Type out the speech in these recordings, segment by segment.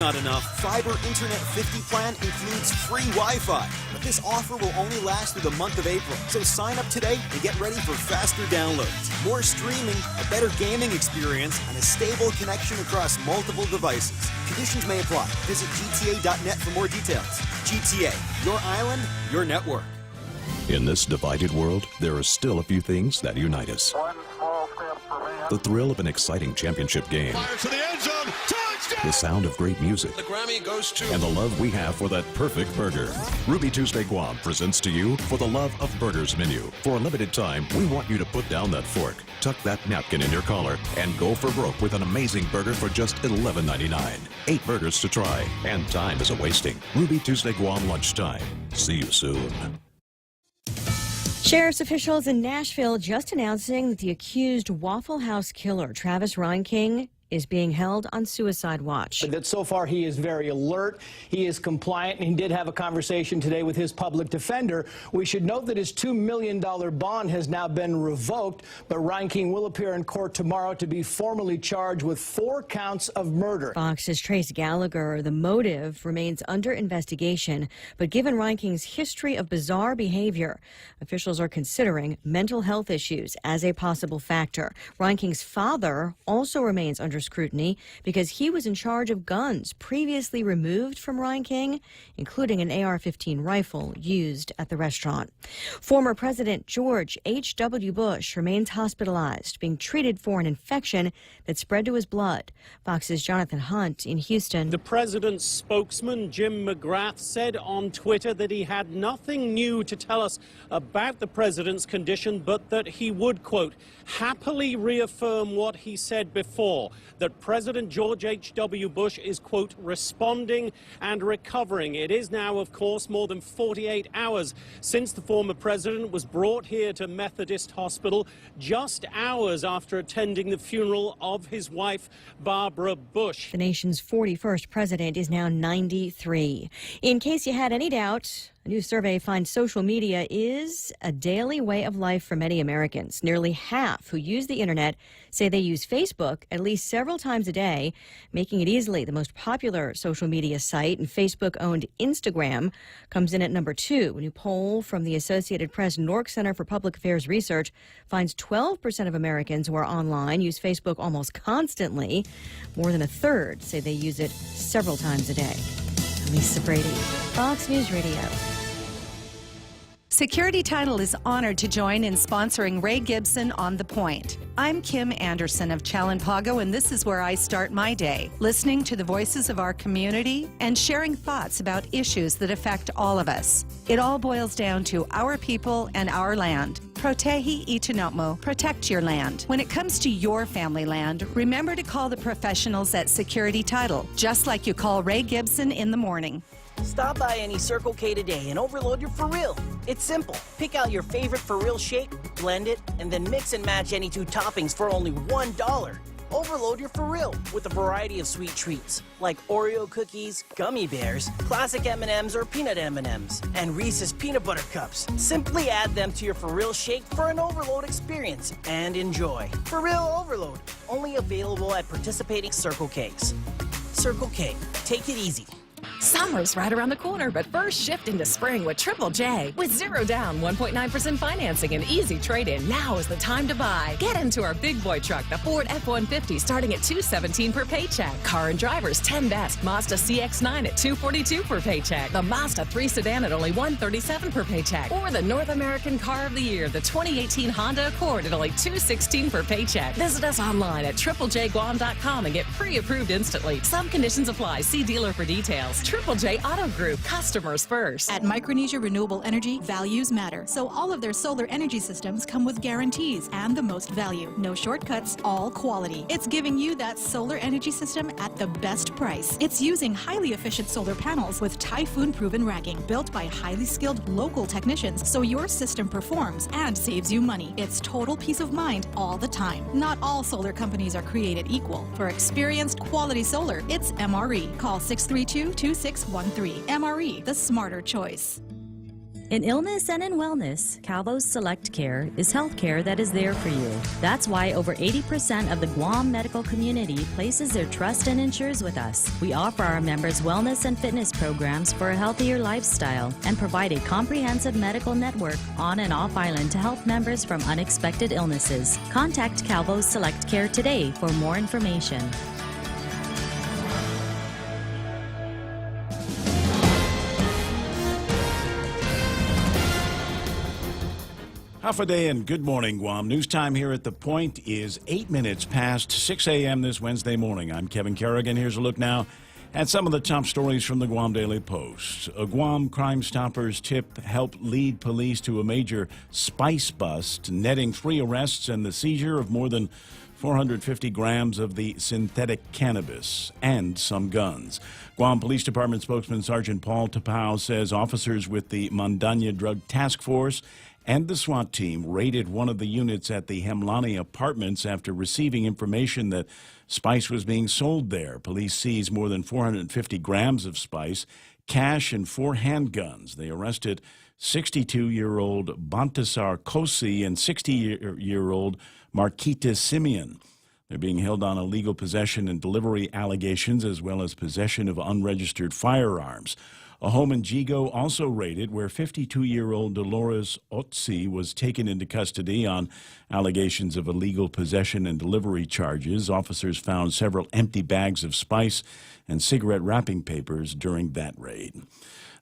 not enough, Fiber Internet 50 plan includes free Wi-Fi. But this offer will only last through the month of April. So sign up today and get ready for faster downloads, more streaming, a better gaming experience, and a stable connection across multiple devices. Conditions may apply. Visit GTA.net for more details. GTA, your island, your network. In this divided world, there are still a few things that unite us. One small step for man. The thrill of an exciting championship game. Fires to the end zone. Touchdown! The sound of great music. The Grammy goes to... And the love we have for that perfect burger. Ruby Tuesday Guam presents to you For the Love of Burgers menu. For a limited time, we want you to put down that fork, tuck that napkin in your collar, and go for broke with an amazing burger for just $11.99. 8 burgers to try, and time isn't wasting. Ruby Tuesday Guam lunchtime. See you soon. Sheriff's officials in Nashville just announcing that the accused Waffle House killer, Travis Reinking, is being held on suicide watch. That so far he is very alert, he is compliant, and he did have a conversation today with his public defender. We should note that his $2 million bond has now been revoked, but Reinking will appear in court tomorrow to be formally charged with 4 counts of murder. Fox's Trace Gallagher, the motive remains under investigation, but given Reinking's history of bizarre behavior, officials are considering mental health issues as a possible factor. Reinking's father also remains under scrutiny because he was in charge of guns previously removed from Reinking, including an AR-15 rifle used at the restaurant. Former President George H.W. Bush remains hospitalized, being treated for an infection that spread to his blood. Fox's Jonathan Hunt in Houston. The president's spokesman, Jim McGrath, said on Twitter that he had nothing new to tell us about the president's condition, but that he would, quote, happily reaffirm what he said before, that President George H.W. Bush is, quote, responding and recovering. It is now, of course, more than 48 hours since the former president was brought here to Methodist Hospital, just hours after attending the funeral of his wife, Barbara Bush. The nation's 41st president is now 93. In case you had any doubt, a new survey finds social media is a daily way of life for many Americans. Nearly half who use the internet say they use Facebook at least several times a day, making it easily the most popular social media site. And Facebook-owned Instagram comes in at number 2. A new poll from the Associated Press Nork Center for Public Affairs Research finds 12% of Americans who are online use Facebook almost constantly. More than a third say they use it several times a day. Lisa Brady, Fox News Radio. Security Title is honored to join in sponsoring Ray Gibson on The Point. I'm Kim Anderson of Chalampago, and this is where I start my day, listening to the voices of our community and sharing thoughts about issues that affect all of us. It all boils down to our people and our land. Protehi Itinotmo, protect your land. When it comes to your family land, remember to call the professionals at Security Title, just like you call Ray Gibson in the morning. Stop by any Circle K today and overload your For Real. It's simple. Pick out your favorite For Real shake, blend it, and then mix and match any 2 toppings for only $1. Overload your For Real with a variety of sweet treats like Oreo cookies, gummy bears, classic M&Ms or peanut M&Ms, and Reese's peanut butter cups. Simply add them to your For Real shake for an overload experience and enjoy. For Real Overload, only available at participating Circle Ks. Circle K, take it easy. Summer's right around the corner, but first shift into spring with Triple J. With 0 down, 1.9% financing and easy trade-in, now is the time to buy. Get into our big boy truck, the Ford F-150, starting at $217 per paycheck. Car and Drivers 10 Best, Mazda CX-9 at $242 per paycheck. The Mazda 3 Sedan at only $137 per paycheck. Or the North American Car of the Year, the 2018 Honda Accord at only $216 per paycheck. Visit us online at triplejguam.com and get pre-approved instantly. Some conditions apply. See dealer for details. Triple J Auto Group, customers first. At Micronesia Renewable Energy, values matter. So all of their solar energy systems come with guarantees and the most value. No shortcuts, all quality. It's giving you that solar energy system at the best price. It's using highly efficient solar panels with typhoon-proven racking, built by highly skilled local technicians, so your system performs and saves you money. It's total peace of mind all the time. Not all solar companies are created equal. For experienced quality solar, it's MRE. Call 632-2613. MRE, the smarter choice. In illness and in wellness, Calvo's Select Care is health care that is there for you. That's why over 80% of the Guam medical community places their trust and insures with us. We offer our members wellness and fitness programs for a healthier lifestyle and provide a comprehensive medical network on and off island to help members from unexpected illnesses. Contact Calvo's Select Care today for more information. Half a day and good morning, Guam. News time here at The Point is 8 minutes past 6 a.m. this Wednesday morning. I'm Kevin Kerrigan. Here's a look now at some of the top stories from the Guam Daily Post. A Guam Crime Stoppers tip helped lead police to a major spice bust, netting 3 arrests and the seizure of more than 450 grams of the synthetic cannabis and some guns. Guam Police Department spokesman Sergeant Paul Tapao says officers with the Mandanya Drug Task Force and the SWAT team raided one of the units at the Hemlani Apartments after receiving information that spice was being sold there. Police seized more than 450 grams of spice, cash, and 4 handguns. They arrested 62-year-old Bantasar Kosi and 60-year-old Marquita Simeon. They're being held on illegal possession and delivery allegations as well as possession of unregistered firearms. A home in Jigo also raided where 52-year-old Dolores Otzi was taken into custody on allegations of illegal possession and delivery charges. Officers found several empty bags of spice and cigarette wrapping papers during that raid.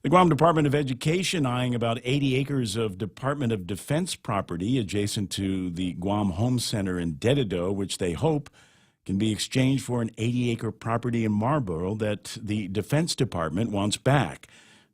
The Guam Department of Education eyeing about 80 acres of Department of Defense property adjacent to the Guam Home Center in Dedido, which they hope can be exchanged for an 80-acre property in Marlborough that the Defense Department wants back.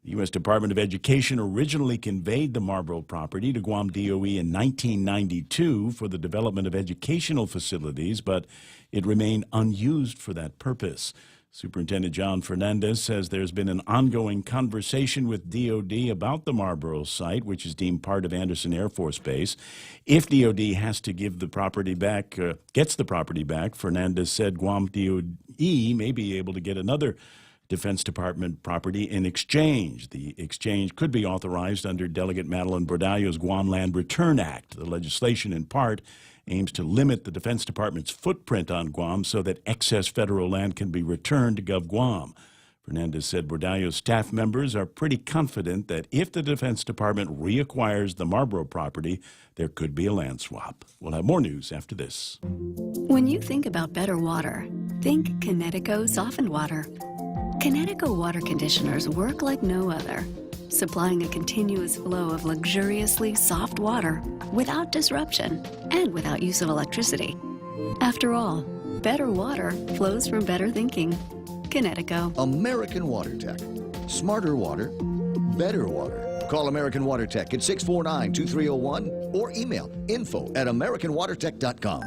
The U.S. Department of Education originally conveyed the Marlborough property to Guam DOE in 1992 for the development of educational facilities, but it remained unused for that purpose. Superintendent John Fernandez says there's been an ongoing conversation with DOD about the Marlborough site, which is deemed part of Andersen Air Force Base. If DOD has to give the property back, gets the property back, Fernandez said Guam DOE may be able to get another Defense Department property in exchange. The exchange could be authorized under Delegate Madeline Bordallo's Guam Land Return Act. The legislation, in part, aims to limit the Defense Department's footprint on Guam so that excess federal land can be returned to Gov. Guam. Fernandez said Bordallo's staff members are pretty confident that if the Defense Department reacquires the Marlborough property, there could be a land swap. We'll have more news after this. When you think about better water, think Kinetico Softened Water. Kinetico water conditioners work like no other, supplying a continuous flow of luxuriously soft water without disruption and without use of electricity. After all, better water flows from better thinking. Kinetico. American Water Tech. Smarter water, better water. Call American Water Tech at 649-2301 or email info@americanwatertech.com.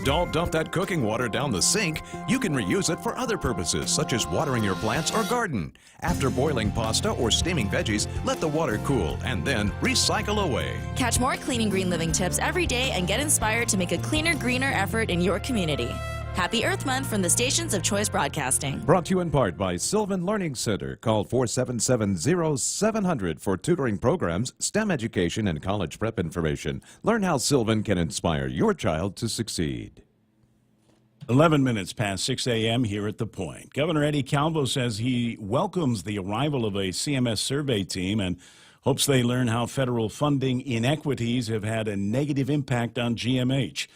Don't dump that cooking water down the sink. You can reuse it for other purposes, such as watering your plants or garden. After boiling pasta or steaming veggies, let the water cool and then recycle away. Catch more clean and green living tips every day and get inspired to make a cleaner, greener effort in your community. Happy Earth Month from the stations of Choice Broadcasting. Brought to you in part by Sylvan Learning Center. Call 477-0700 for tutoring programs, STEM education, and college prep information. Learn how Sylvan can inspire your child to succeed. 11 minutes past 6 a.m. here at The Point. Governor Eddie Calvo says he welcomes the arrival of a CMS survey team and hopes they learn how federal funding inequities have had a negative impact on GMH.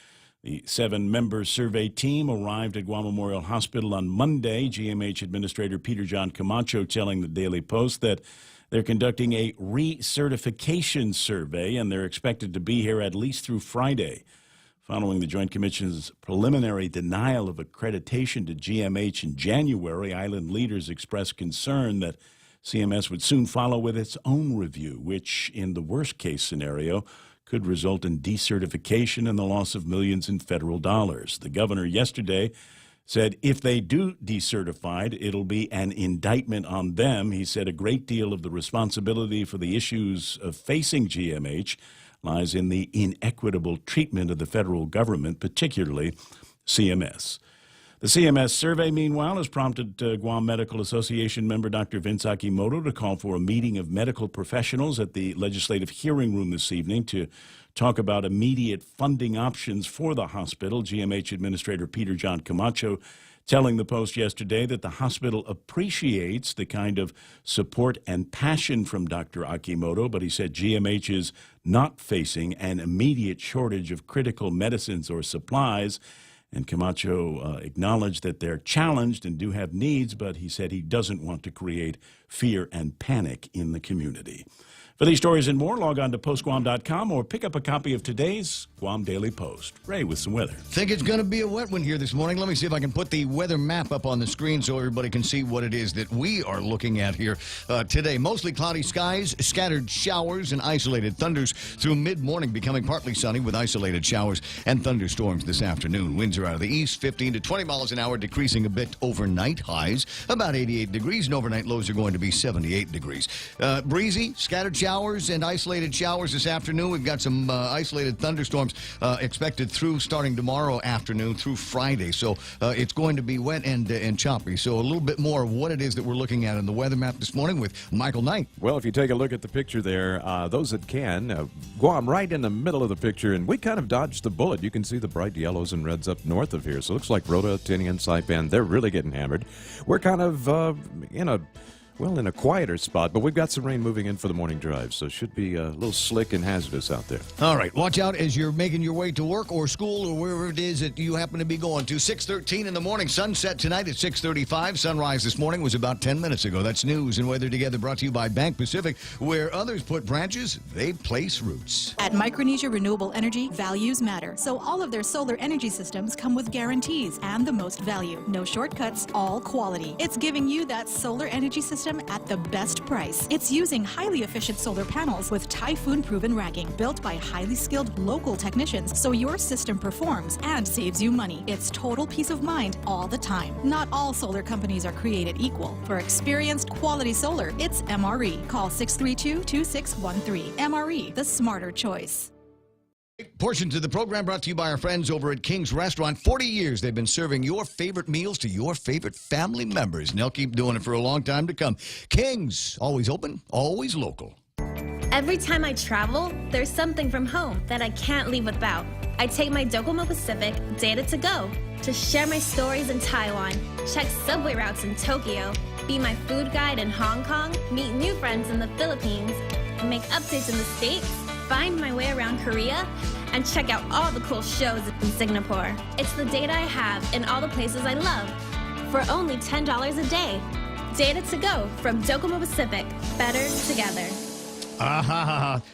The 7-member survey team arrived at Guam Memorial Hospital on Monday. GMH Administrator Peter John Camacho telling the Daily Post that they're conducting a recertification survey, and they're expected to be here at least through Friday. Following the Joint Commission's preliminary denial of accreditation to GMH in January, island leaders expressed concern that CMS would soon follow with its own review, which, in the worst-case scenario, could result in decertification and the loss of millions in federal dollars. The governor yesterday said if they do decertified, it'll be an indictment on them. He said a great deal of the responsibility for the issues of facing GMH lies in the inequitable treatment of the federal government, particularly CMS. The CMS survey, meanwhile, has prompted Guam Medical Association member Dr. Vince Akimoto to call for a meeting of medical professionals at the legislative hearing room this evening to talk about immediate funding options for the hospital. GMH Administrator Peter John Camacho telling the Post yesterday that the hospital appreciates the kind of support and passion from Dr. Akimoto, but he said GMH is not facing an immediate shortage of critical medicines or supplies. And Camacho acknowledged that they're challenged and do have needs, but he said he doesn't want to create fear and panic in the community. For these stories and more, log on to postguam.com or pick up a copy of today's Guam Daily Post. Ray with some weather. Think it's going to be a wet one here this morning. Let me see if I can put the weather map up on the screen so everybody can see what it is that we are looking at here today. Mostly cloudy skies, scattered showers, and isolated thunders through mid-morning, becoming partly sunny with isolated showers and thunderstorms this afternoon. Winds are out of the east, 15 to 20 miles an hour, decreasing a bit overnight. Highs about 88 degrees, and overnight lows are going to be 78 degrees. Breezy, scattered showers and isolated showers this afternoon. We've got some isolated thunderstorms expected through starting tomorrow afternoon through Friday. So it's going to be wet and choppy. So a little bit more of what it is that we're looking at in the weather map this morning with Michael Knight. Well, if you take a look at the picture there, those that can, Guam right in the middle of the picture, and we kind of dodged the bullet. You can see the bright yellows and reds up north of here. So it looks like Rota, Tinian, Saipan, they're really getting hammered. We're kind of in a quieter spot, but we've got some rain moving in for the morning drive, so it should be a little slick and hazardous out there. All right, watch out as you're making your way to work or school or wherever it is that you happen to be going to. 6:13 in the morning, sunset tonight at 6:35. Sunrise this morning was about 10 minutes ago. That's news and weather together brought to you by Bank Pacific. Where others put branches, they place roots. At Micronesia Renewable Energy, values matter. So all of their solar energy systems come with guarantees and the most value. No shortcuts, all quality. It's giving you that solar energy system at the best price. It's using highly efficient solar panels with typhoon-proven racking built by highly skilled local technicians, so your system performs and saves you money. It's total peace of mind all the time. Not all solar companies are created equal. For experienced quality solar, it's MRE. Call 632-2613. MRE, the smarter choice. Portions of the program brought to you by our friends over at King's Restaurant. 40 years they've been serving your favorite meals to your favorite family members, and they'll keep doing it for a long time to come. King's, always open, always local. Every time I travel, there's something from home that I can't leave without. I take my Docomo Pacific Data to Go to share my stories in Taiwan, check subway routes in Tokyo, be my food guide in Hong Kong, meet new friends in the Philippines, make updates in the States, find my way around Korea, and check out all the cool shows in Singapore. It's the data I have in all the places I love for only $10 a day. Data to Go from Docomo Pacific. Better together.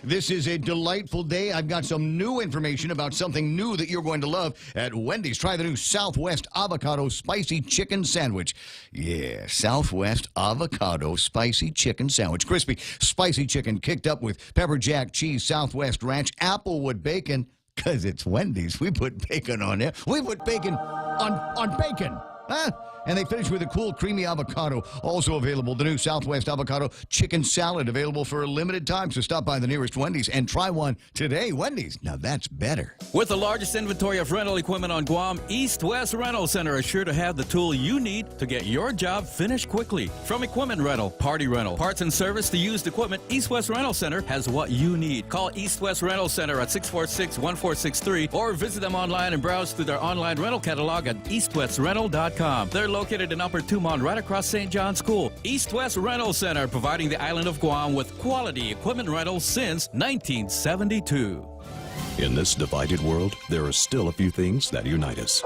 This is a delightful day. I've got some new information about something new that you're going to love at Wendy's. Try the new Southwest Avocado Spicy Chicken Sandwich. Yeah, Southwest Avocado Spicy Chicken Sandwich. Crispy, spicy chicken kicked up with pepper jack cheese, Southwest Ranch, Applewood bacon. Because it's Wendy's. We put bacon on there. We put bacon on bacon. Huh? And they finish with a cool, creamy avocado. Also available, the new Southwest Avocado Chicken Salad, available for a limited time. So stop by the nearest Wendy's and try one today. Wendy's, now that's better. With the largest inventory of rental equipment on Guam, East West Rental Center is sure to have the tool you need to get your job finished quickly. From equipment rental, party rental, parts and service to used equipment, East West Rental Center has what you need. Call East West Rental Center at 646-1463 or visit them online and browse through their online rental catalog at eastwestrental.com. They're located in Upper Tumon, right across St. John's School. East West Rental Center, providing the island of Guam with quality equipment rentals since 1972. In this divided world, there are still a few things that unite us.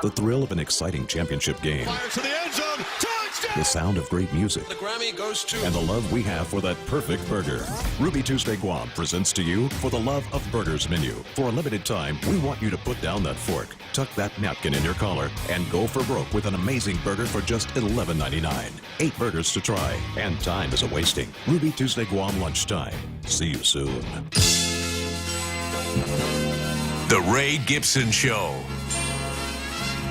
The thrill of an exciting championship game. Fires to the end zone. Touchdown! The sound of great music. The Grammy goes to... And the love we have for that perfect burger. Ruby Tuesday Guam presents to you For the Love of Burgers menu. For a limited time, we want you to put down that fork, tuck that napkin in your collar, and go for broke with an amazing burger for just $11.99. 8 burgers to try, and time isn't wasting. Ruby Tuesday Guam lunchtime. See you soon. The Ray Gibson Show.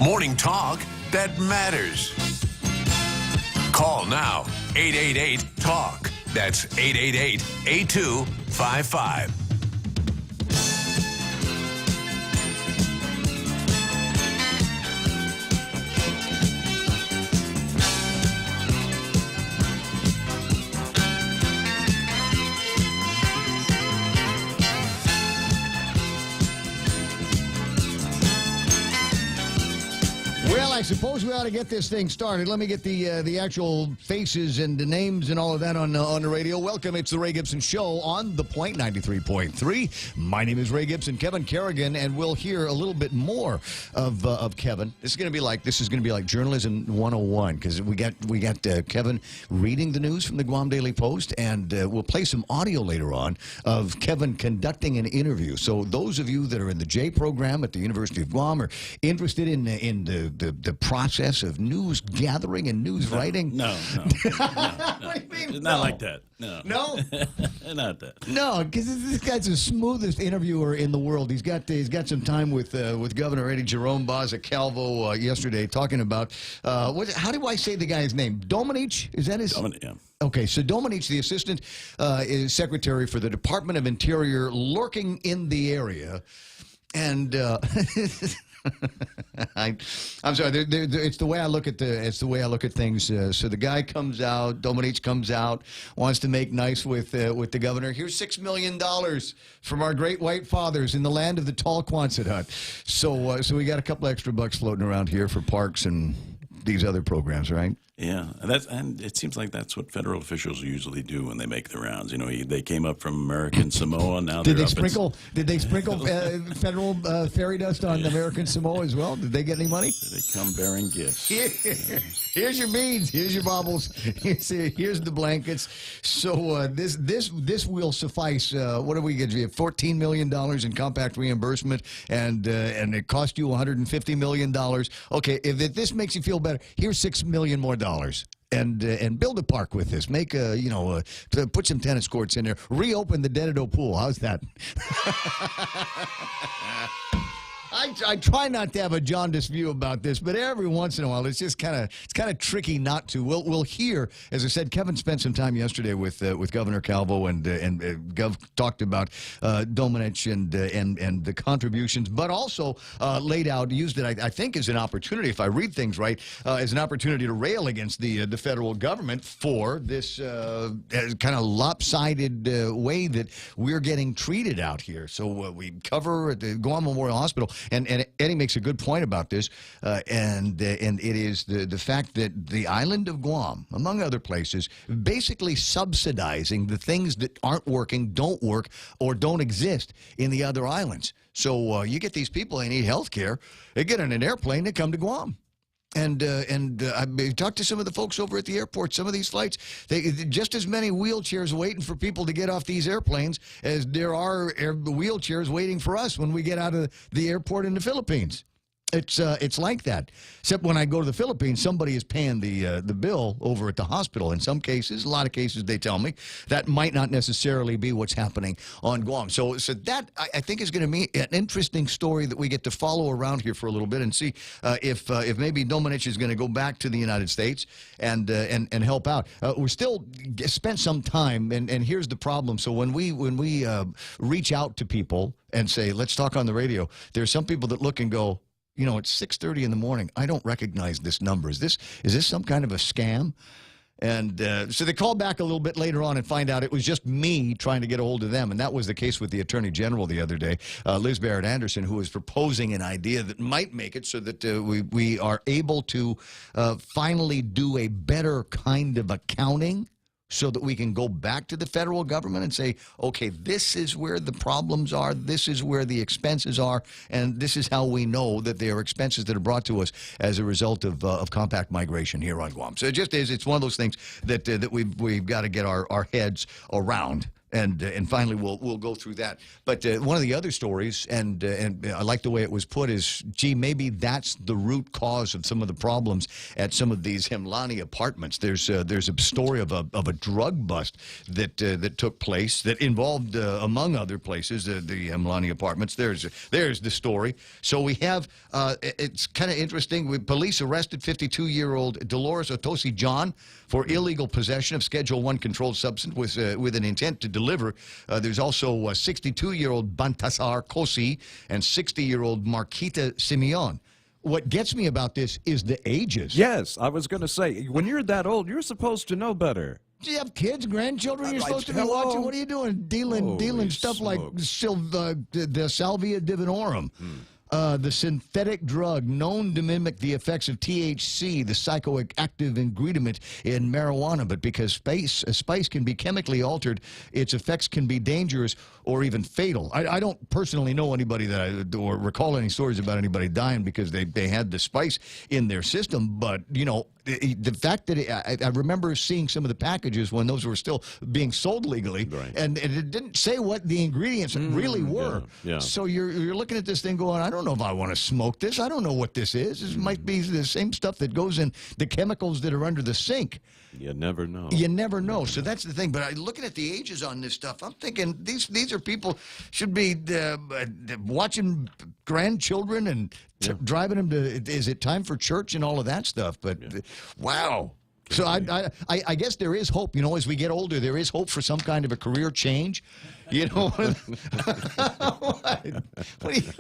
Morning talk that matters. Call now, 888-TALK. That's 888-8255. I suppose we ought to get this thing started. Let me get the actual faces and the names and all of that on the radio. Welcome. It's the Ray Gibson Show on The Point 93.3. My name is Ray Gibson, Kevin Kerrigan, and we'll hear a little bit more of Kevin. This is going to be like Journalism 101 because we got Kevin reading the news from the Guam Daily Post, and we'll play some audio later on of Kevin conducting an interview. So those of you that are in the J program at the University of Guam are interested in the process of news gathering and news writing. No. Not like that. No. Not that. No, because this guy's the smoothest interviewer in the world. He's got some time with Governor Eddie Jerome Baza Calvo yesterday talking about how do I say the guy's name? Dominic? Is that his? Dominic, yeah. Okay, so Dominic, the assistant secretary for the Department of Interior, lurking in the area, and I'm sorry. It's the way I look at things. So the guy comes out, Dominic comes out, wants to make nice with the governor. Here's $6 million from our great white fathers in the land of the tall Quonset hut. So we got a couple extra bucks floating around here for parks and these other programs, right? Yeah, and it seems like that's what federal officials usually do when they make the rounds. You know, they came up from American Samoa. Now Did they sprinkle federal fairy dust on American Samoa as well? Did they get any money? They come bearing gifts. Here's your beads. Here's your baubles. Here's the blankets. So this will suffice. What do we get you? $14 million in compact reimbursement, and it cost you $150 million. Okay, if this makes you feel better, here's $6 million more. And build a park with this. Make put some tennis courts in there. Reopen the Dededo pool. How's that? I try not to have a jaundiced view about this, but every once in a while it's just kind of tricky not to. We'll hear, as I said, Kevin spent some time yesterday with Governor Calvo and Gov talked about Dominic and the contributions, but also used it I think as an opportunity, if I read things right, as an opportunity to rail against the federal government for this kind of lopsided way that we're getting treated out here. So we cover at the Guam Memorial Hospital. And Eddie makes a good point about this, and it is the fact that the island of Guam, among other places, basically subsidizing the things that aren't working, don't work, or don't exist in the other islands. So you get these people, they need health care, they get on an airplane, they come to Guam. And I talked to some of the folks over at the airport. Some of these flights, just as many wheelchairs waiting for people to get off these airplanes as there are wheelchairs waiting for us when we get out of the airport in the Philippines. It's like that. Except when I go to the Philippines, somebody is paying the bill over at the hospital. In some cases, a lot of cases, they tell me that might not necessarily be what's happening on Guam. So that I think is going to be an interesting story that we get to follow around here for a little bit and see if maybe Dominic is going to go back to the United States and help out. We still spent some time, and here's the problem. So when we reach out to people and say, let's talk on the radio, there's some people that look and go, you know, it's 6:30 in the morning. I don't recognize this number. Is this some kind of a scam? And so they call back a little bit later on and find out it was just me trying to get a hold of them. And that was the case with the Attorney General the other day, Liz Barrett Anderson, who was proposing an idea that might make it so that we are able to finally do a better kind of accounting, so that we can go back to the federal government and say, okay, this is where the problems are, this is where the expenses are, and this is how we know that they are expenses that are brought to us as a result of compact migration here on Guam. So it just is, it's one of those things that we've got to get our heads around. And finally, we'll go through that. But one of the other stories, and I like the way it was put, is, gee, maybe that's the root cause of some of the problems at some of these Hemlani apartments. There's a story of a drug bust that took place that involved, among other places, the Hemlani apartments. There's the story. So we have, it's kind of interesting. Police arrested 52-year-old Dolores Otosi John for illegal possession of Schedule I controlled substance with an intent to deliver. There's also 62-year-old Bantasar Kosi and 60-year-old Marquita Simeon. What gets me about this is the ages. Yes, I was going to say, when you're that old, you're supposed to know better. Do you have kids, grandchildren you're supposed to be watching? What are you doing? Dealing stuff like the Salvia Divinorum. The synthetic drug known to mimic the effects of THC, the psychoactive ingredient in marijuana, but because spice can be chemically altered, its effects can be dangerous or even fatal. I don't personally know anybody or recall any stories about anybody dying because they had the spice in their system, but, you know, the fact that I remember seeing some of the packages when those were still being sold legally, and it didn't say what the ingredients really were. Yeah. So you're looking at this thing going, I don't know if I want to smoke this. I don't know what this is. This might be the same stuff that goes in the chemicals that are under the sink. You never know. You never know. So that's the thing. But looking at the ages on this stuff, I'm thinking these are people should be watching grandchildren and driving them to. Is it time for church and all of that stuff? But wow. So I guess there is hope. You know, as we get older, there is hope for some kind of a career change. You know, what do you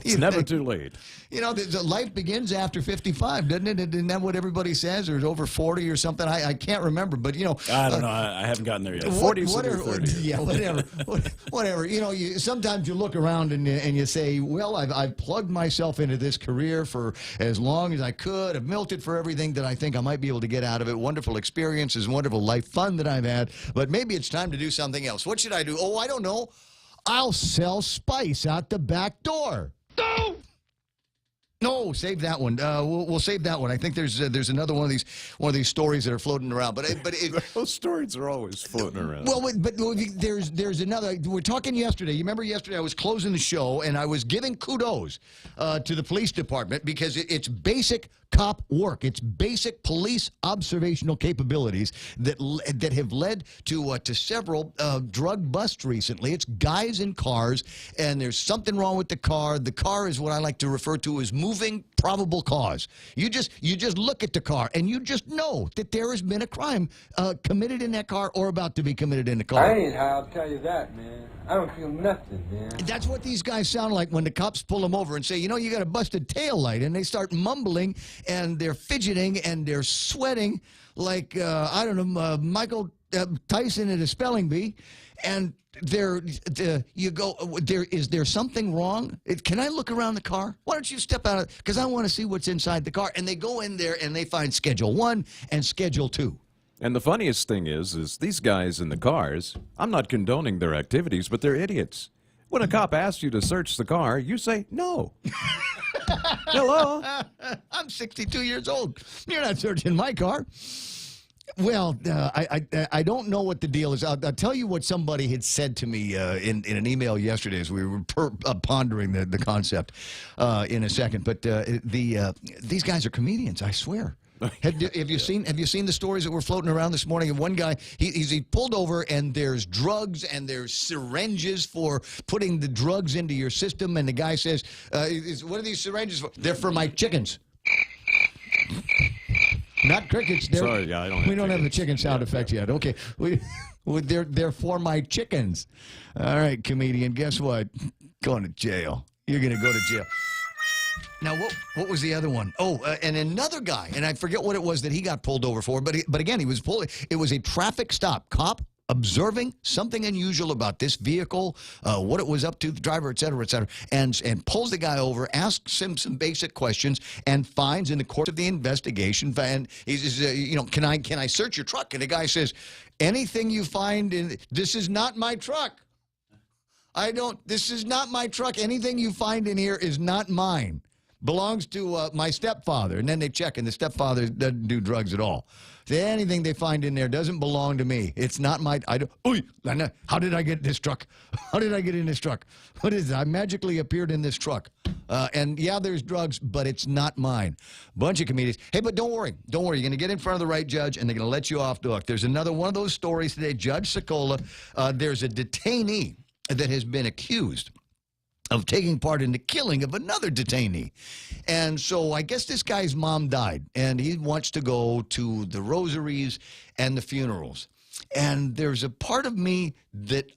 It's never think? too late. You know, life begins after 55, doesn't it? Isn't that what everybody says? Or over 40 or something? I can't remember, but, you know. I don't know. I haven't gotten there yet. 40s or 30s. Yeah, whatever. Whatever. You know, sometimes you look around and you say, well, I've plugged myself into this career for as long as I could. I've milked it for everything that I think I might be able to get out of it. Wonderful experiences, wonderful life fun that I've had. But maybe it's time to do something else. What should I do? Oh, I don't know. I'll sell spice out the back door. No, save that one. We'll save that one. I think there's another one of these stories that are floating around. But those stories are always floating around. Well, but there's another. We're talking yesterday. You remember yesterday I was closing the show and I was giving kudos to the police department because it's basic cop work. It's basic police observational capabilities that have led to several drug busts recently. It's guys in cars, and there's something wrong with the car. The car is what I like to refer to as moving probable cause. You just look at the car, and you just know that there has been a crime committed in that car or about to be committed in the car. I ain't high, I'll tell you that, man. I don't feel nothing, man. That's what these guys sound like when the cops pull them over and say, you know, you got a busted tail light, and they start mumbling, and they're fidgeting, and they're sweating like, I don't know, Michael Tyson at a spelling bee, and is there something wrong? Can I look around the car? Why don't you step out? Because I want to see what's inside the car. And they go in there, and they find Schedule 1 and Schedule 2. And the funniest thing is these guys in the cars, I'm not condoning their activities, but they're idiots. When a cop asks you to search the car, you say no. Hello? I'm 62 years old. You're not searching my car. Well, I don't know what the deal is. I'll tell you what somebody had said to me in an email yesterday as we were pondering the concept in a second. But these guys are comedians, I swear. Have you seen the stories that were floating around this morning? And one guy, he's pulled over, and there's drugs and there's syringes for putting the drugs into your system. And the guy says, "What are these syringes for?" "They're for my chickens." Not crickets. Sorry, yeah, we don't have the chicken sound effect yet. Okay, they're for my chickens. All right, comedian. Guess what? Going to jail. You're going to go to jail. Now, what was the other one? Oh, and another guy, and I forget what it was that he got pulled over for, but again, he was pulled. It was a traffic stop. Cop observing something unusual about this vehicle, what it was up to, the driver, et cetera, and pulls the guy over, asks him some basic questions, and finds in the course of the investigation, and he says, can I search your truck? And the guy says, anything you find in this is not my truck. This is not my truck. Anything you find in here is not mine. Belongs to my stepfather. And then they check, and the stepfather doesn't do drugs at all. Anything they find in there doesn't belong to me. It's not my. How did I get in this truck? How did I get in this truck? What is it? I magically appeared in this truck. And yeah, there's drugs, but it's not mine. Bunch of comedians. Hey, but don't worry. Don't worry. You're going to get in front of the right judge, and they're going to let you off the hook. There's another one of those stories today. Judge Sokola, there's a detainee that has been accused of taking part in the killing of another detainee. And so I guess this guy's mom died, and he wants to go to the rosaries and the funerals. And there's a part of me that,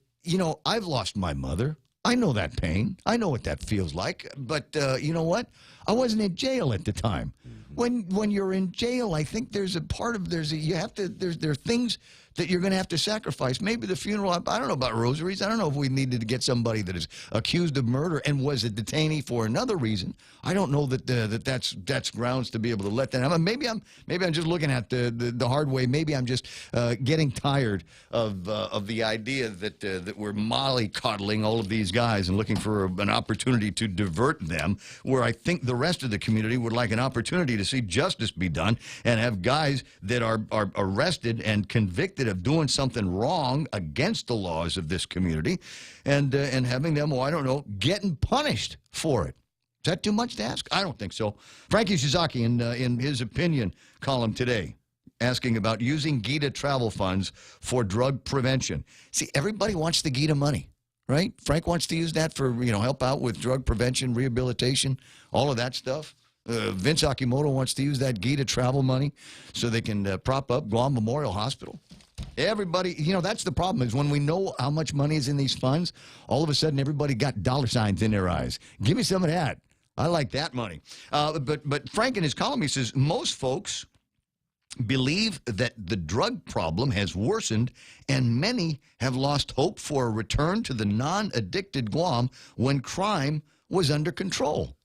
I've lost my mother. I know that pain. I know what that feels like. But you know what? I wasn't in jail at the time. when you're in jail, I think there's a part of there are things that you're going to have to sacrifice. Maybe the funeral. I don't know about rosaries. I don't know if we needed to get somebody that is accused of murder and was a detainee for another reason. I don't know that that's grounds to be able to let that happen. Maybe I'm just looking at the hard way. Maybe I'm just getting tired of the idea that we're mollycoddling all of these guys and looking for an opportunity to divert them. Where I think the rest of the community would like an opportunity to see justice be done and have guys that are arrested and convicted of doing something wrong against the laws of this community, and having them, I don't know, getting punished for it. Is that too much to ask? I don't think so. Frankie Shizaki, in his opinion column today, asking about using GITA travel funds for drug prevention. See, everybody wants the GITA money, right? Frank wants to use that for, help out with drug prevention, rehabilitation, all of that stuff. Vince Akimoto wants to use that GITA travel money so they can prop up Guam Memorial Hospital. Everybody, that's the problem, is when we know how much money is in these funds, all of a sudden everybody got dollar signs in their eyes. Give me some of that. I like that money. But Frank, in his column, he says, most folks believe that the drug problem has worsened, and many have lost hope for a return to the non-addicted Guam when crime was under control.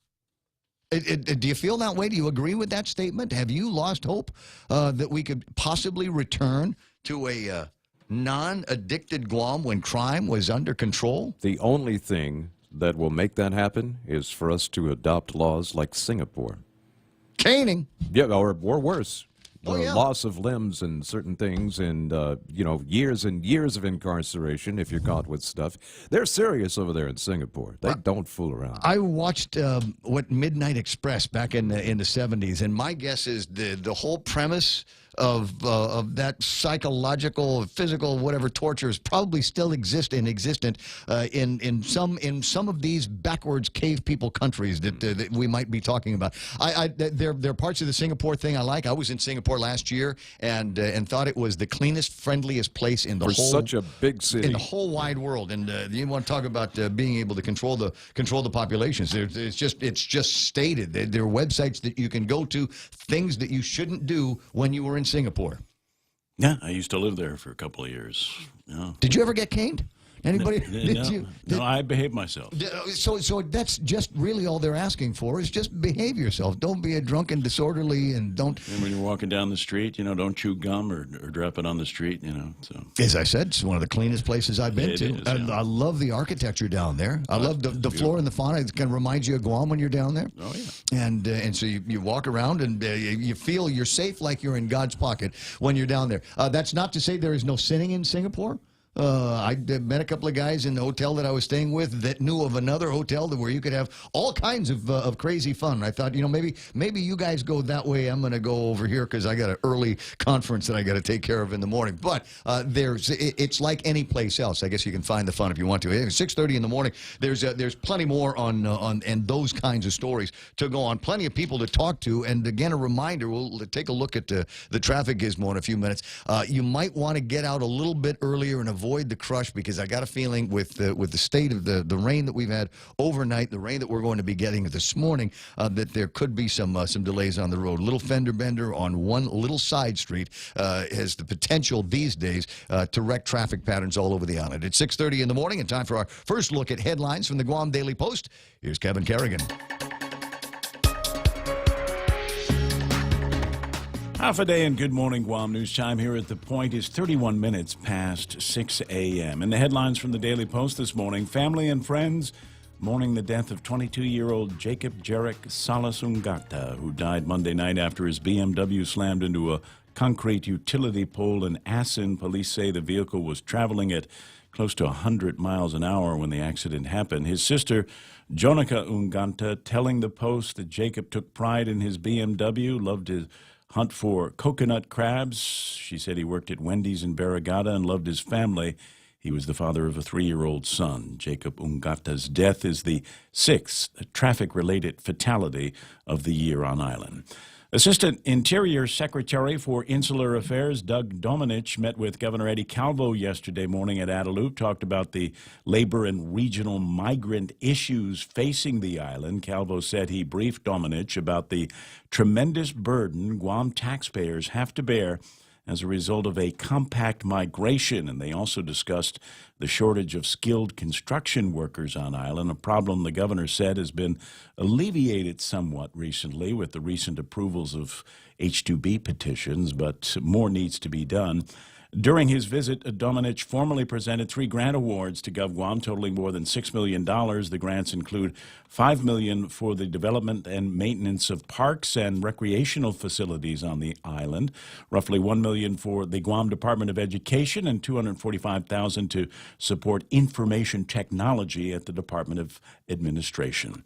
Do you feel that way? Do you agree with that statement? Have you lost hope that we could possibly return to a non-addicted Guam when crime was under control? The only thing that will make that happen is for us to adopt laws like Singapore. Caning. Yeah, or worse. Oh, yeah. Loss of limbs and certain things, and years and years of incarceration if you're caught with stuff. They're serious over there in Singapore. They don't fool around. I watched Midnight Express back in the 70s, and my guess is the whole premise of that psychological, physical, whatever tortures probably still exist and existent in some of these backwards cave people countries that we might be talking about. There are parts of the Singapore thing I like. I was in Singapore last year and thought it was the cleanest, friendliest place in the For whole such a big city in the whole wide world. And you want to talk about being able to control the populations? It's just stated. There are websites that you can go to, things that you shouldn't do when you were in Singapore. Yeah, I used to live there for a couple of years. Yeah. Did you ever get caned? Anybody? No, I behaved myself. So that's just really all they're asking for, is just behave yourself. Don't be a drunken, disorderly, and don't. And when you're walking down the street, don't chew gum or drop it on the street. So. As I said, it's one of the cleanest places I've been to. I love the architecture down there. I love the flora and the fauna. It kind of reminds you of Guam when you're down there. Oh yeah. And so you walk around and you feel you're safe, like you're in God's pocket when you're down there. That's not to say there is no sinning in Singapore. I met a couple of guys in the hotel that I was staying with that knew of another hotel where you could have all kinds of crazy fun. I thought, maybe you guys go that way. I'm going to go over here because I got an early conference that I got to take care of in the morning. But it's like any place else. I guess you can find the fun if you want to. 6:30 in the morning. There's plenty more on and those kinds of stories to go on. Plenty of people to talk to. And again, a reminder: we'll take a look at the traffic gizmo in a few minutes. You might want to get out a little bit earlier and avoid the crush, because I got a feeling with the state of the rain that we've had overnight, the rain that we're going to be getting this morning, that there could be some delays on the road. Little fender bender on one little side street has the potential these days to wreck traffic patterns all over the island. It's 6:30 in the morning and time for our first look at headlines from the Guam Daily Post. Here's Kevin Kerrigan. Half a day and good morning, Guam. News time here at The Point is 31 minutes past 6 a.m. And the headlines from the Daily Post this morning: family and friends mourning the death of 22-year-old Jacob Jarek Salas Ungata, who died Monday night after his BMW slammed into a concrete utility pole in Asin. Police say the vehicle was traveling at close to 100 miles an hour when the accident happened. His sister, Jonica Ungata, telling the Post that Jacob took pride in his BMW, loved his hunt for coconut crabs. She said he worked at Wendy's in Barrigada and loved his family. He was the father of a 3-year-old son. Jacob Ungata's death is the 6th traffic-related fatality of the year on island. Assistant Interior Secretary for Insular Affairs Doug Domenech met with Governor Eddie Calvo yesterday morning at Adelup, talked about the labor and regional migrant issues facing the island. Calvo said he briefed Domenech about the tremendous burden Guam taxpayers have to bear as a result of a compact migration, and they also discussed the shortage of skilled construction workers on island, a problem the governor said has been alleviated somewhat recently with the recent approvals of H-2B petitions, but more needs to be done. During his visit, Domenech formally presented 3 grant awards to GovGuam, totaling more than $6 million. The grants include $5 million for the development and maintenance of parks and recreational facilities on the island, roughly $1 million for the Guam Department of Education, and $245,000 to support information technology at the Department of Administration.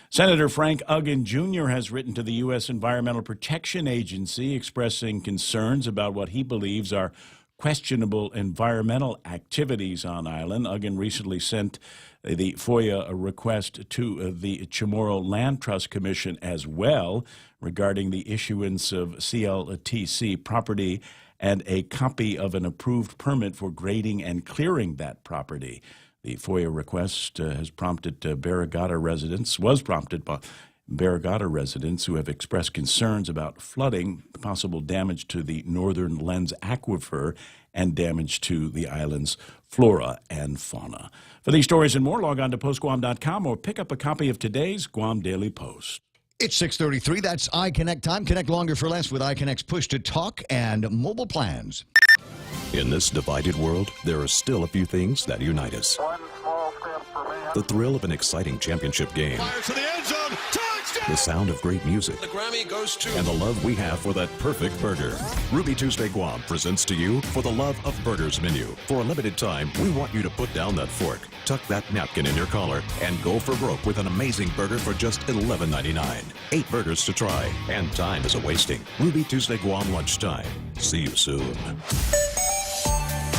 Senator Frank Uggan Jr. has written to the U.S. Environmental Protection Agency expressing concerns about what he believes are questionable environmental activities on island. Uggan recently sent the FOIA request to the Chamorro Land Trust Commission as well regarding the issuance of CLTC property and a copy of an approved permit for grading and clearing that property. The FOIA request was prompted by Barrigada residents who have expressed concerns about flooding, possible damage to the northern Lens Aquifer, and damage to the island's flora and fauna. For these stories and more, log on to postguam.com or pick up a copy of today's Guam Daily Post. It's 6:33. That's iConnect time. Connect longer for less with iConnect's push-to-talk and mobile plans. In this divided world, there are still a few things that unite us. The thrill of an exciting championship game. Fires to the end zone. Touchdown! The sound of great music. The Grammy goes to... And the love we have for that perfect burger. Ruby Tuesday Guam presents to you For the Love of Burgers menu. For a limited time, we want you to put down that fork, tuck that napkin in your collar, and go for broke with an amazing burger for just $11.99. 8 burgers to try, and time is a-wasting. Ruby Tuesday Guam lunchtime. See you soon.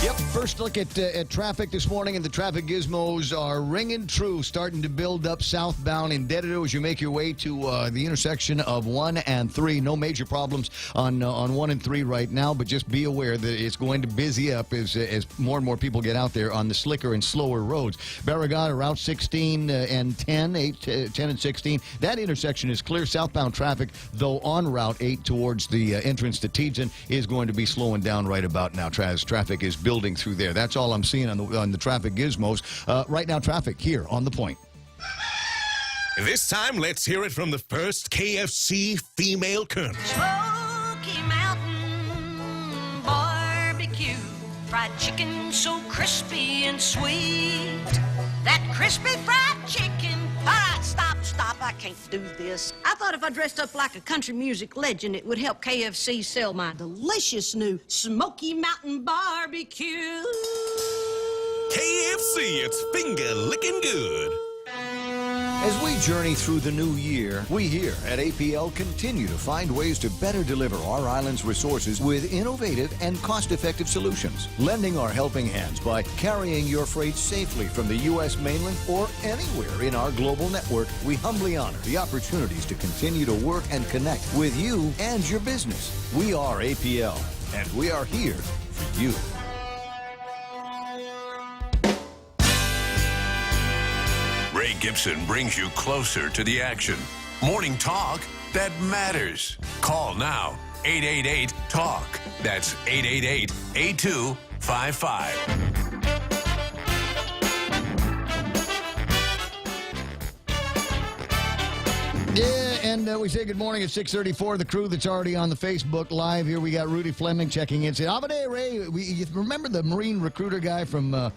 Yep, first look at traffic this morning, and the traffic gizmos are ringing true, starting to build up southbound in Dededo as you make your way to the intersection of 1 and 3. No major problems on 1 and 3 right now, but just be aware that it's going to busy up as more and more people get out there on the slicker and slower roads. Barrigada, Route 16 and 10 and 16. That intersection is clear. Southbound traffic, though, on Route 8 towards the entrance to Teedzon is going to be slowing down right about now. Traffic is building through there. That's all I'm seeing on the traffic gizmos. Right now, traffic here on The Point. This time, let's hear it from the first KFC female colonel. Smoky Mountain Barbecue. Fried chicken so crispy and sweet. That crispy fried chicken. All right, stop. I can't do this. I thought if I dressed up like a country music legend, it would help KFC sell my delicious new Smoky Mountain Barbecue. KFC, it's finger licking good. As we journey through the new year, we here at APL continue to find ways to better deliver our island's resources with innovative and cost-effective solutions, lending our helping hands by carrying your freight safely from the U.S. mainland or anywhere in our global network. We humbly honor the opportunities to continue to work and connect with you and your business. We are APL, and we are here for you. Ray Gibson brings you closer to the action. Morning talk that matters. Call now. 888-TALK. That's 888-8255. Yeah, and we say good morning at 6:34. The crew that's already on the Facebook Live here. We got Rudy Fleming checking in. Saying, "Avade, Ray, you remember the Marine recruiter guy from the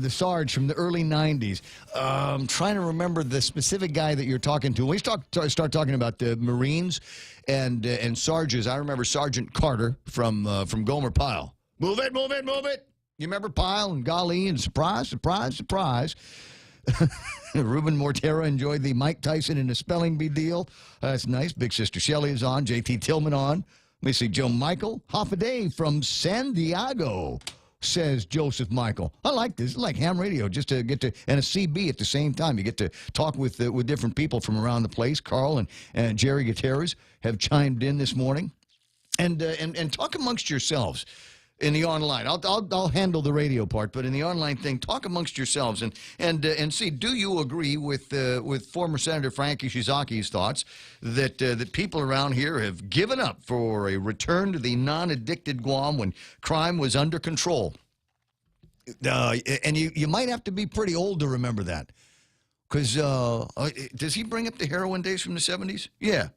Sarge from the early 90s? I'm trying to remember the specific guy that you're talking to. When we start talking about the Marines and Sarges, I remember Sergeant Carter from Gomer Pyle. Move it, move it, move it. You remember Pyle and Golly and surprise. Ruben Mortera enjoyed the Mike Tyson and the spelling bee deal. That's nice. Big Sister Shelley is on. JT Tillman on. Let me see. Joe Michael. Half a day from San Diego, says Joseph Michael. I like this. It's like ham radio, just to get to, and a CB at the same time. You get to talk with different people from around the place. Carl and Jerry Gutierrez have chimed in this morning. And talk amongst yourselves in the online. I'll handle the radio part, but in the online thing, talk amongst yourselves and see, do you agree with former Senator Frank Ishizaki's thoughts that people around here have given up for a return to the non-addicted Guam when crime was under control? And you might have to be pretty old to remember that, because does he bring up the heroin days from the 70s? Yeah.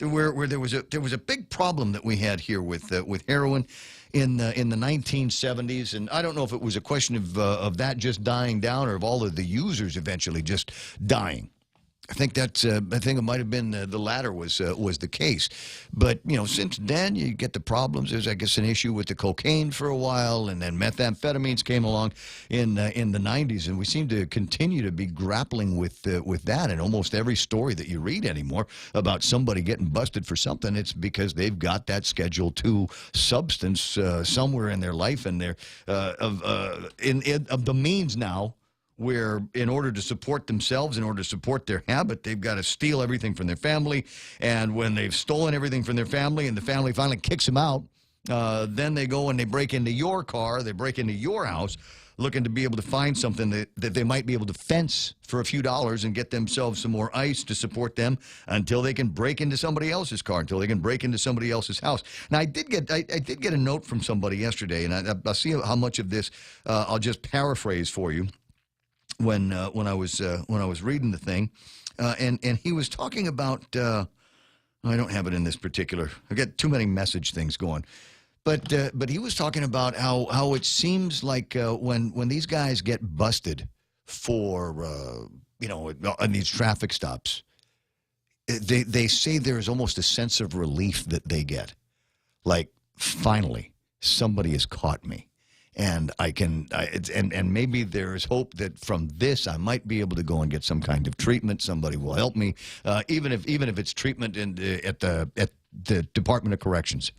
Where there was a big problem that we had here with heroin in the 1970s, and I don't know if it was a question of that just dying down or of all of the users eventually just dying. I think it might have been the latter was the case. But since then you get the problems. There's, I guess, an issue with the cocaine for a while, and then methamphetamines came along in the 90s, and we seem to continue to be grappling with that. And almost every story that you read anymore about somebody getting busted for something, it's because they've got that Schedule II substance somewhere in their life, and they're of the means now, where in order to support themselves, in order to support their habit, they've got to steal everything from their family. And when they've stolen everything from their family and the family finally kicks them out, then they go and they break into your car, they break into your house, looking to be able to find something that they might be able to fence for a few dollars and get themselves some more ice to support them until they can break into somebody else's car, until they can break into somebody else's house. Now, I did get a note from somebody yesterday, and I'll see how much of this I'll just paraphrase for you. When I was reading the thing, and he was talking about I don't have it in this particular. I got too many message things going, but he was talking about how it seems like when these guys get busted for on these traffic stops, they say there's almost a sense of relief that they get, like finally somebody has caught me. And and maybe there's hope that from this I might be able to go and get some kind of treatment. Somebody will help me, even if it's treatment at the Department of Corrections,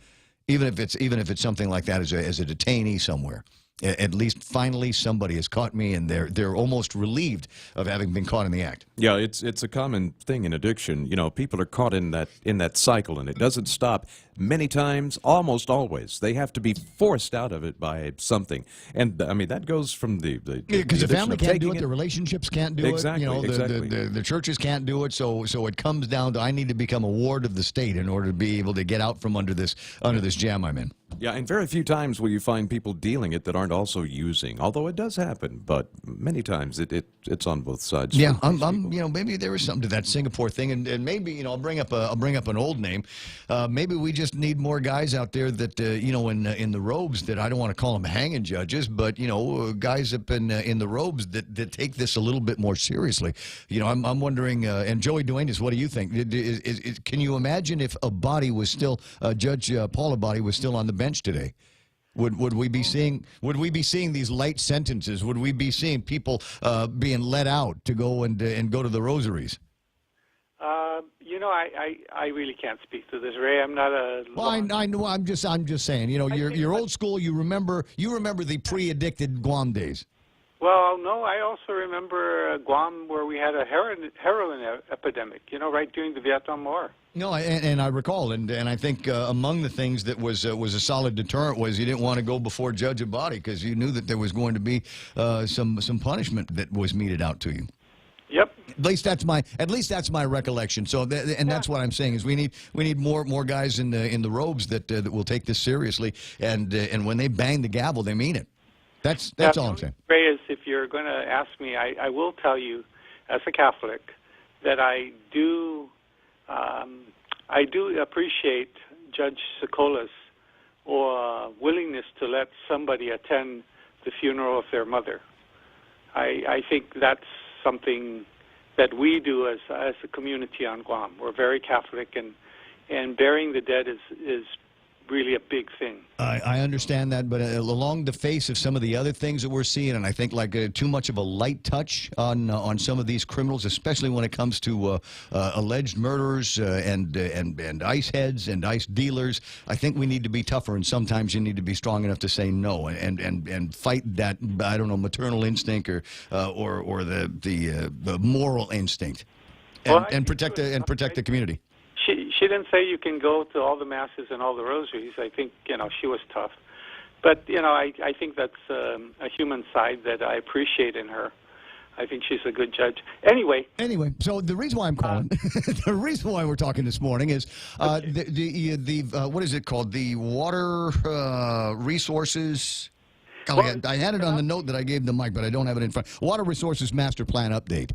even if it's something like that as a detainee somewhere. At least finally somebody has caught me, and they're almost relieved of having been caught in the act. Yeah, it's a common thing in addiction. People are caught in that cycle, and it doesn't stop. Many times, almost always, they have to be forced out of it by something. And I mean, that goes from because the family can't do it, the relationships can't do exactly, it. Exactly. The churches can't do it. So it comes down to I need to become a ward of the state in order to be able to get out from under this jam I'm in. Yeah, and very few times will you find people dealing it that aren't also using. Although it does happen, but many times it's on both sides. Yeah, maybe there is something to that Singapore thing, and maybe I'll bring up an old name. Maybe we just need more guys out there that in the robes, that I don't want to call them hanging judges, but guys up in the robes that take this a little bit more seriously. I'm wondering, and Joey Duenas, what do you think? Can you imagine if a body was still Judge Paula body was still on the bench today? Would we be seeing these light sentences? Would we be seeing people being let out to go and go to the rosaries? I really can't speak to this, Ray. I'm not a. Well, I know. I'm just saying. You're old school. You remember the pre-addicted Guam days. Well, no, I also remember Guam where we had a heroin epidemic. Right during the Vietnam War. No, and I recall, and I think among the things that was a solid deterrent was you didn't want to go before Judge Abadi because you knew that there was going to be some punishment that was meted out to you. Yep. At least that's my recollection. So that's what I'm saying is we need more guys in the robes that will take this seriously, and when they bang the gavel, they mean it. That's all I'm saying. Ray, is if you're going to ask me, I will tell you, as a Catholic, that I do appreciate Judge Sokola's willingness to let somebody attend the funeral of their mother. I think that's something that we do as a community on Guam. We're very Catholic, and burying the dead is really a big thing. I understand that, but along the face of some of the other things that we're seeing, and I think like too much of a light touch on some of these criminals, especially when it comes to alleged murderers and ice heads and ice dealers, I think we need to be tougher, and sometimes you need to be strong enough to say no and fight that, I don't know, maternal instinct or the moral instinct and protect the community. she didn't say you can go to all the masses and all the rosaries. I think, she was tough. But, I think that's a human side that I appreciate in her. I think she's a good judge. Anyway, so the reason why I'm calling, the reason why we're talking this morning is the what is it called? The water resources. Golly, I had it on the note that I gave the mic, but I don't have it in front. Water Resources Master Plan update.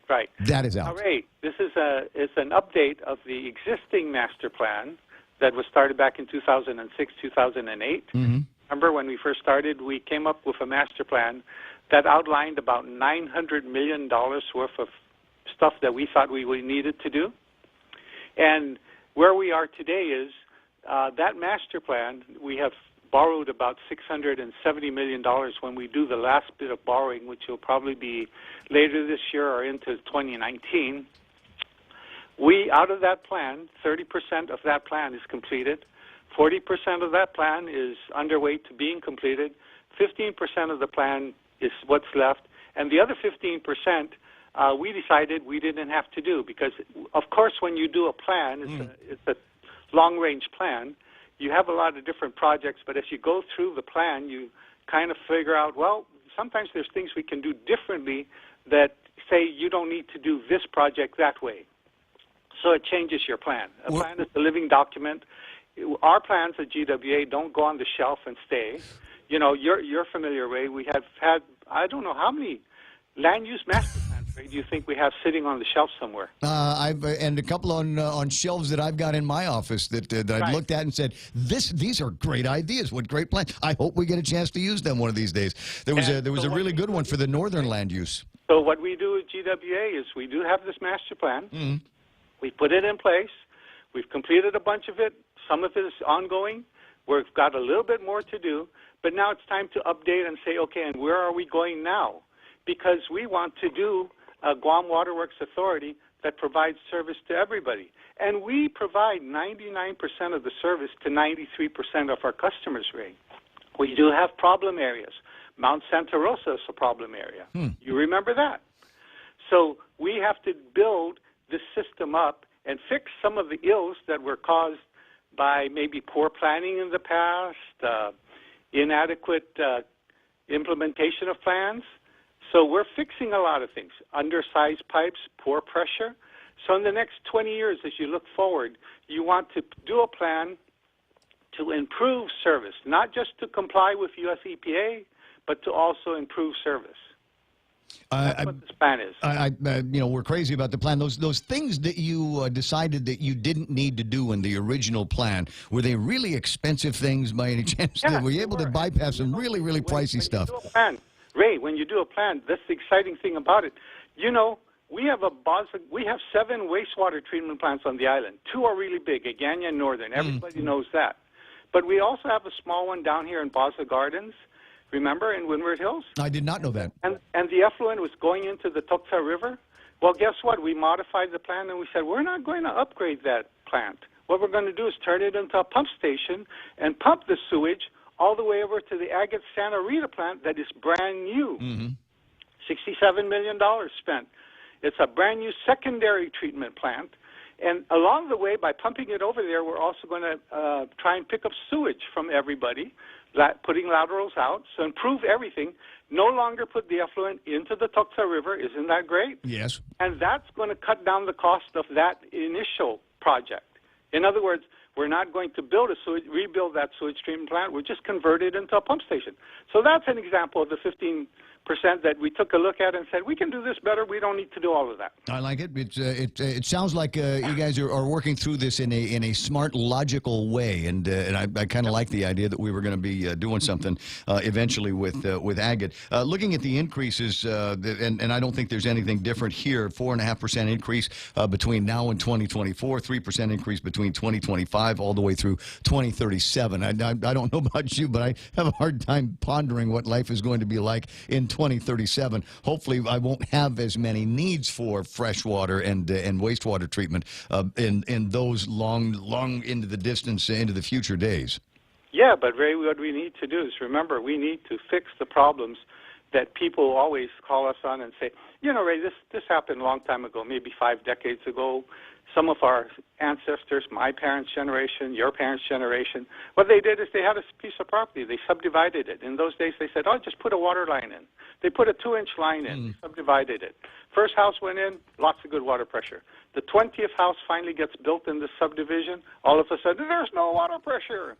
Right. That is out. All right. This is an update of the existing master plan that was started back in 2006, 2008. Mm-hmm. Remember when we first started, we came up with a master plan that outlined about $900 million worth of stuff that we thought we needed to do. And where we are today is that master plan, we have borrowed about $670 million when we do the last bit of borrowing, which will probably be later this year or into 2019. Out of that plan, 30% of that plan is completed. 40% of that plan is underway to being completed. 15% of the plan is what's left. And the other 15%, we decided we didn't have to do because, of course, when you do a plan, it's a long-range plan, you have a lot of different projects, but as you go through the plan, you kind of figure out, well, sometimes there's things we can do differently that say you don't need to do this project that way. So it changes your plan. A plan is a living document. Our plans at GWA don't go on the shelf and stay. You're familiar, Ray. We have had, I don't know how many land use master plans, Ray, do you think we have sitting on the shelf somewhere? And a couple on shelves that I've got in my office that I've looked at and said, these are great ideas. What great plans. I hope we get a chance to use them one of these days. There was a really good one for the northern land use. So what we do at GWA is we do have this master plan. Mm-hmm. We put it in place. We've completed a bunch of it. Some of it is ongoing. We've got a little bit more to do. But now it's time to update and say, okay, and where are we going now? Because we want to do a Guam Waterworks Authority that provides service to everybody. And we provide 99% of the service to 93% of our customers, Ray. We do have problem areas. Mount Santa Rosa is a problem area. You remember that? So we have to build this system up and fix some of the ills that were caused by maybe poor planning in the past, inadequate implementation of plans. So we're fixing a lot of things, undersized pipes, poor pressure. So in the next 20 years, as you look forward, you want to do a plan to improve service, not just to comply with U.S. EPA, but to also improve service. That's what this plan is. We're crazy about the plan. Those things that you decided that you didn't need to do in the original plan, were they really expensive things by any chance? Yeah, were you able to bypass some really, really pricey stuff? Ray, when you do a plan, that's the exciting thing about it. We have 7 wastewater treatment plants on the island. 2 are really big, Agana and Northern. Everybody knows that. But we also have a small one down here in Baza Gardens. Remember, in Windward Hills? I did not know that. And the effluent was going into the Tokta River. Well, guess what? We modified the plan, and we said, we're not going to upgrade that plant. What we're going to do is turn it into a pump station and pump the sewage all the way over to the Agate Santa Rita plant that is brand new. $67 million spent. It's a brand new secondary treatment plant. And along the way, by pumping it over there, we're also going to try and pick up sewage from everybody, putting laterals out, so improve everything. No longer put the effluent into the Tokta River. Isn't that great? Yes. And that's going to cut down the cost of that initial project. In other words, we're not going to rebuild that sewage treatment plant. We'll just convert it into a pump station. So that's an example of the 15% that we took a look at and said, we can do this better. We don't need to do all of that. I like it. It sounds like you guys are working through this in a smart, logical way, and I kind of like the idea that we were going to be doing something eventually with Agate. Looking at the increases, and I don't think there's anything different here. 4.5% increase between now and 2024, 3% increase between 2025 all the way through 2037. I don't know about you, but I have a hard time pondering what life is going to be like in 2037. Hopefully, I won't have as many needs for fresh water and wastewater treatment in those long into the distance, into the future days. Yeah, but Ray, what we need to do is remember we need to fix the problems that people always call us on and say, Ray, this happened a long time ago, maybe 5 decades ago. some of our ancestors, my parents' generation, your parents' generation, what they did is they had a piece of property. They subdivided it. In those days, they said, oh, just put a water line in. They put a 2-inch line in, subdivided it. First house went in, lots of good water pressure. The 20th house finally gets built in the subdivision. All of a sudden, there's no water pressure.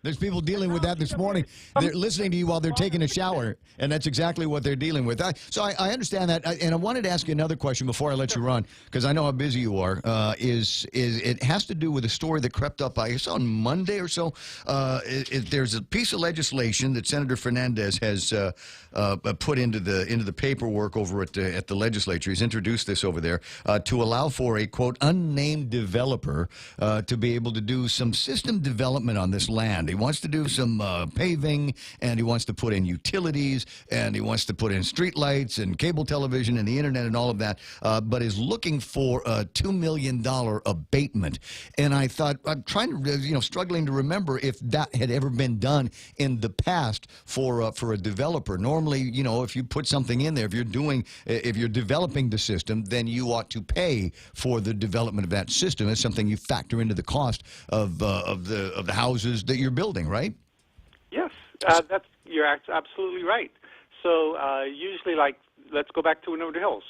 There's people dealing with that this morning. They're listening to you while they're taking a shower, and that's exactly what they're dealing with. So I understand that, and I wanted to ask you another question before I let you run, because I know how busy you are. Is it has to do with a story that crept up, I guess, on Monday or so. There's a piece of legislation that Senator Fernandez has put into the paperwork over at the legislature. He's introduced this over there to allow for a, quote, unnamed developer to be able to do some system development on this land. He wants to do some paving, and he wants to put in utilities, and he wants to put in street lights and cable television and the internet and all of that, but is looking for a $2 million abatement. And I thought, I'm trying to, struggling to remember if that had ever been done in the past for a developer. Normally, if you put something in there, if you're developing the system, then you ought to pay for the development of that system. It's something you factor into the cost of the houses that you're building, right? Yes, you're absolutely right. So usually, let's go back to Winwood Hills.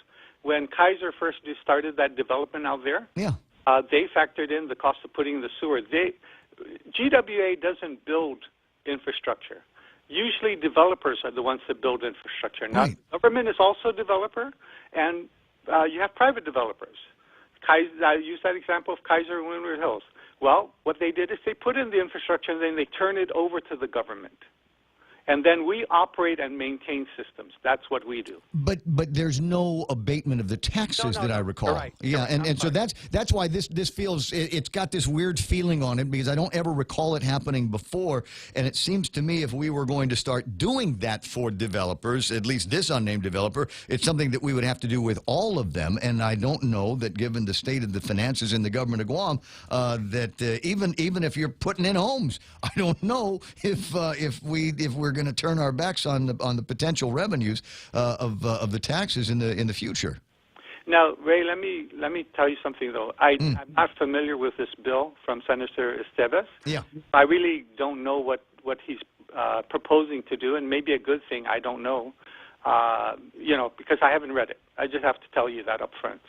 When Kaiser first started that development out there, they factored in the cost of putting in the sewer. GWA doesn't build infrastructure. Usually developers are the ones that build infrastructure. Now, the government is also a developer, and you have private developers. I use that example of Kaiser and Winwood Hills. Well, what they did is they put in the infrastructure, and then they turn it over to the government. And then we operate and maintain systems. That's what we do. But there's no abatement of the taxes that I recall. Right. Yeah, and so that's why this feels, it's got this weird feeling on it, because I don't ever recall it happening before. And it seems to me if we were going to start doing that for developers, at least this unnamed developer, it's something that we would have to do with all of them. And I don't know that, given the state of the finances in the government of Guam, that even if you're putting in homes, I don't know if we're going to turn our backs on the potential revenues of the taxes in the future. Now, Ray, let me tell you something though. I'm not familiar with this bill from Senator Esteves. Yeah, I really don't know what he's proposing to do, and maybe a good thing. I don't know, because I haven't read it. I just have to tell you that up front.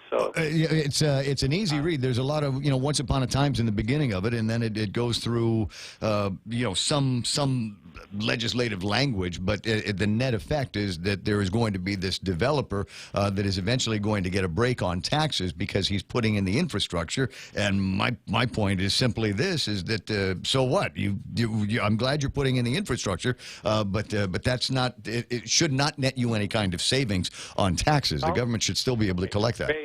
So it's an easy read. There's a lot of once upon a times in the beginning of it, and then it goes through some legislative language, but the net effect is that there is going to be this developer that is eventually going to get a break on taxes because he's putting in the infrastructure. And my point is simply this: is that so what? I'm glad you're putting in the infrastructure, but that's not. It should not net you any kind of savings on taxes. The government should still be able to collect that.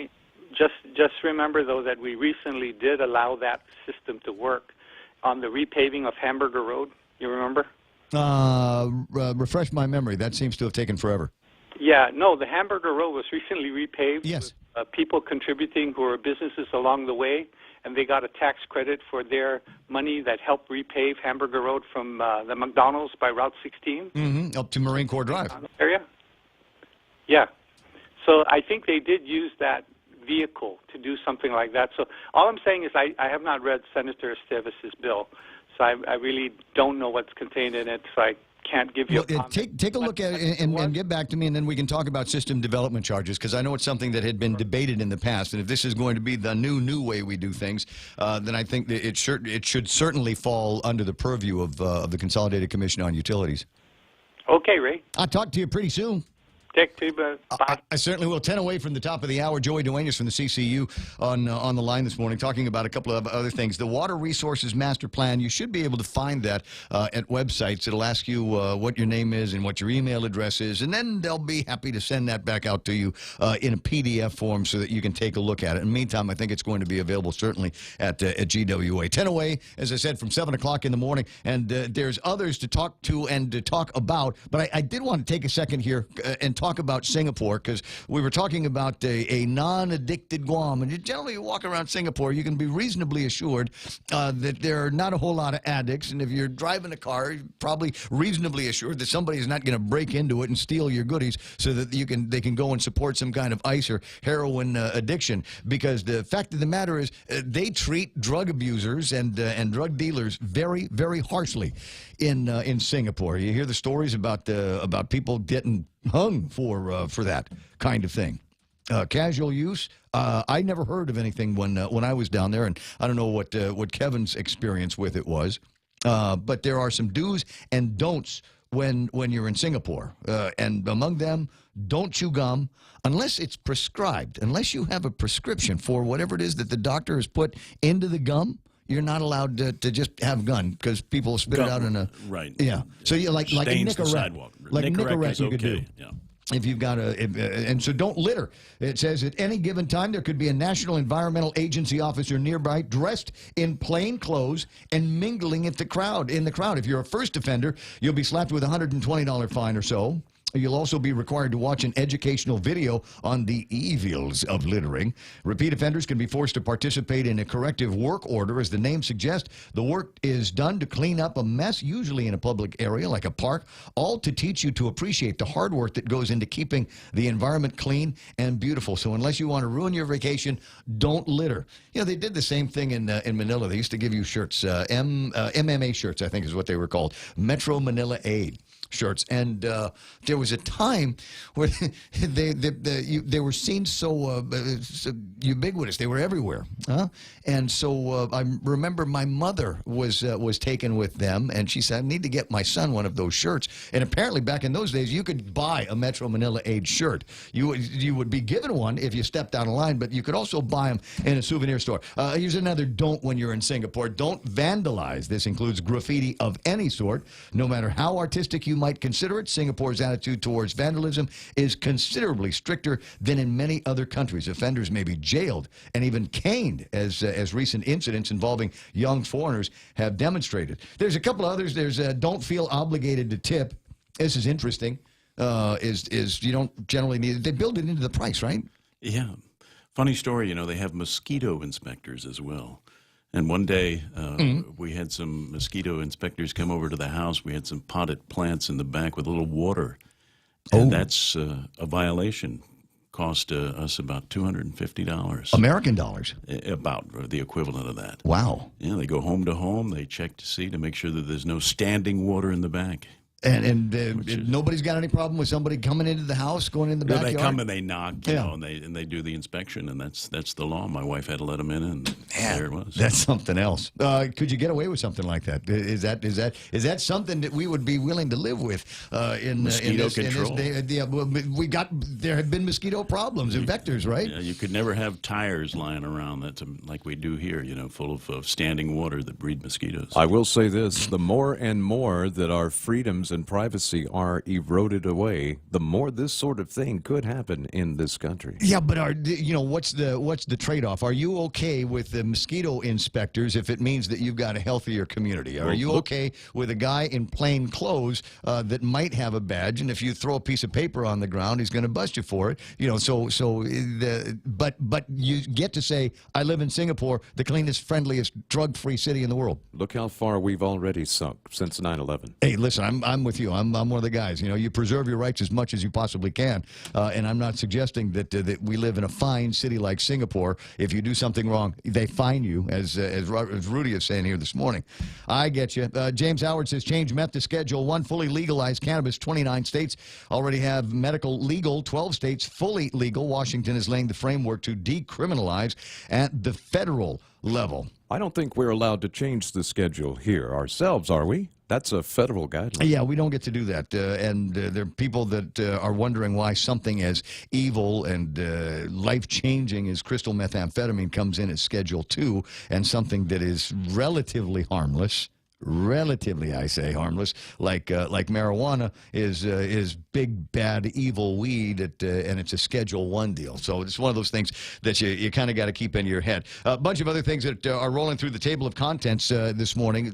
Just remember, though, that we recently did allow that system to work on the repaving of Hamburger Road. You remember? Refresh my memory. That seems to have taken forever. Yeah, no, the Hamburger Road was recently repaved. Yes. With, people contributing who are businesses along the way, and they got a tax credit for their money that helped repave Hamburger Road from the McDonald's by Route 16. Up to Marine Corps Drive. Area? Yeah. So I think they did use that vehicle to do something like that. So all I'm saying is I have not read Senator Esteves' bill, so I really don't know what's contained in it, so I can't give you a comment. Take a look at it and get back to me, and then we can talk about system development charges, because I know it's something that had been debated in the past, and if this is going to be the new way we do things, then I think that it should certainly fall under the purview of the Consolidated Commission on Utilities. Okay, Ray. I'll talk to you pretty soon. Take care, bye. I certainly will. 10 away from the top of the hour. Joey Duenas from the CCU on the line this morning, talking about a couple of other things. The Water Resources Master Plan, you should be able to find that at websites. It'll ask you what your name is and what your email address is, and then they'll be happy to send that back out to you in a PDF form so that you can take a look at it. In the meantime, I think it's going to be available certainly at GWA. 10 away, as I said, from 7 o'clock in the morning, and there's others to talk to and to talk about, but I did want to take a second here and talk talk about Singapore because we were talking about a non-addicted Guam. And generally, you walk around Singapore, you can be reasonably assured that there are not a whole lot of addicts. And if you're driving a car, you're probably reasonably assured that somebody is not going to break into it and steal your goodies so that they can go and support some kind of ice or heroin addiction. Because the fact of the matter is they treat drug abusers and drug dealers very, very harshly in Singapore. You hear the stories about people getting hung for that kind of thing. Casual use. I never heard of anything when I was down there, and I don't know what Kevin's experience with it was. But there are some do's and don'ts when you're in Singapore, and among them, don't chew gum unless it's prescribed. Unless you have a prescription for whatever it is that the doctor has put into the gum, you're not allowed to just have gum because people spit it out in a right. Yeah, so you like a Nicorette, like Nicorette you could do. Yeah. If you've got and so don't litter. It says at any given time there could be a National Environmental Agency officer nearby dressed in plain clothes and mingling in the crowd. If you're a first offender, you'll be slapped with a $120 fine or so. You'll also be required to watch an educational video on the evils of littering. Repeat offenders can be forced to participate in a corrective work order. As the name suggests, the work is done to clean up a mess, usually in a public area like a park, all to teach you to appreciate the hard work that goes into keeping the environment clean and beautiful. So unless you want to ruin your vacation, don't litter. You know, they did the same thing in Manila. They used to give you shirts, MMA shirts, I think is what they were called, Metro Manila Aid shirts, and there was a time where they were seen so ubiquitous. They were everywhere, and so I remember my mother was taken with them, and she said, "I need to get my son one of those shirts." And apparently, back in those days, you could buy a Metro Manila Aid shirt. You would be given one if you stepped out of line, but you could also buy them in a souvenir store. Here's another don't when you're in Singapore: don't vandalize. This includes graffiti of any sort, no matter how artistic you might consider it. Singapore's attitude towards vandalism is considerably stricter than in many other countries. Offenders may be jailed and even caned, as recent incidents involving young foreigners have demonstrated. There's a couple others. There's don't feel obligated to tip. This is interesting. Is you don't generally need it. They build it into the price, right? Yeah. Funny story, you know, they have mosquito inspectors as well. And one day, we had some mosquito inspectors come over to the house. We had some potted plants in the back with a little water. And that's a violation. Cost us about $250. American dollars? About the equivalent of that. Wow. Yeah, they go home to home. They check to make sure that there's no standing water in the back. And nobody's got any problem with somebody coming into the house, going in the backyard? They come and they knock, you know, and they do the inspection, and that's the law. My wife had to let them in, and there it was. That's something else. Could you get away with something like that? Is that something that we would be willing to live with in mosquito control? In this day? Yeah, well, there have been mosquito problems and vectors, right? Yeah, you could never have tires lying around like we do here, you know, full of standing water that breed mosquitoes. I will say this: the more and more that our freedoms and privacy are eroded away, the more this sort of thing could happen in this country. Yeah, but what's the trade-off? Are you okay with the mosquito inspectors if it means that you've got a healthier community? Are you okay with a guy in plain clothes that might have a badge, and if you throw a piece of paper on the ground, he's going to bust you for it? You know, but you get to say, I live in Singapore, the cleanest, friendliest, drug-free city in the world. Look how far we've already sunk since 9/11. Hey, listen, I'm with you. I'm one of the guys. You know, you preserve your rights as much as you possibly can, and I'm not suggesting that we live in a fine city like Singapore. If you do something wrong, they fine you, as Rudy is saying here this morning. I get you. James Howard says change meth to Schedule 1, fully legalized cannabis. 29 states already have medical legal. 12 states fully legal. Washington is laying the framework to decriminalize at the federal level. I don't think we're allowed to change the schedule here ourselves, are we? That's a federal guideline. Yeah, we don't get to do that. And there are people that are wondering why something as evil and life-changing as crystal methamphetamine comes in as Schedule 2, and something that is relatively harmless relatively, I say, harmless, like marijuana is big, bad, evil weed, and it's a Schedule I deal. So it's one of those things that you kind of got to keep in your head. A bunch of other things that are rolling through the table of contents this morning.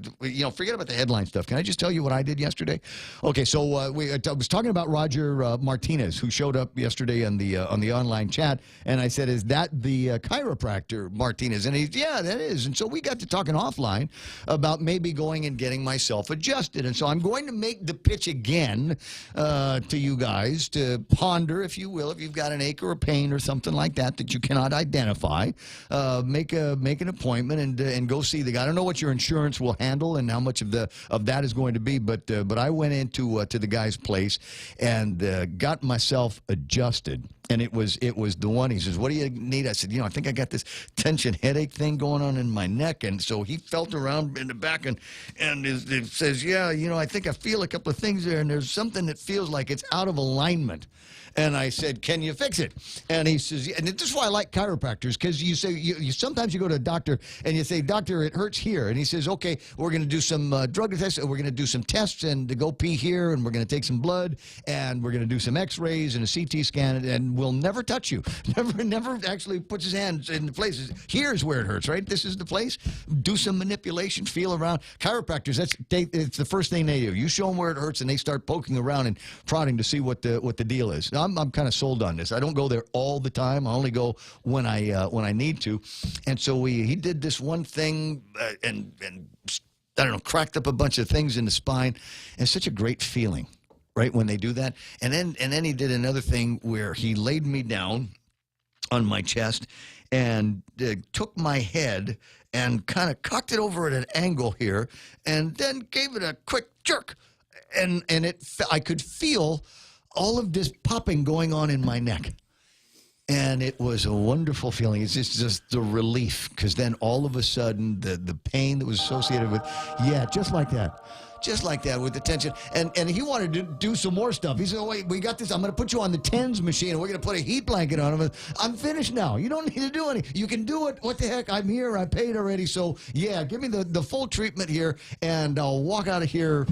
Forget about the headline stuff. Can I just tell you what I did yesterday? Okay, so I was talking about Roger Martinez, who showed up yesterday on the online chat, and I said, "Is that the chiropractor Martinez?" And he's, "Yeah, that is." And so we got to talking offline about maybe going and getting myself adjusted. And so I'm going to make the pitch again to you guys to ponder, if you will, if you've got an ache or a pain or something like that you cannot identify, make an appointment and go see the guy. I don't know what your insurance will handle and how much of that is going to be, but I went into to the guy's place and got myself adjusted. And it was the one. He says, "What do you need?" I said, "I think I got this tension headache thing going on in my neck." And so he felt around in the back and it says, "Yeah, I think I feel a couple of things there, and there's something that feels like it's out of alignment." And I said, "Can you fix it?" And he says, and this is why I like chiropractors, because you say sometimes you go to a doctor and you say, "Doctor, it hurts here," and he says, "Okay, we're going to do some drug tests, and we're going to do some tests, and to go pee here, and we're going to take some blood, and we're going to do some X-rays and a CT scan, and we'll never touch you." Never actually puts his hands in the places. Here's where it hurts, right? This is the place. Do some manipulation, feel around. Chiropractors, it's the first thing they do. You show them where it hurts, and they start poking around and prodding to see what the deal is. I'm kind of sold on this. I don't go there all the time. I only go when I need to. And so he did this one thing and I don't know, cracked up a bunch of things in the spine. And it's such a great feeling, right, when they do that. And then he did another thing where he laid me down on my chest and took my head and kind of cocked it over at an angle here and then gave it a quick jerk. And I could feel all of this popping going on in my neck. And it was a wonderful feeling. It's just the relief, because then all of a sudden the pain that was associated with, just like that. Just like that, with the tension. And he wanted to do some more stuff. He said, "Oh, wait, we got this. I'm going to put you on the TENS machine, and we're going to put a heat blanket on him. I'm finished now. You don't need to do anything. You can do it. What the heck? I'm here. I paid already. So, give me the full treatment here, and I'll walk out of here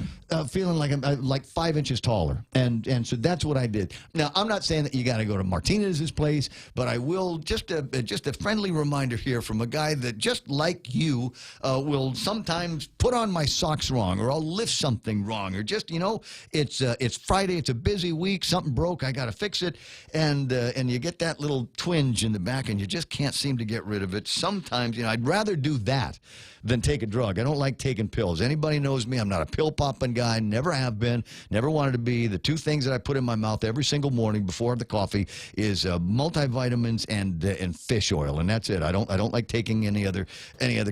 feeling like I'm like 5 inches taller." And so that's what I did. Now, I'm not saying that you got to go to Martinez's place, but I will, just a friendly reminder here from a guy that, just like you, will sometimes put on my socks wrong, or I'll lift something wrong, or just, it's Friday, it's a busy week, something broke, I got to fix it, and you get that little twinge in the back, and you just can't seem to get rid of it. Sometimes, I'd rather do that than take a drug. I don't like taking pills. Anybody knows me. I'm not a pill-popping guy, never have been, never wanted to be. The two things that I put in my mouth every single morning before the coffee is multivitamins and fish oil, and that's it. I don't like taking any other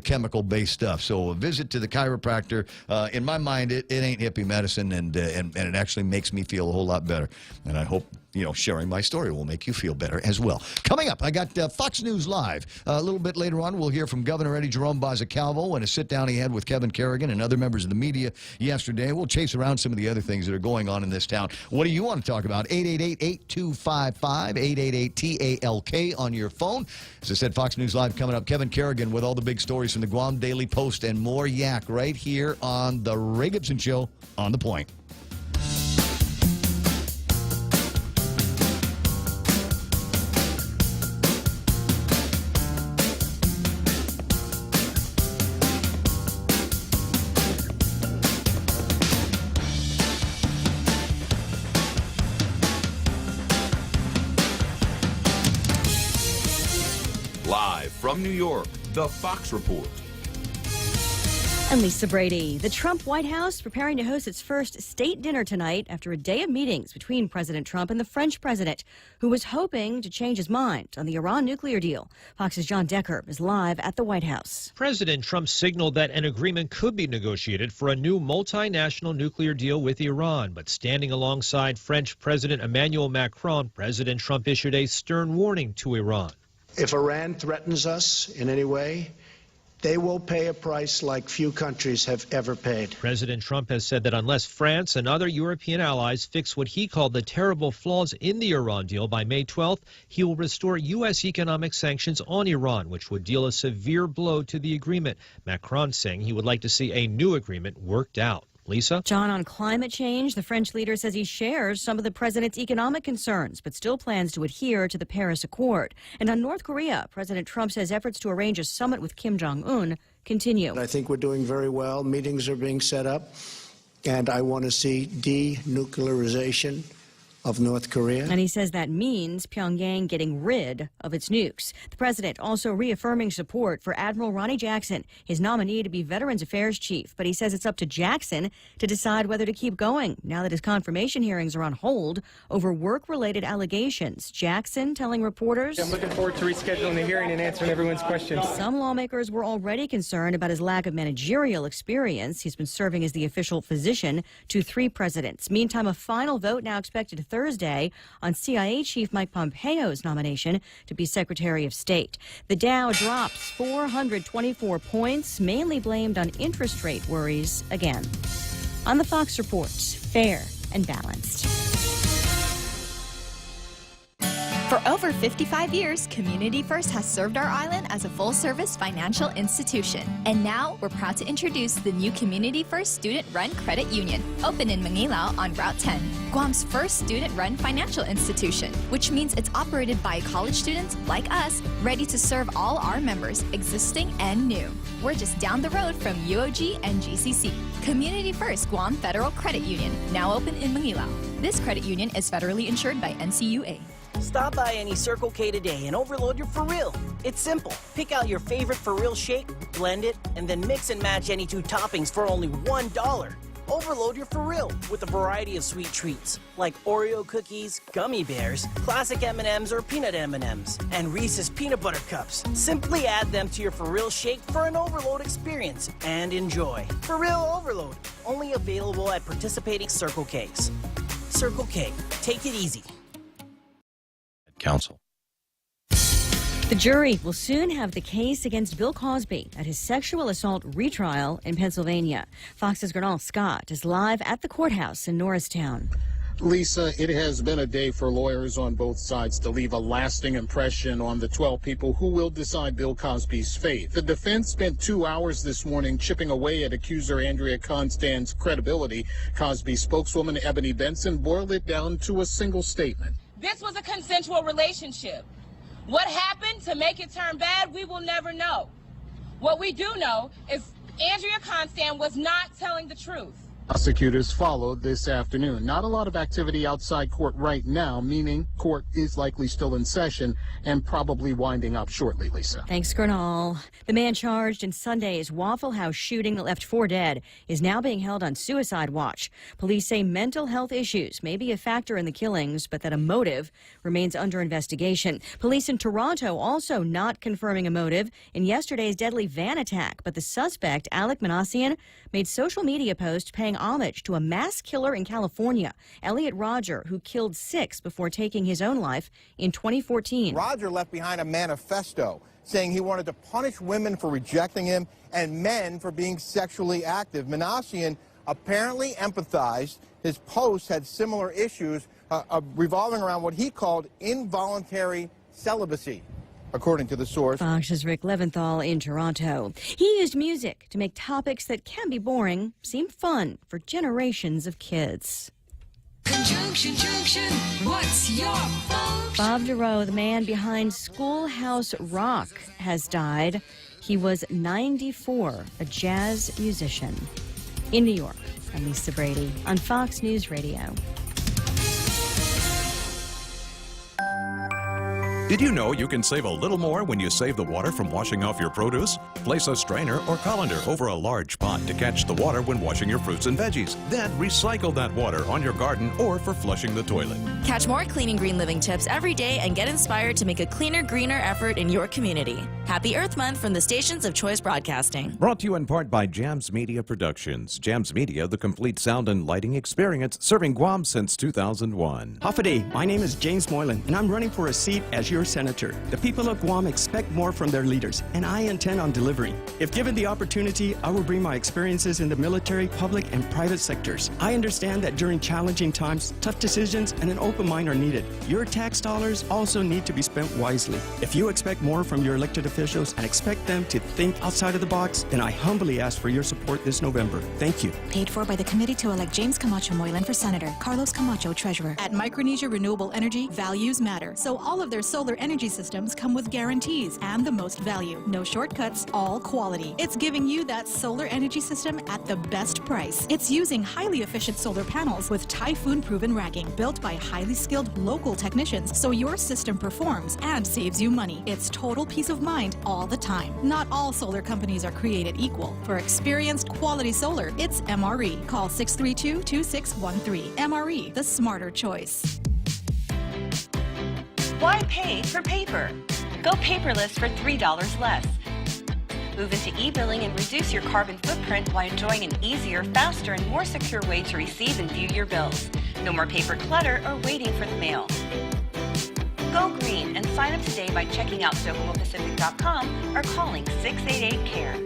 chemical-based stuff. So a visit to the chiropractor, in my mind, it ain't hippie medicine, and it actually makes me feel a whole lot better. And I hope sharing my story will make you feel better as well. Coming up, I got Fox News Live. A little bit later on, we'll hear from Governor Eddie Jerome Bozzicalvo and a sit-down he had with Kevin Kerrigan and other members of the media yesterday. We'll chase around some of the other things that are going on in this town. What do you want to talk about? 888-8255, 888-TALK on your phone. As I said, Fox News Live coming up. Kevin Kerrigan with all the big stories from the Guam Daily Post and more yak right here on The Ray Gibson Show on The Point. From New York, The Fox Report. I'm Lisa Brady. The Trump White House preparing to host its first state dinner tonight after a day of meetings between President Trump and the French president, who was hoping to change his mind on the Iran nuclear deal. Fox's John Decker is live at the White House. President Trump signaled that an agreement could be negotiated for a new multinational nuclear deal with Iran. But standing alongside French President Emmanuel Macron, President Trump issued a stern warning to Iran. If Iran threatens us in any way, They will pay a price like few countries have ever paid. President Trump has said that unless France and other European allies fix what he called the terrible flaws in the Iran deal by May 12th, he will restore U.S. economic sanctions on Iran, which would deal a severe blow to the agreement. Macron saying he would like to see a new agreement worked out. Lisa? John, on climate change, the French leader says he shares some of the president's economic concerns, but still plans to adhere to the Paris Accord. And on North Korea, President Trump says efforts to arrange a summit with Kim Jong-un continue. I think we're doing very well. Meetings are being set up, and I want to see denuclearization of North Korea. And he says that means Pyongyang getting rid of its nukes. The president also reaffirming support for Admiral Ronnie Jackson, his nominee to be Veterans Affairs Chief. But he says it's up to Jackson to decide whether to keep going now that his confirmation hearings are on hold over work-related allegations. Jackson telling reporters, I'm looking forward to rescheduling the hearing and answering everyone's questions. Some lawmakers were already concerned about his lack of managerial experience. He's been serving as the official physician to 3 presidents. Meantime, a final vote now expected Thursday on CIA Chief Mike Pompeo's nomination to be Secretary of State. The Dow drops 424 points, mainly blamed on interest rate worries again. On the Fox Report, fair and balanced. For over 55 years, Community First has served our island as a full-service financial institution. And now, we're proud to introduce the new Community First Student-Run Credit Union, open in Manila on Route 10, Guam's first student-run financial institution, which means it's operated by college students like us, ready to serve all our members, existing and new. We're just down the road from UOG and GCC. Community First Guam Federal Credit Union, now open in Manila. This credit union is federally insured by NCUA. Stop by any Circle K today and overload your For Real. It's simple. Pick out your favorite For Real shake, blend it, and then mix and match any 2 toppings for only $1. Overload your For Real with a variety of sweet treats like Oreo cookies, gummy bears, classic M&Ms or peanut M&Ms, and Reese's peanut butter cups. Simply add them to your For Real shake for an overload experience and enjoy. For Real Overload, only available at participating Circle Ks. Circle K, take it easy. Council. The jury will soon have the case against Bill Cosby at his sexual assault retrial in Pennsylvania. Fox's Gernal Scott is live at the courthouse in Norristown. Lisa, it has been a day for lawyers on both sides to leave a lasting impression on the 12 people who will decide Bill Cosby's fate. The defense spent 2 hours this morning chipping away at accuser Andrea Constand's credibility. Cosby spokeswoman Ebony Benson boiled it down to a single statement. This was a consensual relationship. What happened to make it turn bad, we will never know. What we do know is Andrea Constand was not telling the truth. Prosecutors followed this afternoon. Not a lot of activity outside court right now, meaning court is likely still in session and probably winding up shortly, Lisa. Thanks, Gernal. The man charged in Sunday's Waffle House shooting that left 4 dead is now being held on suicide watch. Police say mental health issues may be a factor in the killings, but that a motive remains under investigation. Police in Toronto also not confirming a motive in yesterday's deadly van attack, but the suspect, Alec Manassian, made social media posts paying homage to a mass killer in California, Elliot Rodger, who killed 6 before taking his own life in 2014. Rodger left behind a manifesto saying he wanted to punish women for rejecting him and men for being sexually active. Manassian apparently empathized. His posts had similar issues revolving around what he called involuntary celibacy, according to the source. Fox's Rick Leventhal in Toronto. He used music to make topics that can be boring seem fun for generations of kids. Conjunction, junction, what's your function? Bob Dorough, the man behind Schoolhouse Rock, has died. He was 94, a jazz musician. In New York, I'm Lisa Brady on Fox News Radio. Did you know you can save a little more when you save the water from washing off your produce? Place a strainer or colander over a large pot to catch the water when washing your fruits and veggies. Then recycle that water on your garden or for flushing the toilet. Catch more clean and green living tips every day and get inspired to make a cleaner, greener effort in your community. Happy Earth Month from the stations of Choice Broadcasting. Brought to you in part by Jams Media Productions. Jams Media, the complete sound and lighting experience, serving Guam since 2001. Hafa Day, my name is James Moylan, and I'm running for a seat as your your senator. The people of Guam expect more from their leaders, and I intend on delivering. If given the opportunity, I will bring my experiences in the military, public, and private sectors. I understand that during challenging times, tough decisions and an open mind are needed. Your tax dollars also need to be spent wisely. If you expect more from your elected officials and expect them to think outside of the box, then I humbly ask for your support this November. Thank you. Paid for by the committee to elect James Camacho Moylan for Senator, Carlos Camacho, Treasurer. At Micronesia Renewable Energy, values matter. So all of their solar energy systems come with guarantees and the most value. No shortcuts, all quality. It's giving you that solar energy system at the best price. It's using highly efficient solar panels with typhoon-proven racking, built by highly skilled local technicians, so your system performs and saves you money. It's total peace of mind all the time. Not all solar companies are created equal. For experienced quality solar, it's MRE. Call 632-2613. MRE, the smarter choice. Why pay for paper? Go paperless for $3 less. Move into e-billing and reduce your carbon footprint while enjoying an easier, faster, and more secure way to receive and view your bills. No more paper clutter or waiting for the mail. Go green and sign up today by checking out DocomoPacific.com or calling 688-CARE.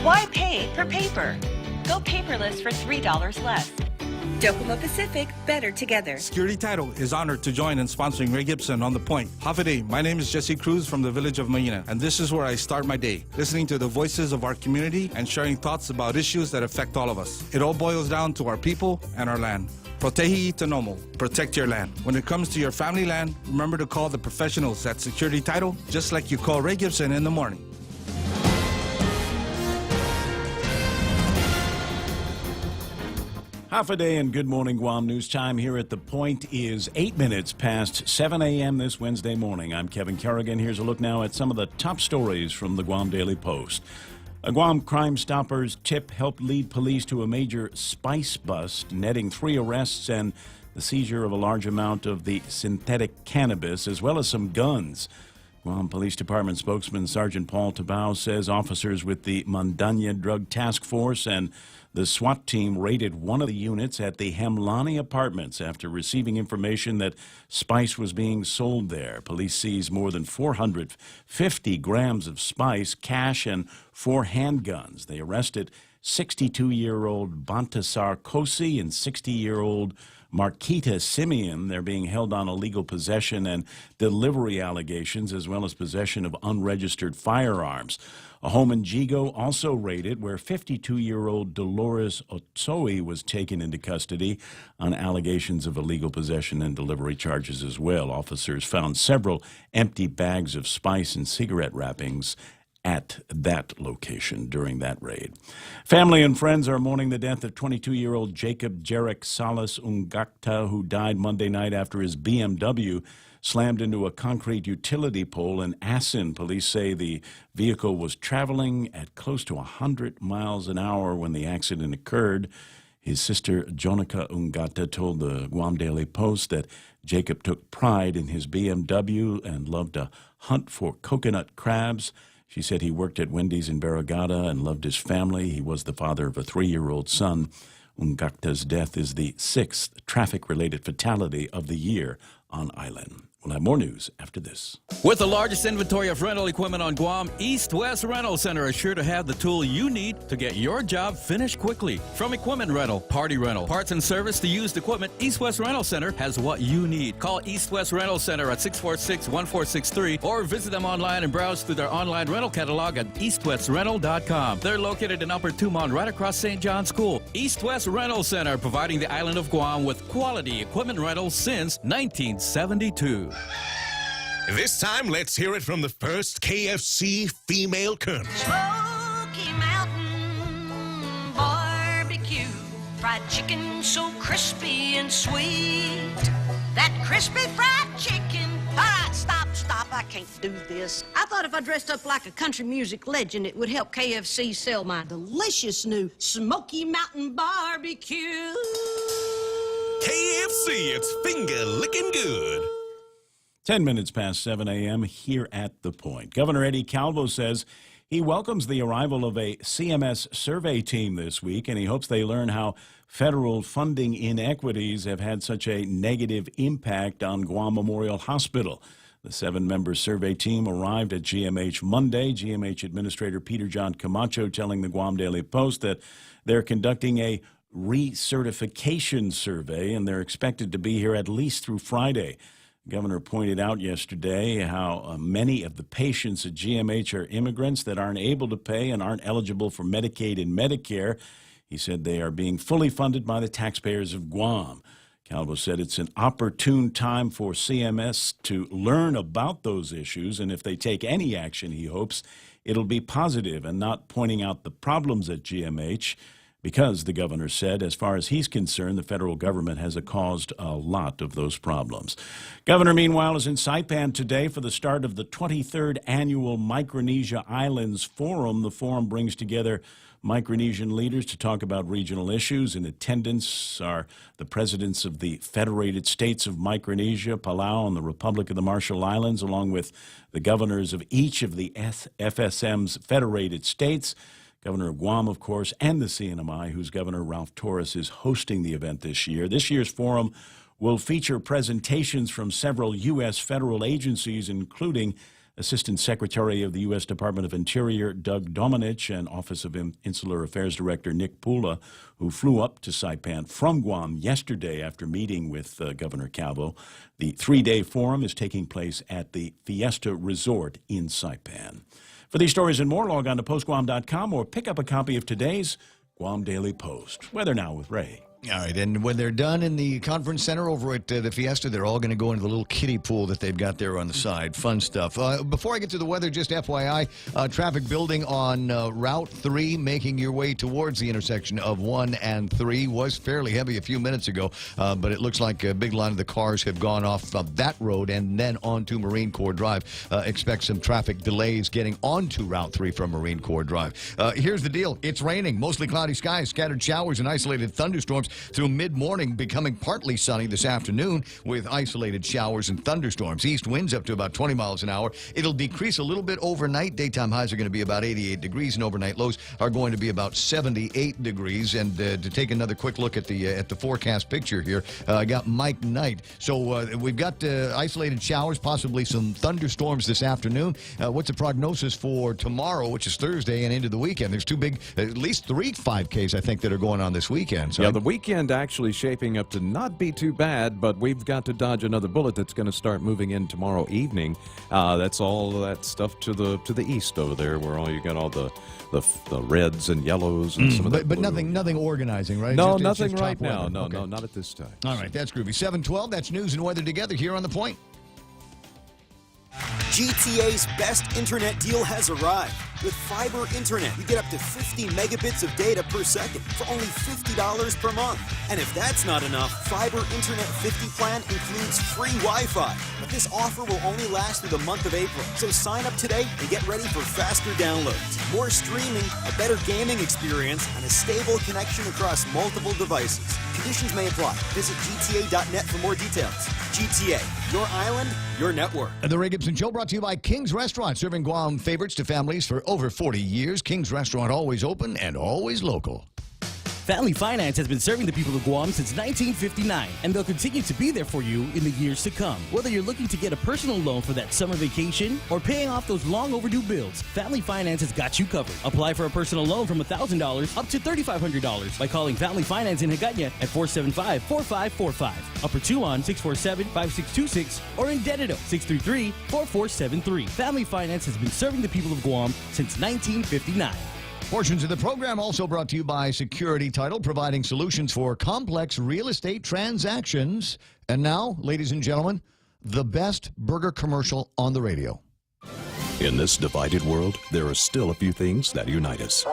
Why pay for paper? Go paperless for $3 less. Docomo Pacific, better together. Security Title is honored to join in sponsoring Ray Gibson on The Point. Half a day. My name is Jesse Cruz from the village of Maina, and this is where I start my day, listening to the voices of our community and sharing thoughts about issues that affect all of us. It all boils down to our people and our land. Protehi Tanomo. Protect your land. When it comes to your family land, remember to call the professionals at Security Title, just like you call Ray Gibson in the morning. Half a day and Good Morning Guam news time here at The Point is 8 minutes past 7 a.m. this Wednesday morning. I'm Kevin Kerrigan. Here's a look now at some of the top stories from the Guam Daily Post. A Guam Crime Stoppers tip helped lead police to a major spice bust, netting 3 arrests and the seizure of a large amount of the synthetic cannabis, as well as some guns. Guam Police Department spokesman Sergeant Paul Tabao says officers with the Mandanya Drug Task Force and the SWAT team raided one of the units at the Hemlani Apartments after receiving information that spice was being sold there. Police seized more than 450 grams of spice, cash, and 4 handguns. They arrested 62-year-old Bantasar Kosi and 60-year-old Marquita Simeon. They're being held on illegal possession and delivery allegations, as well as possession of unregistered firearms. A home in Jigo also raided, where 52-year-old Dolores Otsoi was taken into custody on allegations of illegal possession and delivery charges as well. Officers found several empty bags of spice and cigarette wrappings at that location during that raid. Family and friends are mourning the death of 22-year-old Jacob Jarek Salas Ungakta, who died Monday night after his BMW slammed into a concrete utility pole in Asin. Police say the vehicle was traveling at close to 100 miles an hour when the accident occurred. His sister, Jonica Ungata, told the Guam Daily Post that Jacob took pride in his BMW and loved to hunt for coconut crabs. She said he worked at Wendy's in Barragata and loved his family. He was the father of a 3-year-old son. Ungakta's death is the 6th traffic-related fatality of the year on island. We'll have more news after this. With the largest inventory of rental equipment on Guam, East West Rental Center is sure to have the tool you need to get your job finished quickly. From equipment rental, party rental, parts and service to used equipment, East West Rental Center has what you need. Call East West Rental Center at 646-1463 or visit them online and browse through their online rental catalog at eastwestrental.com. They're located in Upper Tumon, right across St. John's School. East West Rental Center, providing the island of Guam with quality equipment rentals since 1972. This time, let's hear it from the first KFC female colonel. Smoky Mountain Barbecue, fried chicken so crispy and sweet. That crispy fried chicken. All right, stop, I can't do this. I thought if I dressed up like a country music legend, it would help KFC sell my delicious new Smoky Mountain Barbecue. KFC, it's finger-licking good. 10 minutes past 7 a.m. here at The Point. Governor Eddie Calvo says he welcomes the arrival of a CMS survey team this week, and he hopes they learn how federal funding inequities have had such a negative impact on Guam Memorial Hospital. The 7-member survey team arrived at GMH Monday. GMH Administrator Peter John Camacho telling the Guam Daily Post that they're conducting a recertification survey, and they're expected to be here at least through Friday. The governor pointed out yesterday how many of the patients at GMH are immigrants that aren't able to pay and aren't eligible for Medicaid and Medicare. He said they are being fully funded by the taxpayers of Guam. Calvo said it's an opportune time for CMS to learn about those issues, and if they take any action, he hopes, it'll be positive and not pointing out the problems at GMH, because, the governor said, as far as he's concerned, the federal government has caused a lot of those problems. Governor, meanwhile, is in Saipan today for the start of the 23rd Annual Micronesia Islands Forum. The forum brings together Micronesian leaders to talk about regional issues. In attendance are the presidents of the Federated States of Micronesia, Palau, and the Republic of the Marshall Islands, along with the governors of each of the FSM's federated states. Governor of Guam, of course, and the CNMI, whose Governor Ralph Torres is hosting the event this year. This year's forum will feature presentations from several U.S. federal agencies, including Assistant Secretary of the U.S. Department of Interior Doug Domenech and Office of Insular Affairs Director Nick Pula, who flew up to Saipan from Guam yesterday after meeting with Governor Calvo. The 3-day forum is taking place at the Fiesta Resort in Saipan. For these stories and more, log on to postguam.com or pick up a copy of today's Guam Daily Post. Weather now with Ray. All right, and when they're done in the conference center over at the Fiesta, they're all going to go into the little kiddie pool that they've got there on the side. Fun stuff. Before I get to the weather, just FYI, traffic building on Route 3, making your way towards the intersection of 1 and 3, was fairly heavy a few minutes ago, but it looks like a big line of the cars have gone off of that road and then onto Marine Corps Drive. Expect some traffic delays getting onto Route 3 from Marine Corps Drive. Here's the deal. It's raining. Mostly cloudy skies, scattered showers, and isolated thunderstorms through mid-morning, becoming partly sunny this afternoon with isolated showers and thunderstorms. East winds up to about 20 miles an hour. It'll decrease a little bit overnight. Daytime highs are going to be about 88 degrees, and overnight lows are going to be about 78 degrees. And to take another quick look at the forecast picture here, I got Mike Knight. So we've got isolated showers, possibly some thunderstorms this afternoon. What's the prognosis for tomorrow, which is Thursday, and into the weekend? There's two big, at least 3 5Ks, I think, that are going on this weekend. So yeah, the weekend actually shaping up to not be too bad, but we've got to dodge another bullet that's going to start moving in tomorrow evening. That's all that stuff to the east over there, where all you got all the reds and yellows and some of that. But nothing organizing, right? No, It's nothing just right top now. weather. No, Okay. no, not at this time. All right, that's groovy. 7:12. That's news and weather together here on The Point. GTA's best internet deal has arrived. With fiber internet, you get up to 50 megabits of data per second for only $50 per month. And if that's not enough, Fiber Internet 50 plan includes free Wi-Fi. But this offer will only last through the month of April. So sign up today and get ready for faster downloads, more streaming, a better gaming experience, and a stable connection across multiple devices. Conditions may apply. Visit GTA.net for more details. GTA, your island, your network. The Ray Gibson Show brought to you by King's Restaurant, serving Guam favorites to families for over 40 years. King's Restaurant, always open and always local. Family Finance has been serving the people of Guam since 1959, and they'll continue to be there for you in the years to come. Whether you're looking to get a personal loan for that summer vacation or paying off those long overdue bills, Family Finance has got you covered. Apply for a personal loan from $1,000 up to $3,500 by calling Family Finance in Hagåtña at 475-4545, Upper Tuon 647-5626, or in Dededo 633-4473. Family Finance has been serving the people of Guam since 1959. Portions of the program also brought to you by Security Title, providing solutions for complex real estate transactions. And now, ladies and gentlemen, the best burger commercial on the radio. In this divided world, there are still a few things that unite us.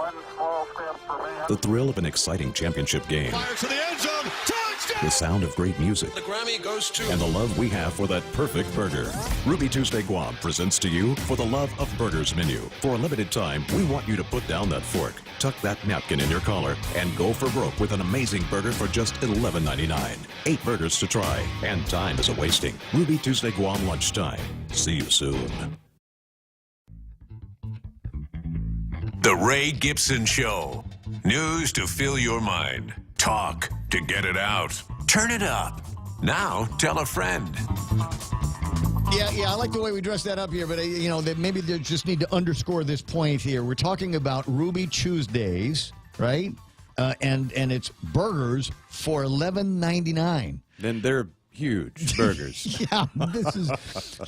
The thrill of an exciting championship game. Fires to the end zone. Touchdown! The sound of great music. The Grammy goes to... And the love we have for that perfect burger. Ruby Tuesday Guam presents to you For the Love of Burgers menu. For a limited time, we want you to put down that fork, tuck that napkin in your collar, and go for broke with an amazing burger for just $11.99. 8 burgers to try, and time is a-wasting. Ruby Tuesday Guam lunchtime. See you soon. The Ray Gibson Show. News to fill your mind. Talk to get it out. Turn it up. Now tell a friend. Yeah, I like the way we dress that up here, but maybe they just need to underscore this point here. We're talking about Ruby Tuesdays, right? And it's burgers for $11.99. Then they're huge burgers. Yeah, this is.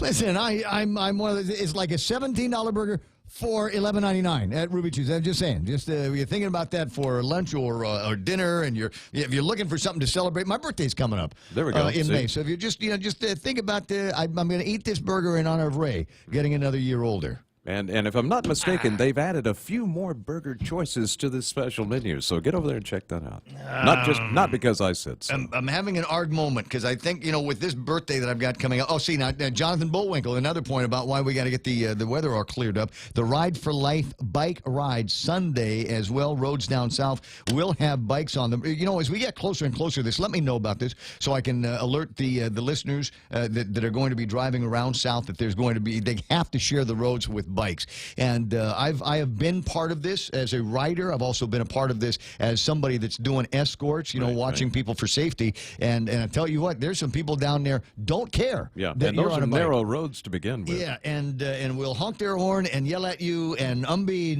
Listen, I'm one of the. It's like a $17 burger for $11.99 at Ruby Tuesday. I'm just saying. Just you're thinking about that for lunch or dinner, and if you're looking for something to celebrate. My birthday's coming up. There we go. In May. So if you just think about I'm going to eat this burger in honor of Ray getting another year older. And if I'm not mistaken, they've added a few more burger choices to this special menu. So get over there and check that out. Not because I said so. I'm having an Ard moment because I think, with this birthday that I've got coming up. Oh, see, now Jonathan Bullwinkle, another point about why we got to get the weather all cleared up. The Ride for Life bike ride Sunday as well. Roads down south will have bikes on them. As we get closer and closer to this, let me know about this so I can alert the listeners that are going to be driving around south that there's going to be, they have to share the roads with bikes. And I have been part of this as a rider. I've also been a part of this as somebody that's doing escorts, watching people for safety. And I tell you what, there's some people down there don't care. Yeah, that and you're those on are a bike. narrow roads to begin with. Yeah, and will honk their horn and yell at you and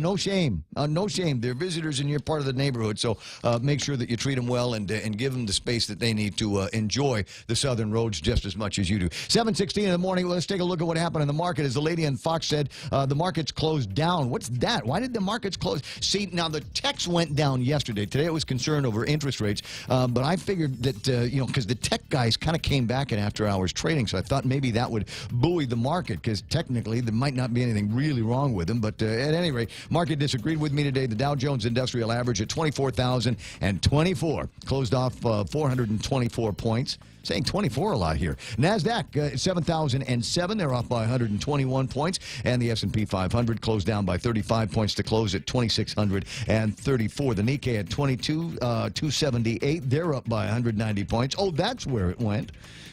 no shame. No shame. They're visitors and you're part of the neighborhood. So make sure that you treat them well and give them the space that they need to enjoy the southern roads just as much as you do. 7:16 in the morning. Let's take a look at what happened in the market. As the lady in Fox said, the market's closed down. What's that? Why did the markets close? See, now the techs went down yesterday. Today it was concern over interest rates, but I figured that, because the tech guys kind of came back in after-hours trading, so I thought maybe that would buoy the market because technically there might not be anything really wrong with them, but at any rate, market disagreed with me today. The Dow Jones Industrial Average at 24,024 closed off 424 points. Saying 24 a lot here. NASDAQ, 7,007. They're off by 121 points. And the S&P 500 closed down by 35 points to close at 2,634. The Nikkei at 278. They're up by 190 points. Oh, that's where it went.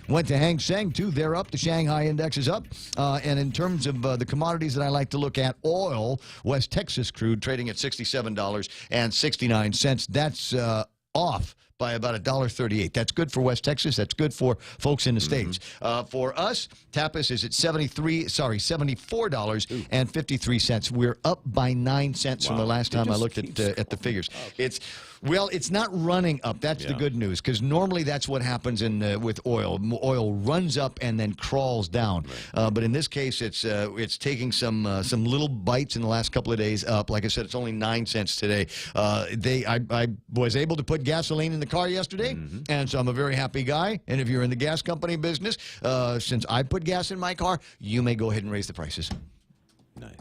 Went to Hang Seng, too. They're up. The Shanghai Index is up. And in terms of the commodities that I like to look at, oil, West Texas crude trading at $67.69. That's off by about $1.38. That's good for West Texas. That's good for folks in the States. For us, Tapas is at $74.53. We're up by 9 cents from the last time I looked at the figures. It's not running up. That's the good news, because normally that's what happens with oil. Oil runs up and then crawls down. Right. But in this case, it's taking some little bites in the last couple of days up. Like I said, it's only 9 cents today. I was able to put gasoline in the car yesterday, and so I'm a very happy guy. And if you're in the gas company business, since I put gas in my car, you may go ahead and raise the prices. Nice.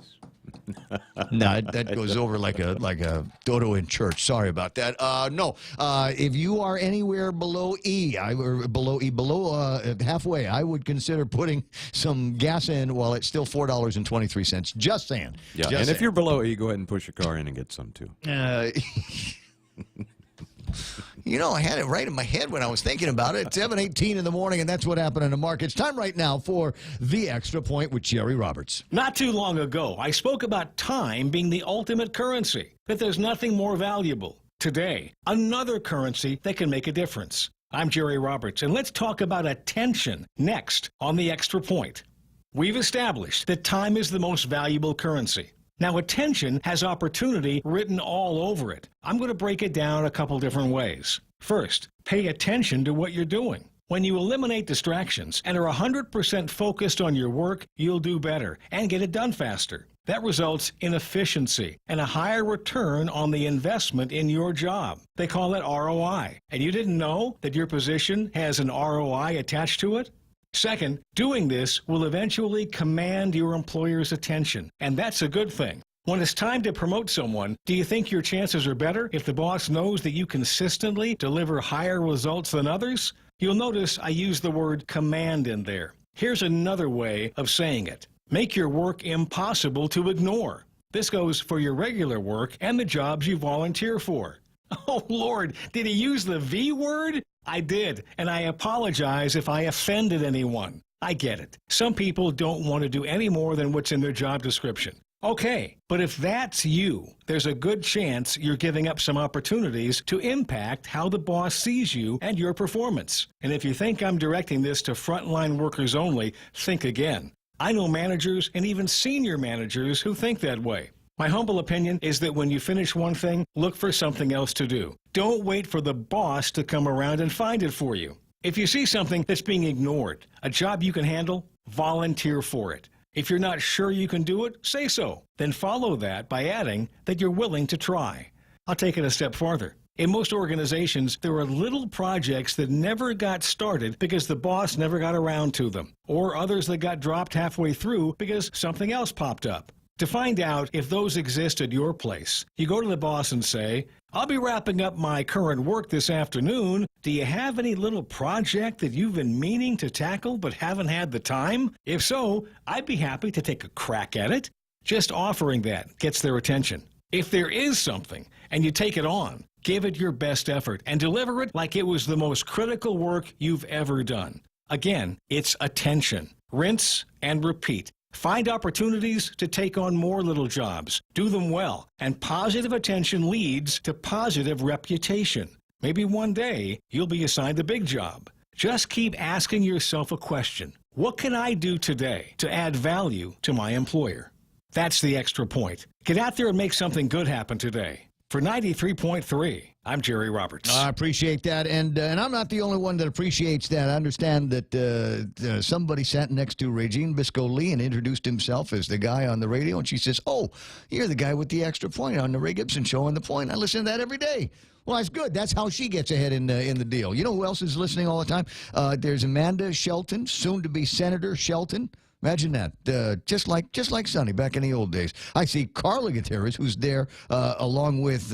No, that goes over like a dodo in church. Sorry about that. No, if you are anywhere below below halfway, I would consider putting some gas in while it's still $4.23. Just saying. Yeah, and if you're below E, go ahead and push your car in and get some too. I had it right in my head when I was thinking about it. 7:18 in the morning, and that's what happened in the markets. Time right now for The Extra Point with Jerry Roberts. Not too long ago, I spoke about time being the ultimate currency, that there's nothing more valuable. Today, another currency that can make a difference. I'm Jerry Roberts, and let's talk about attention next on The Extra Point. We've established that time is the most valuable currency. Now, attention has opportunity written all over it. I'm going to break it down a couple different ways. First, pay attention to what you're doing. When you eliminate distractions and are 100% focused on your work, you'll do better and get it done faster. That results in efficiency and a higher return on the investment in your job. They call it ROI. And you didn't know that your position has an ROI attached to it? Second, doing this will eventually command your employer's attention, and that's a good thing. When it's time to promote someone, do you think your chances are better if the boss knows that you consistently deliver higher results than others? You'll notice I use the word command in there. Here's another way of saying it. Make your work impossible to ignore. This goes for your regular work and the jobs you volunteer for. Oh, Lord, did he use the V word? I did, and I apologize if I offended anyone. I get it. Some people don't want to do any more than what's in their job description. Okay, but if that's you, there's a good chance you're giving up some opportunities to impact how the boss sees you and your performance. And if you think I'm directing this to frontline workers only, think again. I know managers and even senior managers who think that way. My humble opinion is that when you finish one thing, look for something else to do. Don't wait for the boss to come around and find it for you. If you see something that's being ignored, a job you can handle, volunteer for it. If you're not sure you can do it, say so. Then follow that by adding that you're willing to try. I'll take it a step farther. In most organizations, there are little projects that never got started because the boss never got around to them, or others that got dropped halfway through because something else popped up. To find out if those exist at your place, you go to the boss and say, I'll be wrapping up my current work this afternoon. Do you have any little project that you've been meaning to tackle but haven't had the time? If so, I'd be happy to take a crack at it. Just offering that gets their attention. If there is something and you take it on, give it your best effort and deliver it like it was the most critical work you've ever done. Again, it's attention. Rinse and repeat. Find opportunities to take on more little jobs. Do them well. And positive attention leads to positive reputation. Maybe one day you'll be assigned the big job. Just keep asking yourself a question. What can I do today to add value to my employer? That's the extra point. Get out there and make something good happen today. For 93.3, I'm Jerry Roberts. I appreciate that, and I'm not the only one that appreciates that. I understand that somebody sat next to Regine Bisco-Lee and introduced himself as the guy on the radio, and she says, oh, you're the guy with the extra point on the Ray Gibson show on The Point. I listen to that every day. Well, that's good. That's how she gets ahead in the deal. You know who else is listening all the time? There's Amanda Shelton, soon-to-be Senator Shelton. Imagine that, just like Sonny back in the old days. I see Carla Gutierrez, who's there along with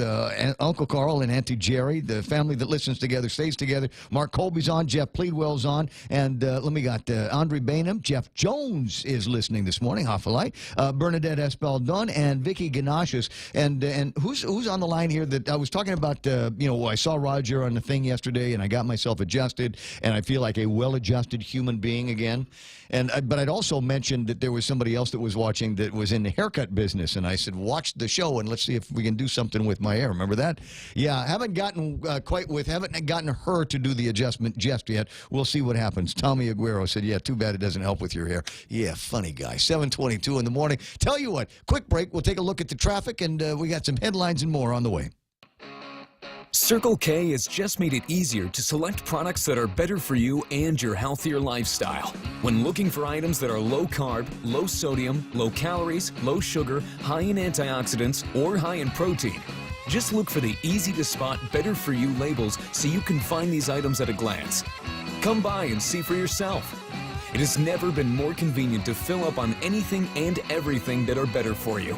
Uncle Carl and Auntie Jerry, the family that listens together, stays together. Mark Colby's on, Jeff Pleadwell's on, and we got Andre Bainham. Jeff Jones is listening this morning, Hoffelite, Bernadette Espaldon, and Vicky Ganashis. And who's on the line here that I was talking about, I saw Roger on the thing yesterday, and I got myself adjusted, and I feel like a well-adjusted human being again. But I'd also mentioned that there was somebody else that was watching that was in the haircut business, and I said, watch the show and let's see if we can do something with my hair. Remember that? Yeah, haven't gotten haven't gotten her to do the adjustment just yet. We'll see what happens. Tommy Aguero said, yeah, too bad it doesn't help with your hair. Yeah, funny guy. 7:22 in the morning. Tell you what, quick break. We'll take a look at the traffic, and we got some headlines and more on the way. Circle K has just made it easier to select products that are better for you and your healthier lifestyle. When looking for items that are low carb, low sodium, low calories, low sugar, high in antioxidants, or high in protein, just look for the easy to spot better for you labels so you can find these items at a glance. Come by and see for yourself. It has never been more convenient to fill up on anything and everything that are better for you.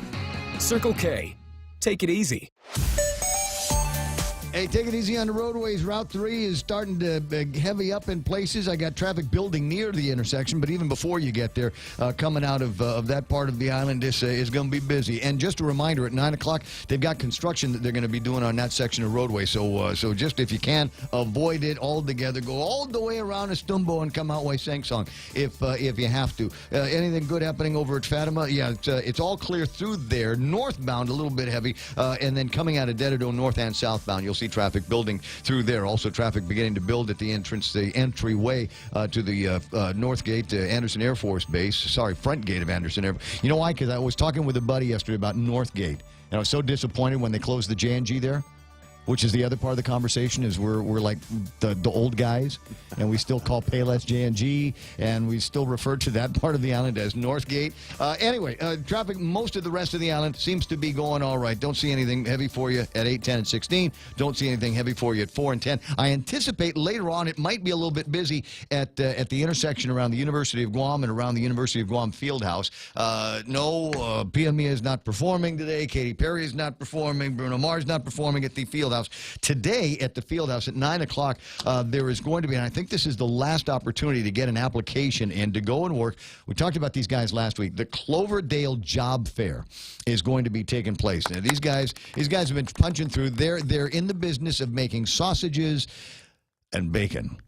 Circle K. Take it easy. Hey, take it easy on the roadways. Route 3 is starting to heavy up in places. I got traffic building near the intersection, but even before you get there, coming out of that part of the island, this is going to be busy. And just a reminder, at 9 o'clock, they've got construction that they're going to be doing on that section of roadway. So just if you can, avoid it altogether. Go all the way around Estumbo and come out Waisangsong if you have to. Anything good happening over at Fatima? Yeah, it's all clear through there. Northbound, a little bit heavy. And then coming out of Dededo, north and southbound, you'll see traffic building through there. Also traffic beginning to build at the entryway to the North Gate, Anderson Air Force Base. Sorry, front gate of Anderson Air Force. You know why? Because I was talking with a buddy yesterday about North Gate, and I was so disappointed when they closed the J&G there, which is the other part of the conversation, is we're like the old guys, and we still call Payless J&G, and we still refer to that part of the island as Northgate. Anyway, traffic, most of the rest of the island seems to be going all right. Don't see anything heavy for you at 8, 10, and 16. Don't see anything heavy for you at 4 and 10. I anticipate later on it might be a little bit busy at the intersection around the University of Guam and around the University of Guam Fieldhouse. PME is not performing today. Katy Perry is not performing. Bruno Mars not performing at the Fieldhouse. Today at the Fieldhouse at 9 o'clock, there is going to be, and I think this is the last opportunity to get an application in to go and work. We talked about these guys last week. The Cloverdale Job Fair is going to be taking place. Now, these guys have been punching through. They're in the business of making sausages and bacon.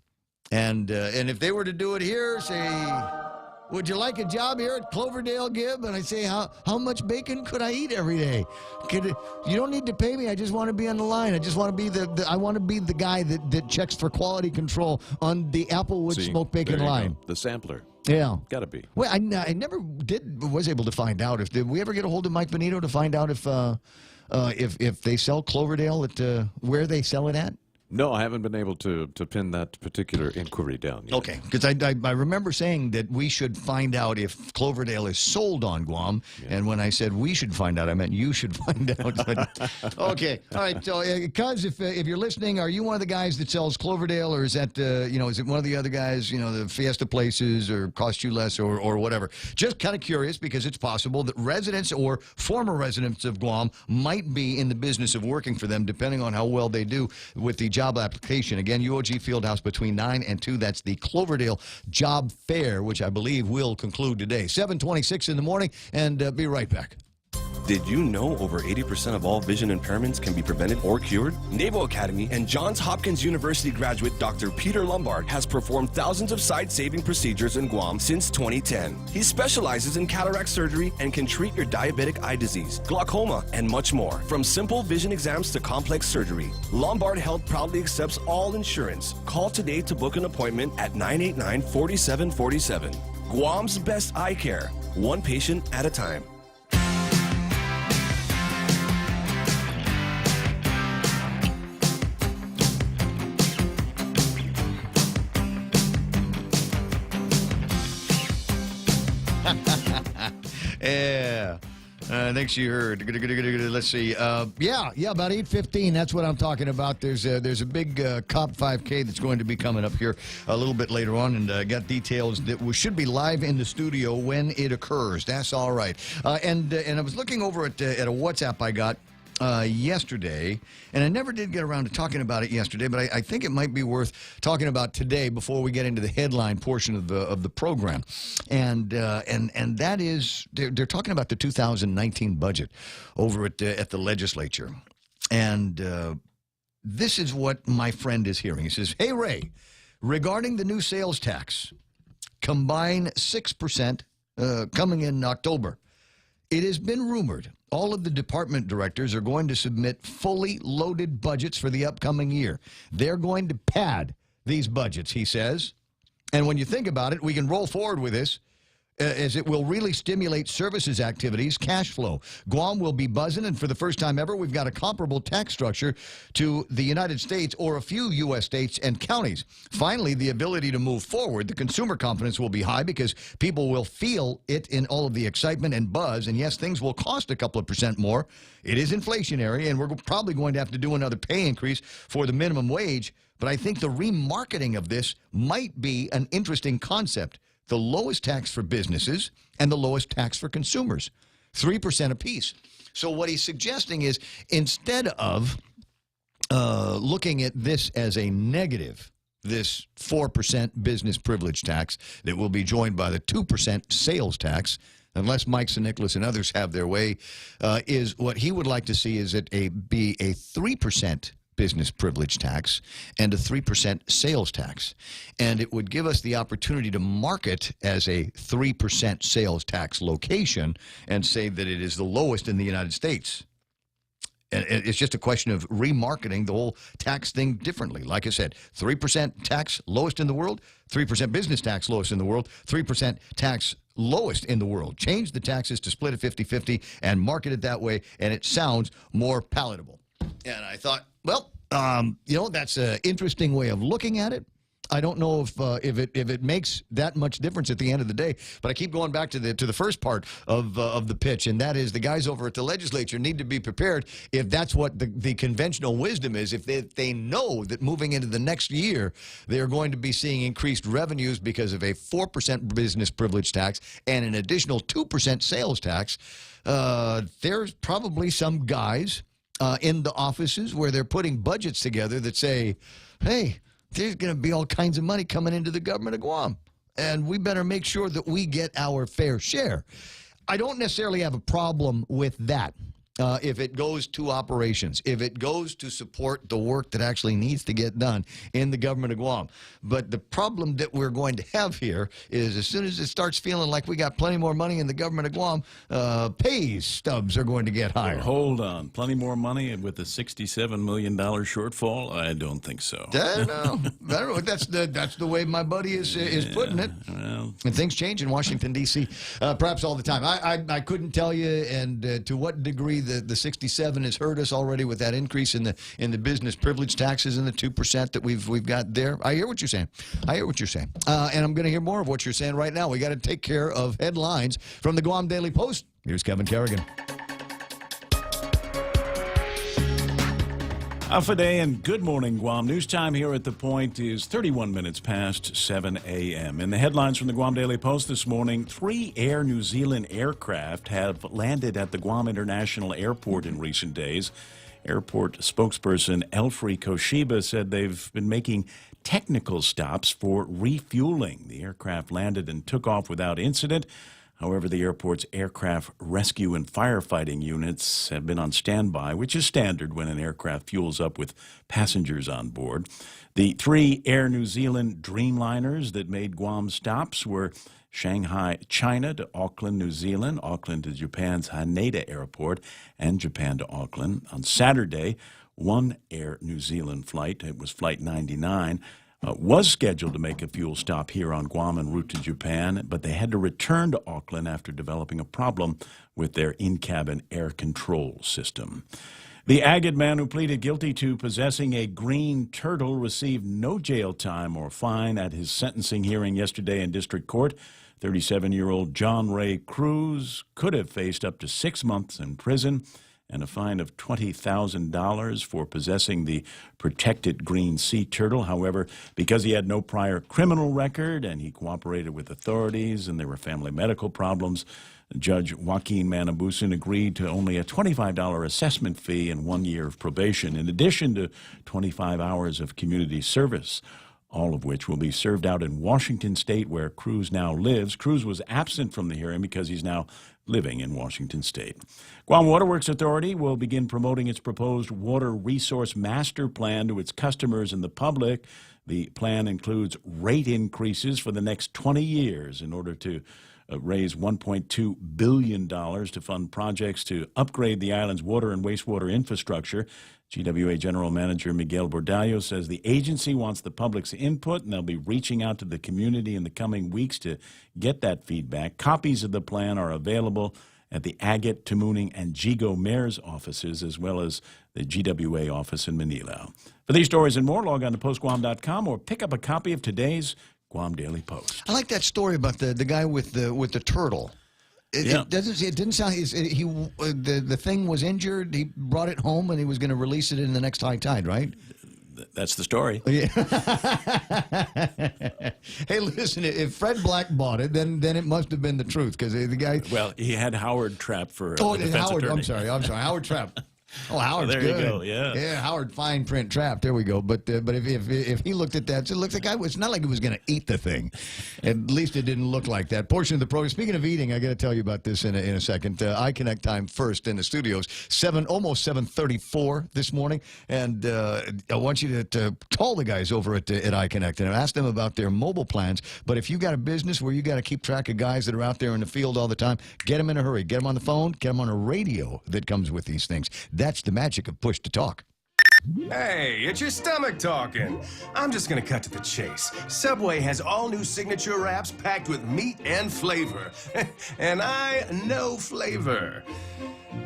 And if they were to do it here, say, would you like a job here at Cloverdale, Gib? And I say, how much bacon could I eat every day? You don't need to pay me. I just want to be on the line. I just want to be I want to be the guy that checks for quality control on the Applewood smoked bacon line. The sampler. Yeah. Got to be. Well, I never was able to find out. Did we ever get a hold of Mike Benito to find out if they sell Cloverdale at where they sell it at? No, I haven't been able to pin that particular inquiry down yet. Okay, because I remember saying that we should find out if Cloverdale is sold on Guam, and when I said we should find out, I meant you should find out. Okay, all right. So, Cuz, if you're listening, are you one of the guys that sells Cloverdale, or is that is it one of the other guys, the Fiesta places, or Cost You Less, or whatever? Just kind of curious, because it's possible that residents or former residents of Guam might be in the business of working for them, depending on how well they do with the job application. Again, UOG Fieldhouse between 9 and 2. That's the Cloverdale Job Fair, which I believe will conclude today. 7:26 in the morning, and be right back. Did you know over 80% of all vision impairments can be prevented or cured? Naval Academy and Johns Hopkins University graduate Dr. Peter Lombard has performed thousands of sight-saving procedures in Guam since 2010. He specializes in cataract surgery and can treat your diabetic eye disease, glaucoma, and much more. From simple vision exams to complex surgery, Lombard Health proudly accepts all insurance. Call today to book an appointment at 989-4747. Guam's best eye care, one patient at a time. Yeah. I think she heard. Let's see. Yeah, about 8:15. That's what I'm talking about. There's a big COP 5K that's going to be coming up here a little bit later on, and got details that we should be live in the studio when it occurs. That's all right. And I was looking over at a WhatsApp I got yesterday, and I never did get around to talking about it yesterday, but I think it might be worth talking about today before we get into the headline portion of the program. And that is, they're talking about the 2019 budget over at the legislature. And this is what my friend is hearing. He says, "Hey, Ray, regarding the new sales tax, combine 6% coming in October. It has been rumored all of the department directors are going to submit fully loaded budgets for the upcoming year. They're going to pad these budgets," he says. "And when you think about it, we can roll forward with this, as it will really stimulate services activities, cash flow. Guam will be buzzing, and for the first time ever, we've got a comparable tax structure to the United States or a few U.S. states and counties. Finally, the ability to move forward, the consumer confidence will be high because people will feel it in all of the excitement and buzz, and yes, things will cost a couple of % more. It is inflationary, and we're probably going to have to do another pay increase for the minimum wage, but I think the remarketing of this might be an interesting concept. The lowest tax for businesses and the lowest tax for consumers, 3% apiece." So what he's suggesting is, instead of looking at this as a negative, this 4% business privilege tax that will be joined by the 2% sales tax, unless Mike St. Nicholas and others have their way, is what he would like to see is it be a 3% business privilege tax and a 3% sales tax. And it would give us the opportunity to market as a 3% sales tax location and say that it is the lowest in the United States. And it's just a question of remarketing the whole tax thing differently. Like I said, 3% tax lowest in the world, 3% business tax lowest in the world, 3% tax lowest in the world. Change the taxes to split it 50-50 and market it that way, and it sounds more palatable. And I thought, well, that's an interesting way of looking at it. I don't know if it makes that much difference at the end of the day, but I keep going back to the first part of the pitch, and that is the guys over at the legislature need to be prepared if that's what the conventional wisdom is. If they know that moving into the next year they're going to be seeing increased revenues because of a 4% business privilege tax and an additional 2% sales tax, there's probably some guys in the offices where they're putting budgets together that say, hey, there's going to be all kinds of money coming into the government of Guam, and we better make sure that we get our fair share. I don't necessarily have a problem with that. if it goes to operations, if it goes to support the work that actually needs to get done in the government of Guam. But the problem that we're going to have here is as soon as it starts feeling like we got plenty more money in the government of Guam, pay stubs are going to get higher. Well, hold on. Plenty more money with a $67 million shortfall? I don't think so. I don't know. That's the way my buddy is putting it. Well, and things change in Washington, D.C., perhaps all the time. I couldn't tell you, and to what degree the 67 has hurt us already with that increase in the business privilege taxes and the 2% that we've got there. I hear what you're saying. And I'm going to hear more of what you're saying right now. We got to take care of headlines from the Guam Daily Post. Here's Kevin Kerrigan. Afaday and good morning, Guam. News time here at The Point is 31 minutes past 7 a.m. In the headlines from the Guam Daily Post this morning, 3 Air New Zealand aircraft have landed at the Guam International Airport in recent days. Airport spokesperson Elfrey Koshiba said they've been making technical stops for refueling. The aircraft landed and took off without incident. However, the airport's aircraft rescue and firefighting units have been on standby, which is standard when an aircraft fuels up with passengers on board. The 3 Air New Zealand Dreamliners that made Guam stops were Shanghai, China to Auckland, New Zealand, Auckland to Japan's Haneda Airport, and Japan to Auckland. On Saturday, 1 Air New Zealand flight, it was Flight 99, was scheduled to make a fuel stop here on Guam en route to Japan, but they had to return to Auckland after developing a problem with their in-cabin air control system. The Agate man who pleaded guilty to possessing a green turtle received no jail time or fine at his sentencing hearing yesterday in district court. 37-year-old John Ray Cruz could have faced up to 6 months in prison and a fine of $20,000 for possessing the protected green sea turtle. However, because he had no prior criminal record and he cooperated with authorities and there were family medical problems, Judge Joaquin Manabusan agreed to only a $25 assessment fee and 1 year of probation, in addition to 25 hours of community service, all of which will be served out in Washington State, where Cruz now lives. Cruz was absent from the hearing because he's now living in Washington State. Guam Waterworks Authority will begin promoting its proposed water resource master plan to its customers and the public. The plan includes rate increases for the next 20 years in order to raise $1.2 billion to fund projects to upgrade the island's water and wastewater infrastructure. GWA General Manager Miguel Bordallo says the agency wants the public's input, and they'll be reaching out to the community in the coming weeks to get that feedback. Copies of the plan are available at the Agate, Tamuning, and Jigo mayor's offices, as well as the GWA office in Manila. For these stories and more, log on to postguam.com or pick up a copy of today's Guam Daily Post. I like that story about the guy with the turtle. It didn't sound. The thing was injured. He brought it home and he was going to release it in the next high tide, right? That's the story. Yeah. Hey, listen, if Fred Black bought it, then it must have been the truth, because the guy. Well, he had Howard Trapp for defense Howard. attorney. I'm sorry, Howard Trapp. Oh, Howard's there good. You go. Yeah, Howard, fine print Trapp. There we go. But if he looked at that, it looked like it's not like he was going to eat the thing. At least it didn't look like that. Portion of the program. Speaking of eating, I got to tell you about this in a second. iConnect time first in the studios. Almost 7:34 this morning, and I want you to call the guys over at iConnect and ask them about their mobile plans. But if you got a business where you got to keep track of guys that are out there in the field all the time, get them in a hurry. Get them on the phone. Get them on a radio that comes with these things. That's the magic of push to talk. Hey, it's your stomach talking. I'm just gonna cut to the chase. Subway has all new signature wraps packed with meat and flavor. And I know flavor.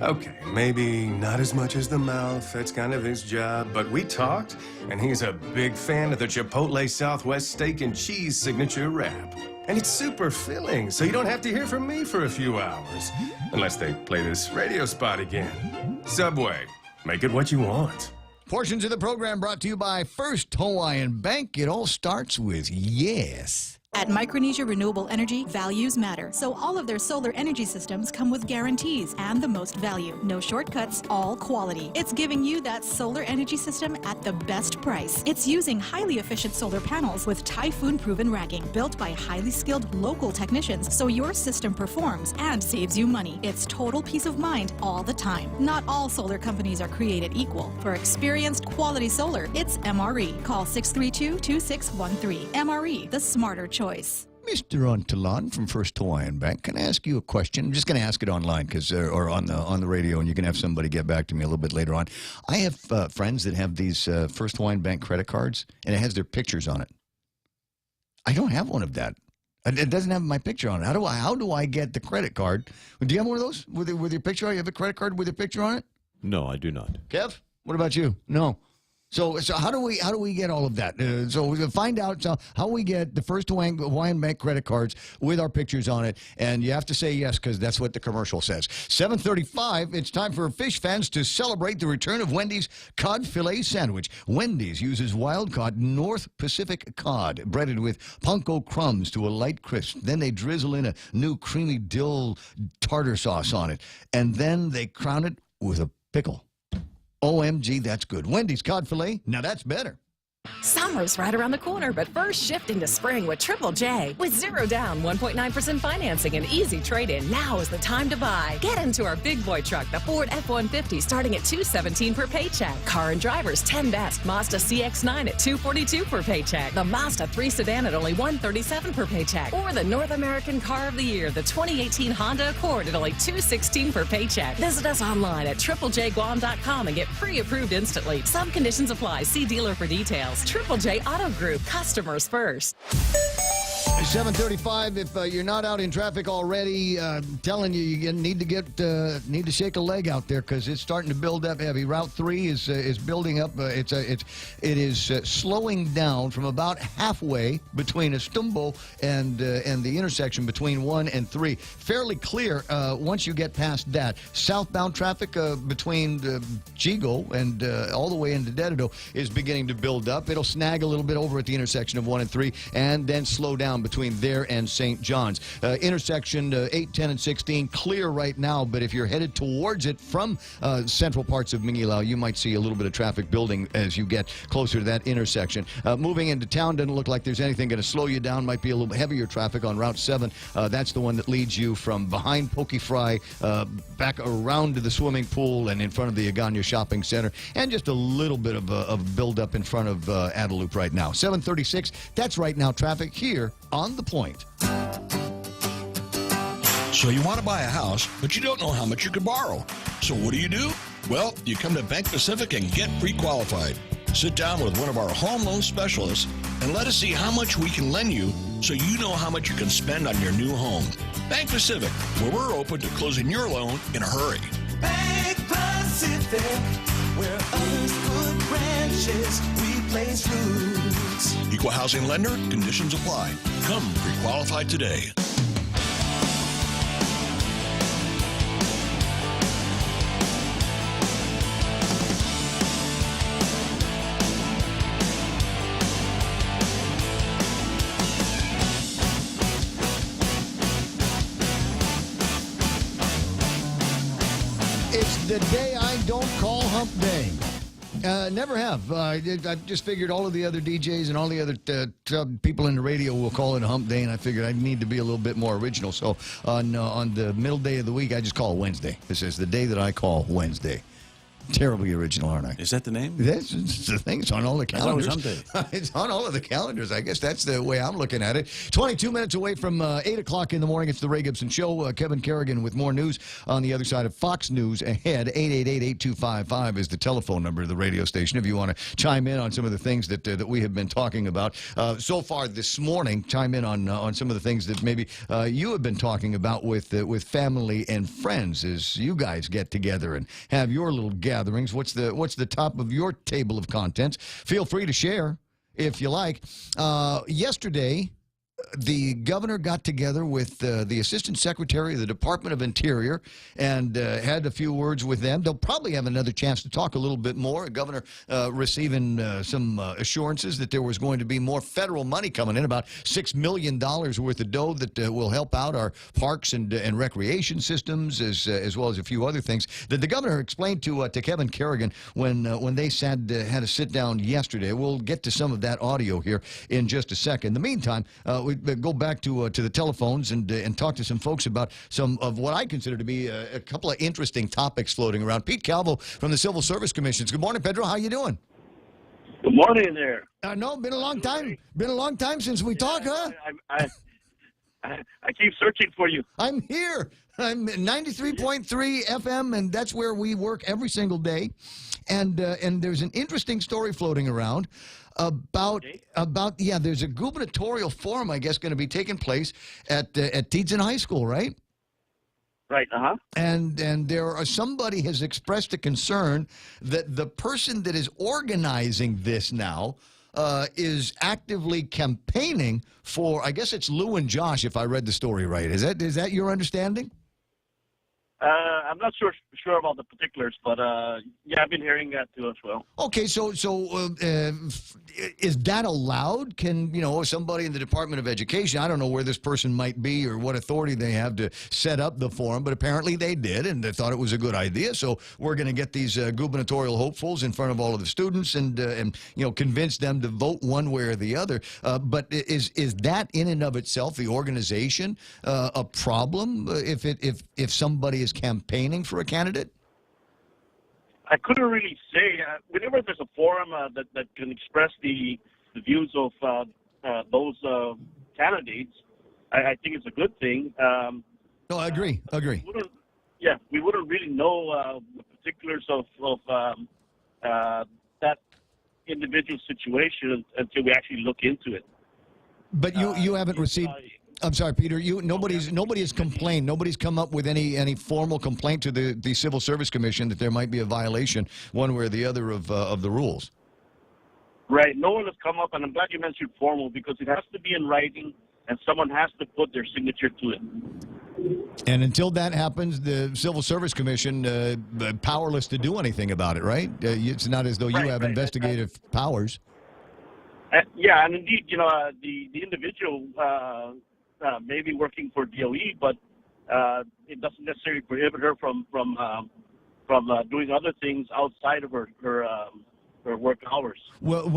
Okay, maybe not as much as the mouth, that's kind of his job, but we talked, and he's a big fan of the Chipotle Southwest Steak and Cheese signature wrap. And it's super filling, so you don't have to hear from me for a few hours. Unless they play this radio spot again. Subway, make it what you want. Portions of the program brought to you by First Hawaiian Bank. It all starts with yes. At Micronesia Renewable Energy, values matter. So all of their solar energy systems come with guarantees and the most value. No shortcuts, all quality. It's giving you that solar energy system at the best price. It's using highly efficient solar panels with typhoon-proven racking, built by highly skilled local technicians, so your system performs and saves you money. It's total peace of mind all the time. Not all solar companies are created equal. For experienced quality solar, it's MRE. Call 632-2613. MRE, the smarter choice. Mr. Antalan from First Hawaiian Bank, can I ask you a question? I'm just going to ask it online or on the radio, and you can have somebody get back to me a little bit later on. I have friends that have these First Hawaiian Bank credit cards, and it has their pictures on it. I don't have one of that. It doesn't have my picture on it. How do I get the credit card? Do you have one of those with your picture on it? You have a credit card with your picture on it? No, I do not. Kev, what about you? No. So how do we get all of that? So we find out how we get the First Hawaiian Bank credit cards with our pictures on it, and you have to say yes because that's what the commercial says. 7:35. It's time for fish fans to celebrate the return of Wendy's cod fillet sandwich. Wendy's uses wild-caught North Pacific cod, breaded with panko crumbs to a light crisp. Then they drizzle in a new creamy dill tartar sauce on it, and then they crown it with a pickle. OMG, that's good. Wendy's cod fillet, now that's better. Summer's right around the corner, but first shift into spring with Triple J. With 0 down, 1.9% financing, and easy trade-in, now is the time to buy. Get into our big boy truck, the Ford F-150, starting at $217 per paycheck. Car and drivers 10 best, Mazda CX-9 at $242 per paycheck. The Mazda 3 sedan at only $137 per paycheck. Or the North American Car of the Year, the 2018 Honda Accord at only $216 per paycheck. Visit us online at triplejguam.com and get pre-approved instantly. Some conditions apply. See dealer for details. Triple J Auto Group, customers first. 7:35. If you're not out in traffic already, telling you need to shake a leg out there because it's starting to build up heavy. Route 3 is building up. It is slowing down from about halfway between Estumbo and the intersection between 1 and 3. Fairly clear once you get past that. Southbound traffic between Chigo and all the way into Dededo is beginning to build up. It'll snag a little bit over at the intersection of 1 and 3 and then slow down between there and St. John's. Intersection 8, 10, and 16, clear right now, but if you're headed towards it from central parts of Mingilau, you might see a little bit of traffic building as you get closer to that intersection. Moving into town doesn't look like there's anything going to slow you down. Might be a little heavier traffic on Route 7. That's the one that leads you from behind Poke Fry back around to the swimming pool and in front of the Agana Shopping Center, and just a little bit of build-up in front of Adelup right now. 7:36, that's right now traffic here on The Point. So you want to buy a house, but you don't know how much you could borrow. So what do? Well, you come to Bank Pacific and get pre-qualified. Sit down with one of our home loan specialists and let us see how much we can lend you so you know how much you can spend on your new home. Bank Pacific, where we're open to closing your loan in a hurry. Bank Pacific, where others put branches, we place roots. Equal housing lender, conditions apply. Come pre-qualified today. It's the day I don't call hump day. Never have. I've just figured all of the other DJs and all the other people in the radio will call it a hump day, and I figured I need to be a little bit more original. So on the middle day of the week, I just call Wednesday. This is the day that I call Wednesday. Terribly original, aren't I? Is that the name? That's the thing. It's on all the calendars. I thought it was hump day. It's on all of the calendars. I guess that's the way I'm looking at it. 22 minutes away from 8 o'clock in the morning. It's the Ray Gibson Show. Kevin Kerrigan with more news on the other side of Fox News ahead. 888-8255 is the telephone number of the radio station if you want to chime in on some of the things that we have been talking about so far this morning. Chime in on some of the things that maybe you have been talking about with family and friends as you guys get together and have your little gatherings. What's the top of your table of contents? Feel free to share if you like. Yesterday, the governor got together with the Assistant Secretary of the Department of Interior and had a few words with them. They'll probably have another chance to talk a little bit more. The governor receiving some assurances that there was going to be more federal money coming in, about $6 million worth of dough that will help out our parks and recreation systems, as well as a few other things that the governor explained to Kevin Kerrigan when they had a sit down yesterday. We'll get to some of that audio here in just a second. In the meantime, we go back to the telephones and talk to some folks about some of what I consider to be a couple of interesting topics floating around. Pete Calvo from the Civil Service Commissions. Good morning, Pedro. How you doing? Good morning there. No, been a long time. Been a long time since we talked, huh? I keep searching for you. I'm here. I'm 93.3 FM, and that's where we work every single day. And there's an interesting story floating around about there's a gubernatorial forum, I guess, going to be taking place at Teadston High School, right? Right, And somebody has expressed a concern that the person that is organizing this now is actively campaigning for, I guess it's Lou and Josh, if I read the story right. Is that your understanding? I'm not sure about the particulars, but yeah, I've been hearing that too as well. Okay, so is that allowed? Can somebody in the Department of Education? I don't know where this person might be or what authority they have to set up the forum, but apparently they did, and they thought it was a good idea. So we're going to get these gubernatorial hopefuls in front of all of the students and convince them to vote one way or the other. But is that in and of itself, the organization, a problem if somebody is campaigning for a candidate? I couldn't really say. Whenever there's a forum that can express the views of those candidates, I think it's a good thing. No, I agree. We wouldn't really know the particulars of that individual situation until we actually look into it. But you haven't received. I'm sorry, Peter. Nobody has complained. Nobody's come up with any formal complaint to the Civil Service Commission that there might be a violation one way or the other of the rules. Right. No one has come up, and I'm glad you mentioned formal because it has to be in writing, and someone has to put their signature to it. And until that happens, the Civil Service Commission powerless to do anything about it, right? It's not as though you have investigative powers. Yeah, and indeed, the individual may be working for DOE, but it doesn't necessarily prohibit her from doing other things outside of her work hours. Well,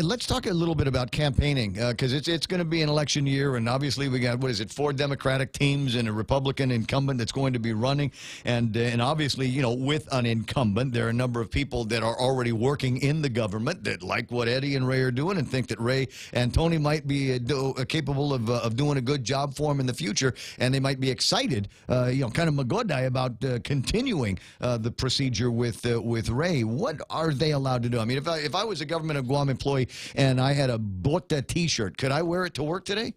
let's talk a little bit about campaigning because it's going to be an election year, and obviously we got 4 Democratic teams and a Republican incumbent that's going to be running, and obviously with an incumbent there are a number of people that are already working in the government that like what Eddie and Ray are doing and think that Ray and Tony might be capable of doing a good job for them in the future, and they might be excited, kind of magodai about continuing the procedure with Ray. What are they allowed to do? I mean, if I was a Government of Guam employee and I had a Bota T-shirt, could I wear it to work today?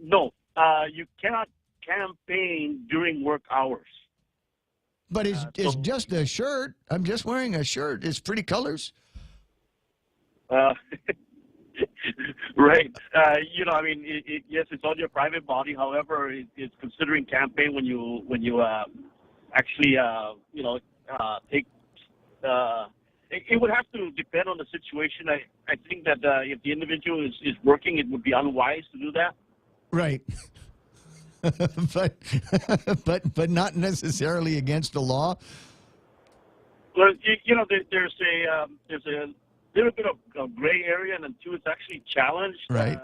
No. You cannot campaign during work hours. But it's just a shirt. I'm just wearing a shirt. It's pretty colors. Right. Yes, it's on your private body. However, it's considering campaign when you actually take. It would have to depend on the situation. I think that if the individual is working, it would be unwise to do that. Right. but not necessarily against the law. Well, there's a little bit of gray area, and then two, it's actually challenged. Right.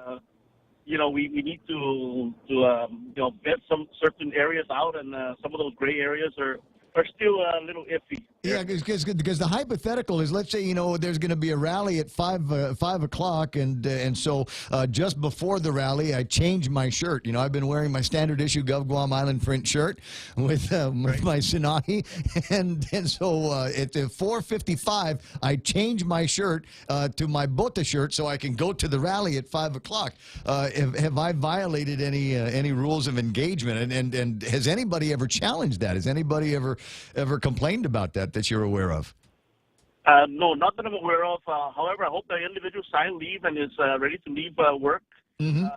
We need to vet some certain areas out, and some of those gray areas are still a little iffy. Yeah, because the hypothetical is, let's say there's going to be a rally at 5 o'clock, and so just before the rally, I changed my shirt. I've been wearing my standard issue Gov Guam Island print shirt with my Sinahi, and so at 4:55, I changed my shirt to my Bota shirt so I can go to the rally at 5 o'clock. Have I violated any rules of engagement? And has anybody ever challenged that? Has anybody ever complained about that you're aware of? No, not that I'm aware of. However, I hope the individual signed leave and is ready to leave work. Mm-hmm.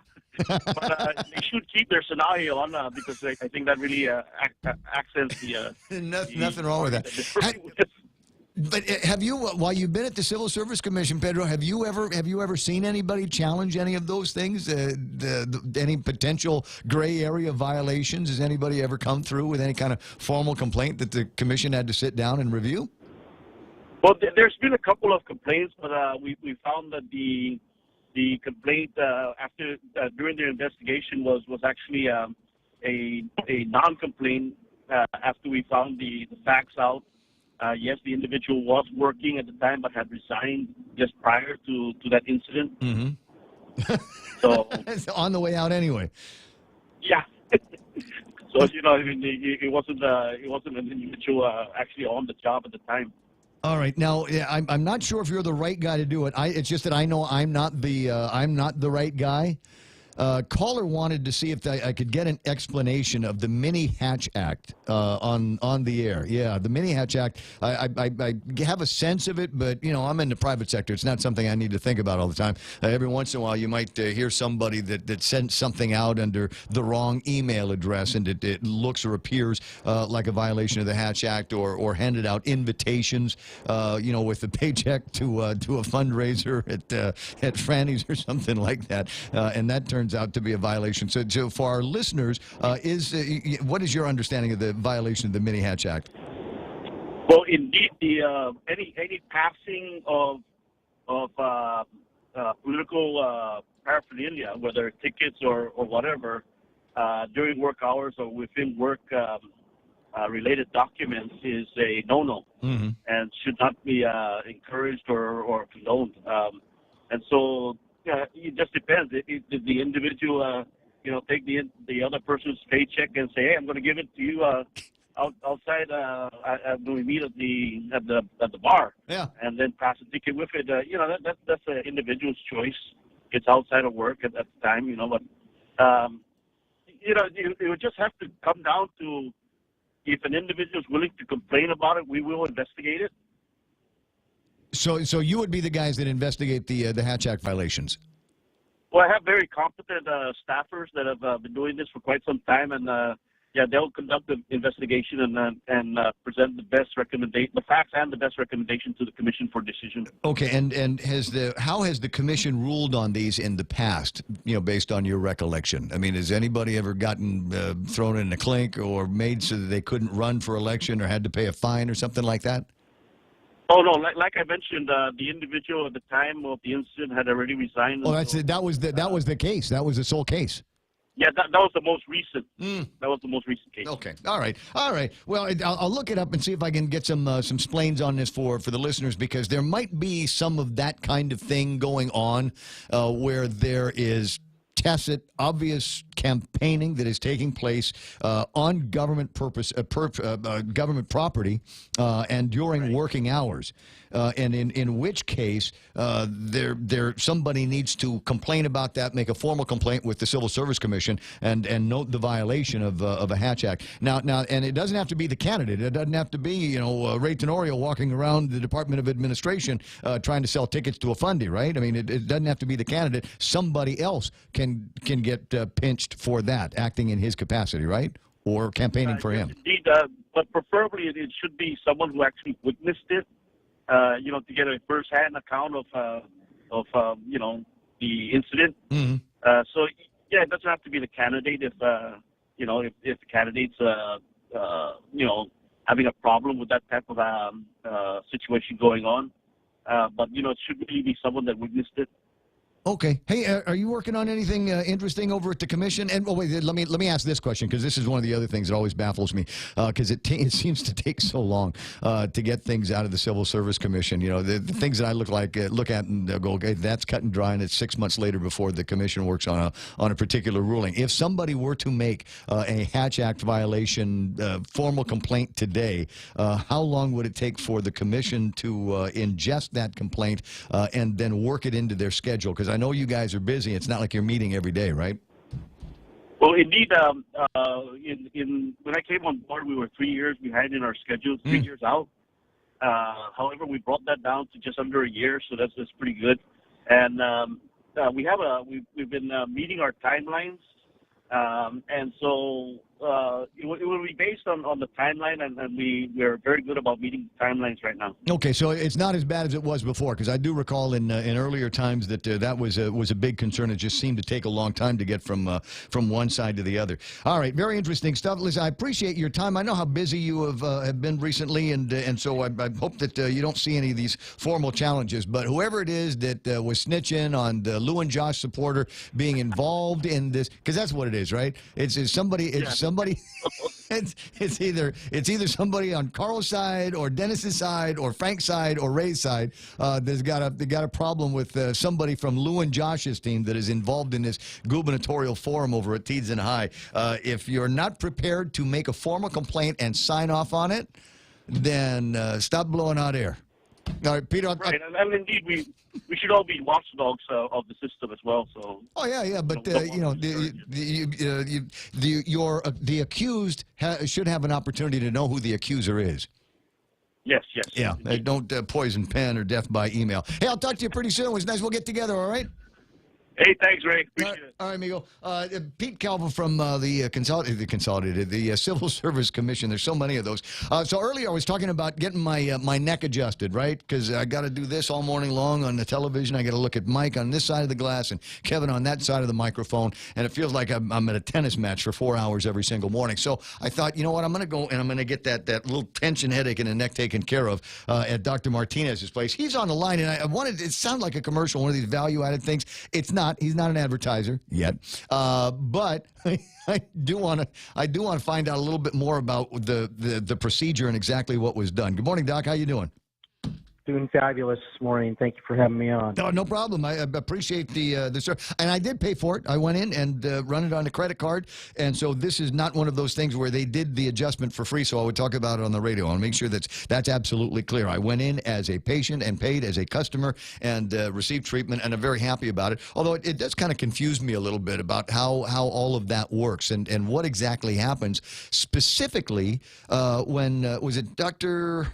But they should keep their scenario on because I think that really accents the. Nothing wrong with that. But have you, while you've been at the Civil Service Commission, Pedro, have you ever seen anybody challenge any of those things? Any potential gray area violations? Has anybody ever come through with any kind of formal complaint that the commission had to sit down and review? Well, there's been a couple of complaints, but we found that the complaint after during their investigation was actually a non-complaint after we found the facts out. Yes, the individual was working at the time, but had resigned just prior to that incident. Mm-hmm. So on the way out anyway. Yeah. So I mean, it wasn't an individual actually on the job at the time. All right. Now, I'm not sure if you're the right guy to do it. It's just that I know I'm not the right guy. Caller wanted to see if I could get an explanation of the Mini Hatch Act on the air. Yeah, the Mini Hatch Act. I have a sense of it, but I'm in the private sector. It's not something I need to think about all the time. Every once in a while, you might hear somebody that sent something out under the wrong email address, and it looks or appears like a violation of the Hatch Act, or handed out invitations, with the paycheck to a fundraiser at Franny's or something like that, and that turns out to be a violation. So for our listeners, what is your understanding of the violation of the Mini Hatch Act? Well, indeed, the any passing of political paraphernalia, whether tickets or whatever, during work hours or within work related documents is a no-no, mm-hmm. and should not be encouraged or condoned. And so. It just depends. Did the individual, take the other person's paycheck and say, "Hey, I'm going to give it to you outside when we meet at the bar," yeah, and then pass a ticket with it? That's an individual's choice. It's outside of work at the time, But it would just have to come down to if an individual is willing to complain about it, we will investigate it. So you would be the guys that investigate the Hatch Act violations? Well, I have very competent staffers that have been doing this for quite some time, and they'll conduct the investigation and present the facts and the best recommendation to the commission for decision. Okay, and how has the commission ruled on these in the past? Based on your recollection. I mean, has anybody ever gotten thrown in a clink or made so that they couldn't run for election or had to pay a fine or something like that? Oh no! Like I mentioned, the individual at the time of the incident had already resigned. Oh, that was the case. That was the sole case. Yeah, that was the most recent. That was the most recent case. Okay. All right. Well, I'll look it up and see if I can get some splains on this for the listeners, because there might be some of that kind of thing going on where there is tacit, obvious campaigning that is taking place on government government property, and during working hours, and in which case somebody needs to complain about that, make a formal complaint with the Civil Service Commission, and note the violation of a Hatch Act. Now, and it doesn't have to be the candidate. It doesn't have to be Ray Tenorio walking around the Department of Administration trying to sell tickets to a fundy, right? I mean, it doesn't have to be the candidate. Somebody else can get pinched for that, acting in his capacity, right? Or campaigning for him. Indeed, but preferably it should be someone who actually witnessed it, to get a first-hand account of the incident. Mm-hmm. So, it doesn't have to be the candidate if the candidate's, having a problem with that type of situation going on. But, it should really be someone that witnessed it. Okay. Hey, are you working on anything interesting over at the commission? And wait, let me ask this question, because this is one of the other things that always baffles me, because it seems to take so long to get things out of the Civil Service Commission. The things that I look at and go, okay, that's cut and dry, and it's 6 months later before the commission works on a particular ruling. If somebody were to make a Hatch Act violation formal complaint today, how long would it take for the commission to ingest that complaint and then work it into their schedule? Because I know you guys are busy. It's not like you're meeting every day, right? Well, indeed, when I came on board, we were 3 years behind in our schedule, 3 years out. However, we brought that down to just under a year, so that's pretty good. And we've been meeting our timelines, and so it will be based on the timeline, and we're very good about meeting timelines right now. Okay, so it's not as bad as it was before, because I do recall in earlier times that that was a big concern. It just seemed to take a long time to get from one side to the other. All right, very interesting stuff. Listen, I appreciate your time. I know how busy you have been recently, and so I hope that you don't see any of these formal challenges. But whoever it is that was snitching on the Lou and Josh supporter being involved in this, because that's what it is, right? It's somebody. It's somebody. It's either somebody on Carl's side or Dennis's side or Frank's side or Ray's side. They got a problem with somebody from Lou and Josh's team that is involved in this gubernatorial forum over at Teadsden High. If you're not prepared to make a formal complaint and sign off on it, then stop blowing hot air. All right, Peter. Right, and indeed we should all be watchdogs of the system as well. So. Oh yeah, but the accused should have an opportunity to know who the accuser is. Yes. Yeah, don't poison pen or death by email. Hey, I'll talk to you pretty soon. It was nice. We'll get together. All right. Hey, thanks, Ray. Appreciate it. All right, amigo. Pete Calvo from the Civil Service Commission. There's so many of those. So earlier I was talking about getting my neck adjusted, right? Because I got to do this all morning long on the television. I got to look at Mike on this side of the glass and Kevin on that side of the microphone, and it feels like I'm at a tennis match for 4 hours every single morning. So I thought, you know what? I'm going to go and I'm going to get that little tension headache in the neck taken care of at Dr. Martinez's place. He's on the line, and I wanted it sounded like a commercial, one of these value-added things. It's not. He's not an advertiser yet, but I do want to find out a little bit more about the procedure and exactly what was done. Good morning, Doc. How you doing? Doing fabulous this morning. Thank you for having me on. No problem. I appreciate the service. And I did pay for it. I went in and run it on a credit card. And so this is not one of those things where they did the adjustment for free, so I would talk about it on the radio. I want to make sure that's absolutely clear. I went in as a patient and paid as a customer and received treatment, and I'm very happy about it. Although it does kind of confuse me a little bit about how all of that works and what exactly happens specifically when, was it Dr.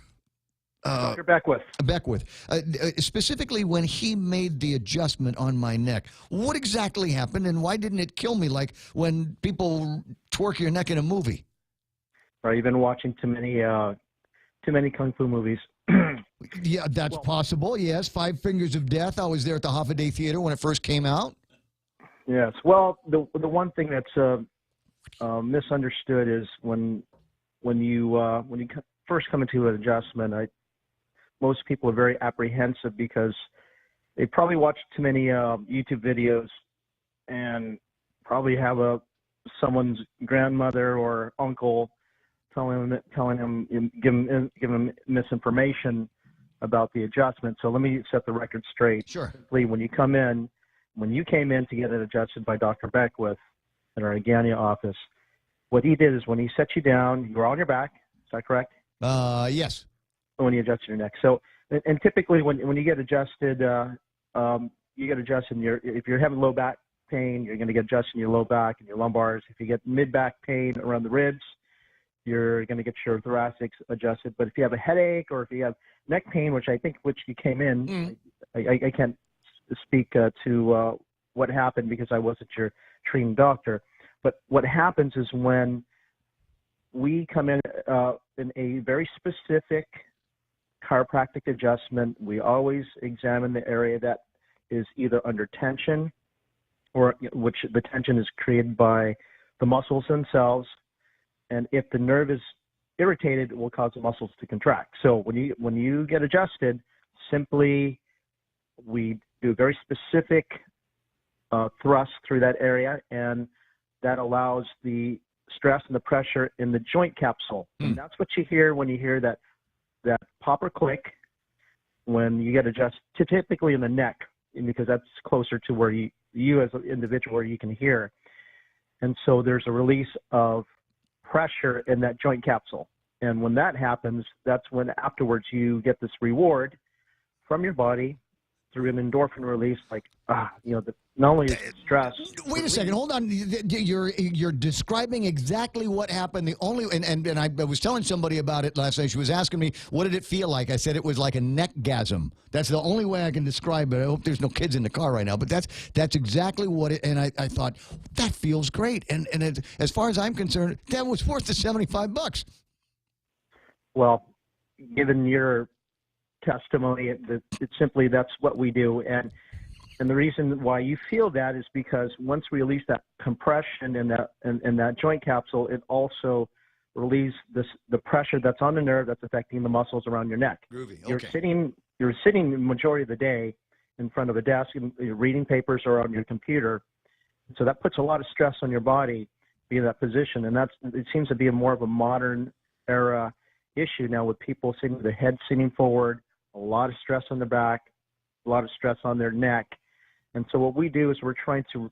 Beckwith. Specifically when he made the adjustment on my neck. What exactly happened, and why didn't it kill me like when people twerk your neck in a movie? Right, you've been watching too many kung fu movies. Yeah, that's possible. Yes, Five Fingers of Death. I was there at the Hoffaday Theater when it first came out. Yes. Well, the one thing that's misunderstood is when you first come into an adjustment, most people are very apprehensive because they probably watched too many YouTube videos and probably have someone's grandmother or uncle telling them give them misinformation about the adjustment. So let me set the record straight. Sure. When you came in to get it adjusted by Dr. Beckwith in our Agania office, what he did is when he set you down, you were on your back. Is that correct? Yes. When you adjust your neck. So, and typically when you get adjusted, if you're having low back pain, you're going to get adjusted in your low back and your lumbars. If you get mid back pain around the ribs, you're going to get your thoracics adjusted. But if you have a headache or if you have neck pain, which you came in, I can't speak to what happened because I wasn't your treating doctor. But what happens is when we come in a very specific chiropractic adjustment, we always examine the area that is either under tension or which the tension is created by the muscles themselves. And if the nerve is irritated, it will cause the muscles to contract. So when you get adjusted, simply we do a very specific thrust through that area, and that allows the stress and the pressure in the joint capsule. And that's what you hear when you hear that pop or click when you get adjusted, typically in the neck, because that's closer to where you as an individual where you can hear. And so there's a release of pressure in that joint capsule. And when that happens, that's when afterwards you get this reward from your body through an endorphin release, like not only is it stress. Wait a second, hold on. You're describing exactly what happened. The only and I was telling somebody about it last night. She was asking me, what did it feel like? I said it was like a neckgasm. That's the only way I can describe it. I hope there's no kids in the car right now, but that's exactly what it. And I thought that feels great. And as far as I'm concerned, that was worth the $75. Well, given your testimony, it's simply that's what we do, and the reason why you feel that is because once we release that compression in that joint capsule, it also relieves the pressure that's on the nerve that's affecting the muscles around your neck. Groovy. Okay. You're sitting the majority of the day in front of a desk and you're reading papers or on your computer, so that puts a lot of stress on your body being in that position, and it seems to be more of a modern era issue now with people sitting with their head sitting forward, a lot of stress on the back, a lot of stress on their neck. And so what we do is we're trying to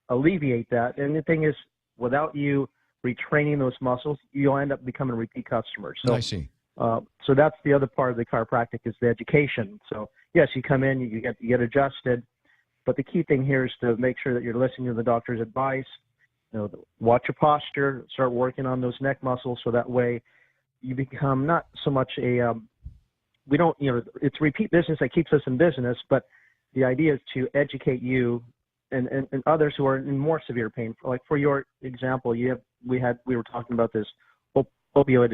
alleviate that. And the thing is, without you retraining those muscles, you'll end up becoming repeat customers. So, I see. So that's the other part of the chiropractic is the education. So yes, you come in, you get adjusted, but the key thing here is to make sure that you're listening to the doctor's advice. Watch your posture, start working on those neck muscles, so that way you become not so much it's repeat business that keeps us in business, but the idea is to educate you and others who are in more severe pain. Like for your example, we were talking about this opioid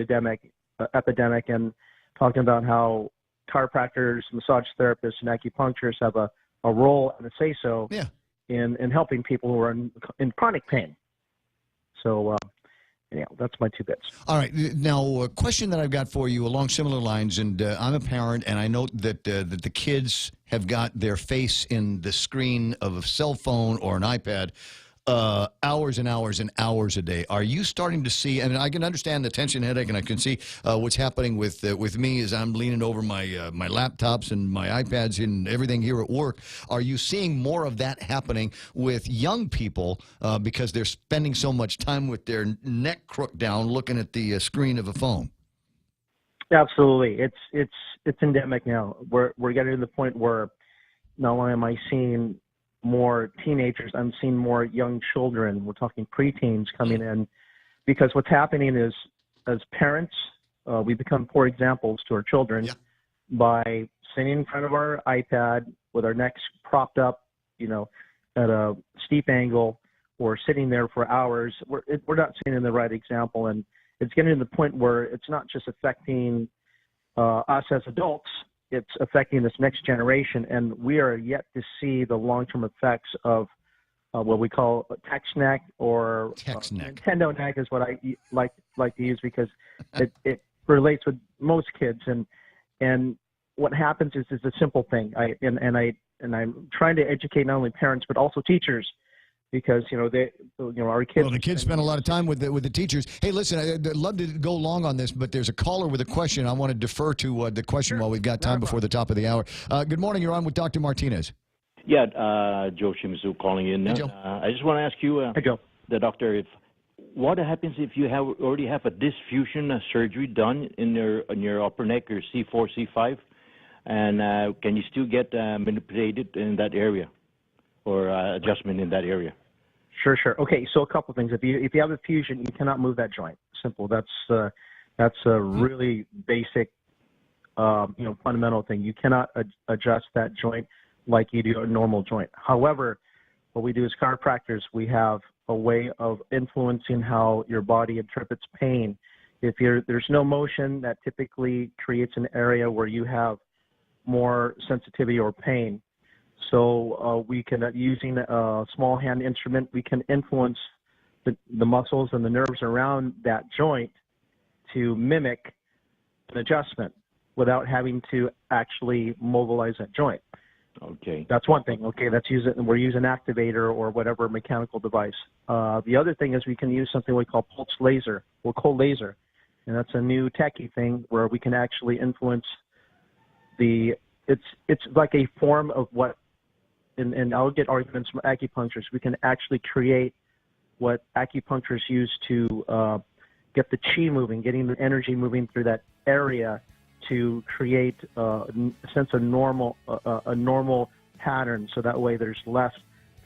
epidemic and talking about how chiropractors, massage therapists, and acupuncturists have a role and a say-so in helping people who are in chronic pain. So that's my 2 bits. All right. Now, a question that I've got for you along similar lines, and I'm a parent, and I know that the kids have got their face in the screen of a cell phone or an iPad hours and hours and hours a day. Are you starting to see, and I can understand the tension headache, and I can see what's happening with me as I'm leaning over my laptops and my iPads and everything here at work. Are you seeing more of that happening with young people because they're spending so much time with their neck crooked down looking at the screen of a phone? Absolutely. It's endemic now. We're getting to the point where not only am I seeing more teenagers, I'm seeing more young children. We're talking preteens coming in, because what's happening is, as parents, we become poor examples to our children by sitting in front of our iPad with our necks propped up, at a steep angle, or sitting there for hours. We're not setting the right example, and it's getting to the point where it's not just affecting us as adults. It's affecting this next generation, and we are yet to see the long-term effects of what we call tech neck or Nintendo neck is what I like to use, because it relates with most kids. And what happens is a simple thing. I'm trying to educate not only parents but also teachers, because our kids. Well, the kids spend a lot of time with the teachers. Hey, listen, I'd love to go long on this, but there's a caller with a question. I want to defer to the question while we've got time before the top of the hour. Good morning. You're on with Dr. Martinez. Yeah, Joe Shimizu calling in. Hey, Joe. I just want to ask you, the doctor, what happens if you already have a disc fusion surgery done in your upper neck, or C4, C5, and can you still get manipulated in that area, or adjustment in that area? Sure. Okay, so a couple things. If you have a fusion, you cannot move that joint. Simple. That's a really basic, fundamental thing. You cannot adjust that joint like you do a normal joint. However, what we do as chiropractors, we have a way of influencing how your body interprets pain. If there's no motion, that typically creates an area where you have more sensitivity or pain. So we can, using a small hand instrument, we can influence the muscles and the nerves around that joint to mimic an adjustment without having to actually mobilize that joint. Okay. That's one thing. Okay, we're using an activator or whatever mechanical device. The other thing is we can use something we call pulse laser or cold laser, and that's a new techie thing where we can actually influence it's like a form of what, and I'll get arguments from acupuncturists. We can actually create what acupuncturists use to get the chi moving, getting the energy moving through that area to create a sense of normal, a normal pattern, so that way there's less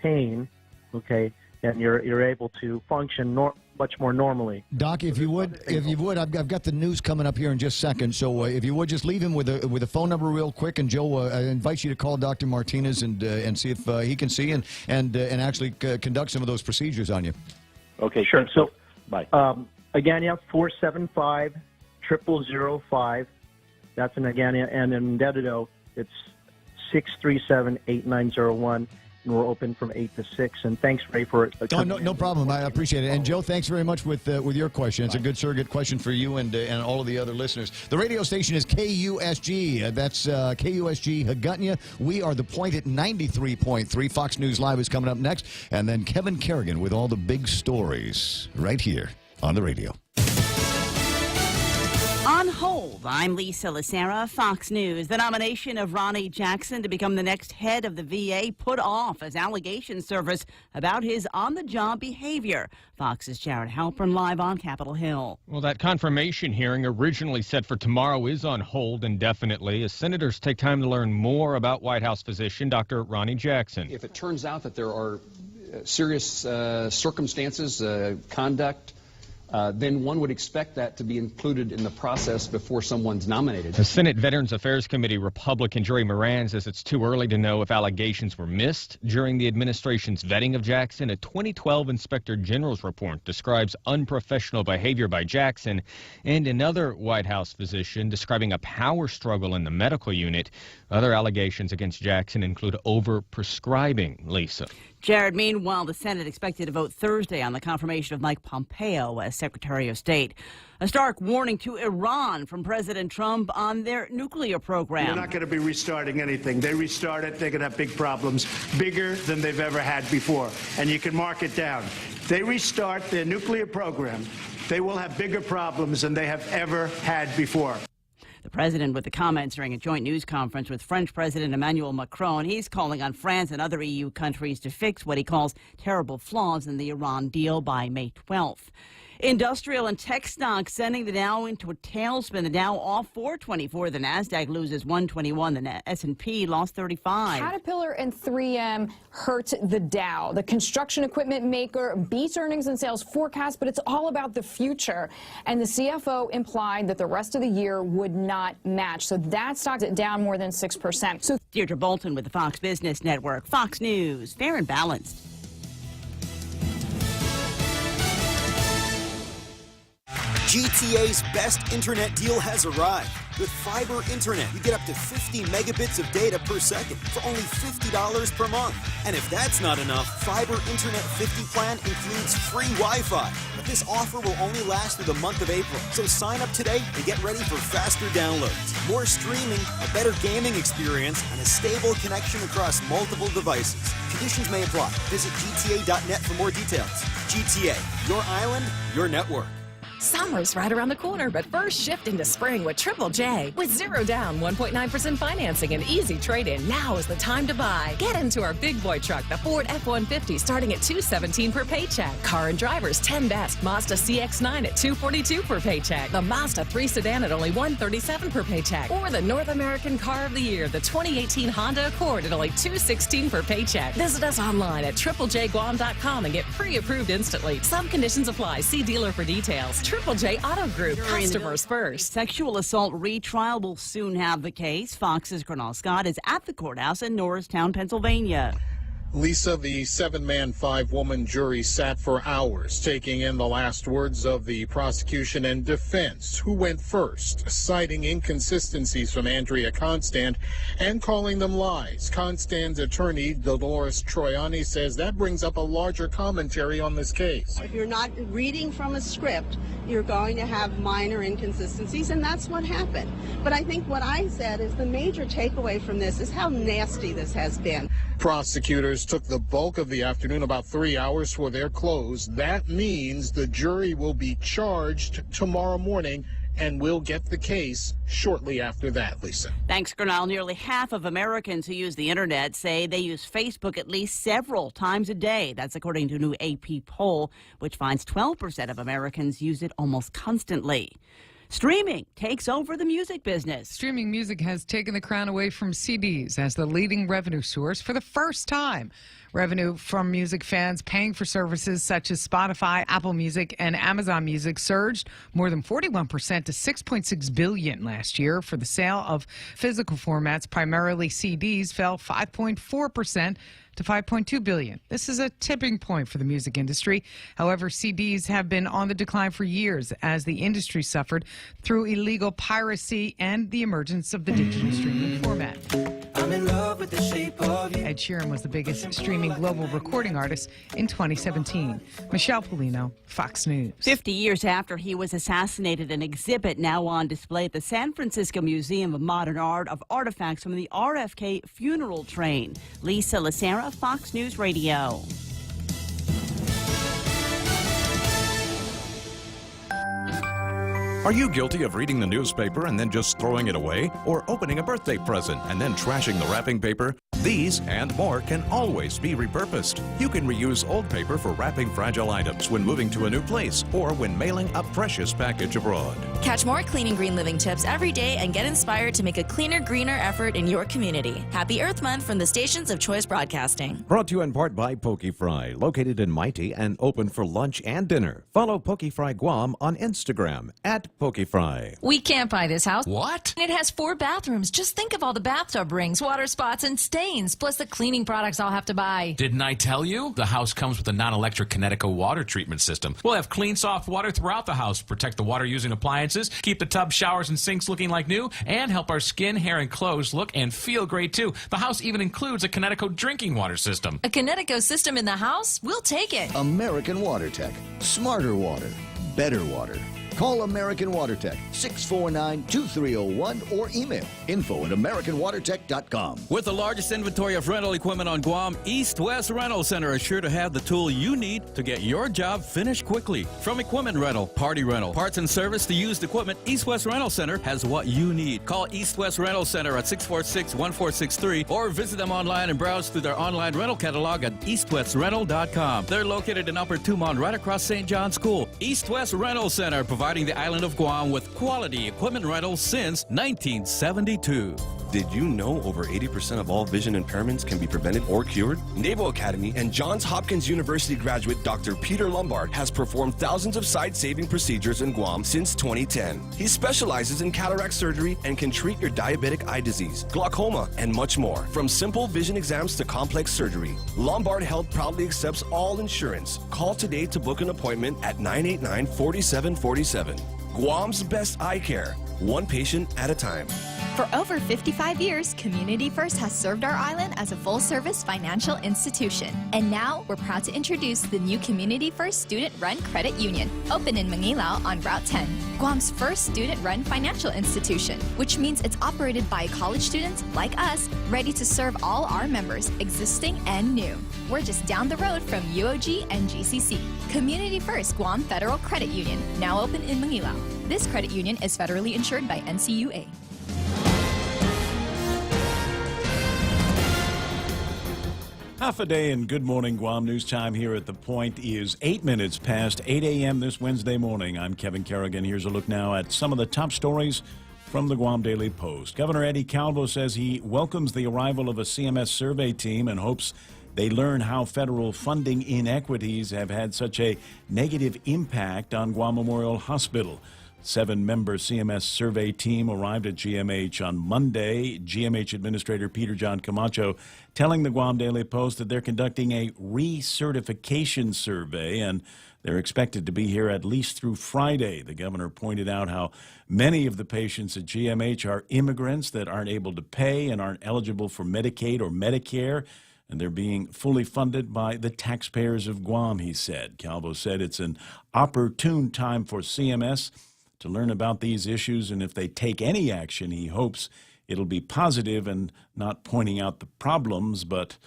pain, okay, and you're able to function much more normally. Doc, if you would, I've got the news coming up here in just a second. So if you would just leave him with a phone number real quick, and Joe, I invite you to call Dr. Martinez and see if he can see and actually conduct some of those procedures on you. Okay, sure. So, bye. Again, you have 475-0005. That's an again, and in Dededo, it's 637-8901. And we're open from 8 to 6. And thanks, Ray, for no problem. I appreciate it. And Joe, thanks very much with your question. It's a good surrogate question for you and all of the other listeners. The radio station is KUSG. That's KUSG Hagutnya. We are The Point at 93.3. Fox News Live is coming up next. And then Kevin Kerrigan with all the big stories right here on the radio. On hold, I'm Lisa Lacera, Fox News. The nomination of Ronnie Jackson to become the next head of the VA put off as allegations surface about his on-the-job behavior. Fox's Jared Halpern live on Capitol Hill. Well, that confirmation hearing originally set for tomorrow is on hold indefinitely as senators take time to learn more about White House physician Dr. Ronnie Jackson. If it turns out that there are serious circumstances, conduct, then one would expect that to be included in the process before someone's nominated. The Senate Veterans Affairs Committee Republican Jerry Moran says it's too early to know if allegations were missed during the administration's vetting of Jackson. A 2012 Inspector General's report describes unprofessional behavior by Jackson, and another White House physician describing a power struggle in the medical unit. Other allegations against Jackson include over-prescribing. Lisa. Jared, meanwhile, the Senate expected to vote Thursday on the confirmation of Mike Pompeo as Secretary of State. A stark warning to Iran from President Trump on their nuclear program. They're not going to be restarting anything. They restart it, they're going to have big problems, bigger than they've ever had before. And you can mark it down. They restart their nuclear program, they will have bigger problems than they have ever had before. The president with the comments during a joint news conference with French President Emmanuel Macron. He's calling on France and other EU countries to fix what he calls terrible flaws in the Iran deal by May 12th. Industrial and tech stocks sending the Dow into a tailspin. The Dow off 424. The Nasdaq loses 121. The S&P lost 35. Caterpillar and 3M hurt the Dow. The construction equipment maker beats earnings and sales forecast, but it's all about the future. And the CFO implied that the rest of the year would not match. So that stock's down more than 6%. So Deirdre Bolton with the Fox Business Network. Fox News, fair and balanced. GTA's best internet deal has arrived. With fiber internet, you get up to 50 megabits of data per second for only $50 per month. And if that's not enough, Fiber Internet 50 plan includes free Wi-Fi. But this offer will only last through the month of April. So sign up today and get ready for faster downloads, more streaming, a better gaming experience, and a stable connection across multiple devices. Conditions may apply. Visit GTA.net for more details. GTA, your island, your network. Summer's right around the corner, but first shift into spring with Triple J. With 0 down, 1.9% financing and easy trade-in, now is the time to buy. Get into our big boy truck, the Ford F-150, starting at $217 per paycheck. Car and Drivers 10 Best Mazda CX-9 at $242 per paycheck. The Mazda 3 Sedan at only $137 per paycheck. Or the North American Car of the Year, the 2018 Honda Accord at only $216 per paycheck. Visit us online at triplejguam.com and get pre-approved instantly. Some conditions apply. See dealer for details. Triple J Auto Group, customers first. Sexual assault retrial will soon have the case. Fox's Colonel Scott is at the courthouse in Norristown, Pennsylvania. Lisa, the 7-man, 5-woman jury sat for hours, taking in the last words of the prosecution and defense, who went first, citing inconsistencies from Andrea Constand and calling them lies. Constand's attorney, Dolores Troiani, says that brings up a larger commentary on this case. If you're not reading from a script, you're going to have minor inconsistencies, and that's what happened. But I think what I said is the major takeaway from this is how nasty this has been. Prosecutors took the bulk of the afternoon, about 3 hours for their close. That means the jury will be charged tomorrow morning and will get the case shortly after that, Lisa. Thanks, Colonel. Nearly half of Americans who use the internet say they use Facebook at least several times a day. That's according to a new AP poll, which finds 12% of Americans use it almost constantly. Streaming takes over the music business. Streaming music has taken the crown away from CDs as the leading revenue source for the first time. Revenue from music fans paying for services such as Spotify, Apple Music, and Amazon Music surged more than 41% to $6.6 billion last year. For the sale of physical formats, primarily CDs, fell 5.4% to $5.2 billion. This is a tipping point for the music industry. However, CDs have been on the decline for years as the industry suffered through illegal piracy and the emergence of the digital streaming format. I'm in love with the shape of you. Ed Sheeran was the biggest streaming global recording artist in 2017. Michelle Polino, Fox News. 50 years after he was assassinated, an exhibit now on display at the San Francisco Museum of Modern Art of artifacts from the RFK funeral train. Lisa Lacera, Fox News Radio. Are you guilty of reading the newspaper and then just throwing it away? Or opening a birthday present and then trashing the wrapping paper? These and more can always be repurposed. You can reuse old paper for wrapping fragile items when moving to a new place or when mailing a precious package abroad. Catch more clean and green living tips every day and get inspired to make a cleaner, greener effort in your community. Happy Earth Month from the stations of Choice Broadcasting. Brought to you in part by PokeFry, located in Mighty and open for lunch and dinner. Follow PokeFry Guam on Instagram at PokeFry. We can't buy this house. What? It has 4 bathrooms. Just think of all the bathtub rings, water spots, and stains, plus the cleaning products I'll have to buy. Didn't I tell you? The house comes with a non-electric Connecticut water treatment system. We'll have clean, soft water throughout the house, protect the water-using appliances, keep the tub, showers, and sinks looking like new, and help our skin, hair, and clothes look and feel great, too. The house even includes a Connecticut drinking water system. A Connecticut system in the house? We'll take it. American Water Tech. Smarter water. Better water. Call American Water Tech, 649-2301, or email info@americanwatertech.com. With the largest inventory of rental equipment on Guam, East West Rental Center is sure to have the tool you need to get your job finished quickly. From equipment rental, party rental, parts and service to used equipment, East West Rental Center has what you need. Call East West Rental Center at 646-1463 or visit them online and browse through their online rental catalog at eastwestrental.com. They're located in Upper Tumon, right across St. John's School. East West Rental Center, providing the island of Guam with quality equipment rentals since 1972. Did you know over 80% of all vision impairments can be prevented or cured? Naval Academy and Johns Hopkins University graduate Dr. Peter Lombard has performed thousands of sight-saving procedures in Guam since 2010. He specializes in cataract surgery and can treat your diabetic eye disease, glaucoma, and much more. From simple vision exams to complex surgery, Lombard Health proudly accepts all insurance. Call today to book an appointment at 989-4747. Guam's best eye care, one patient at a time. For over 55 years, Community First has served our island as a full-service financial institution. And now, we're proud to introduce the new Community First Student-Run Credit Union, open in Manilao on Route 10. Guam's first student-run financial institution, which means it's operated by college students like us, ready to serve all our members, existing and new. We're just down the road from UOG and GCC. Community First Guam Federal Credit Union, now open in Manilao. This credit union is federally insured by NCUA. Half a day and Good Morning Guam. News time here at The Point is 8 minutes past 8 a.m. this Wednesday morning. I'm Kevin Kerrigan. Here's a look now at some of the top stories from the Guam Daily Post. Governor Eddie Calvo says he welcomes the arrival of a CMS survey team and hopes they learn how federal funding inequities have had such a negative impact on Guam Memorial Hospital. 7-member CMS survey team arrived at GMH on Monday. GMH Administrator Peter John Camacho telling the Guam Daily Post that they're conducting a recertification survey and they're expected to be here at least through Friday. The governor pointed out how many of the patients at GMH are immigrants that aren't able to pay and aren't eligible for Medicaid or Medicare, and they're being fully funded by the taxpayers of Guam, he said. Calvo said it's an opportune time for CMS to learn about these issues, and if they take any action, he hopes it'll be positive and not pointing out the problems, but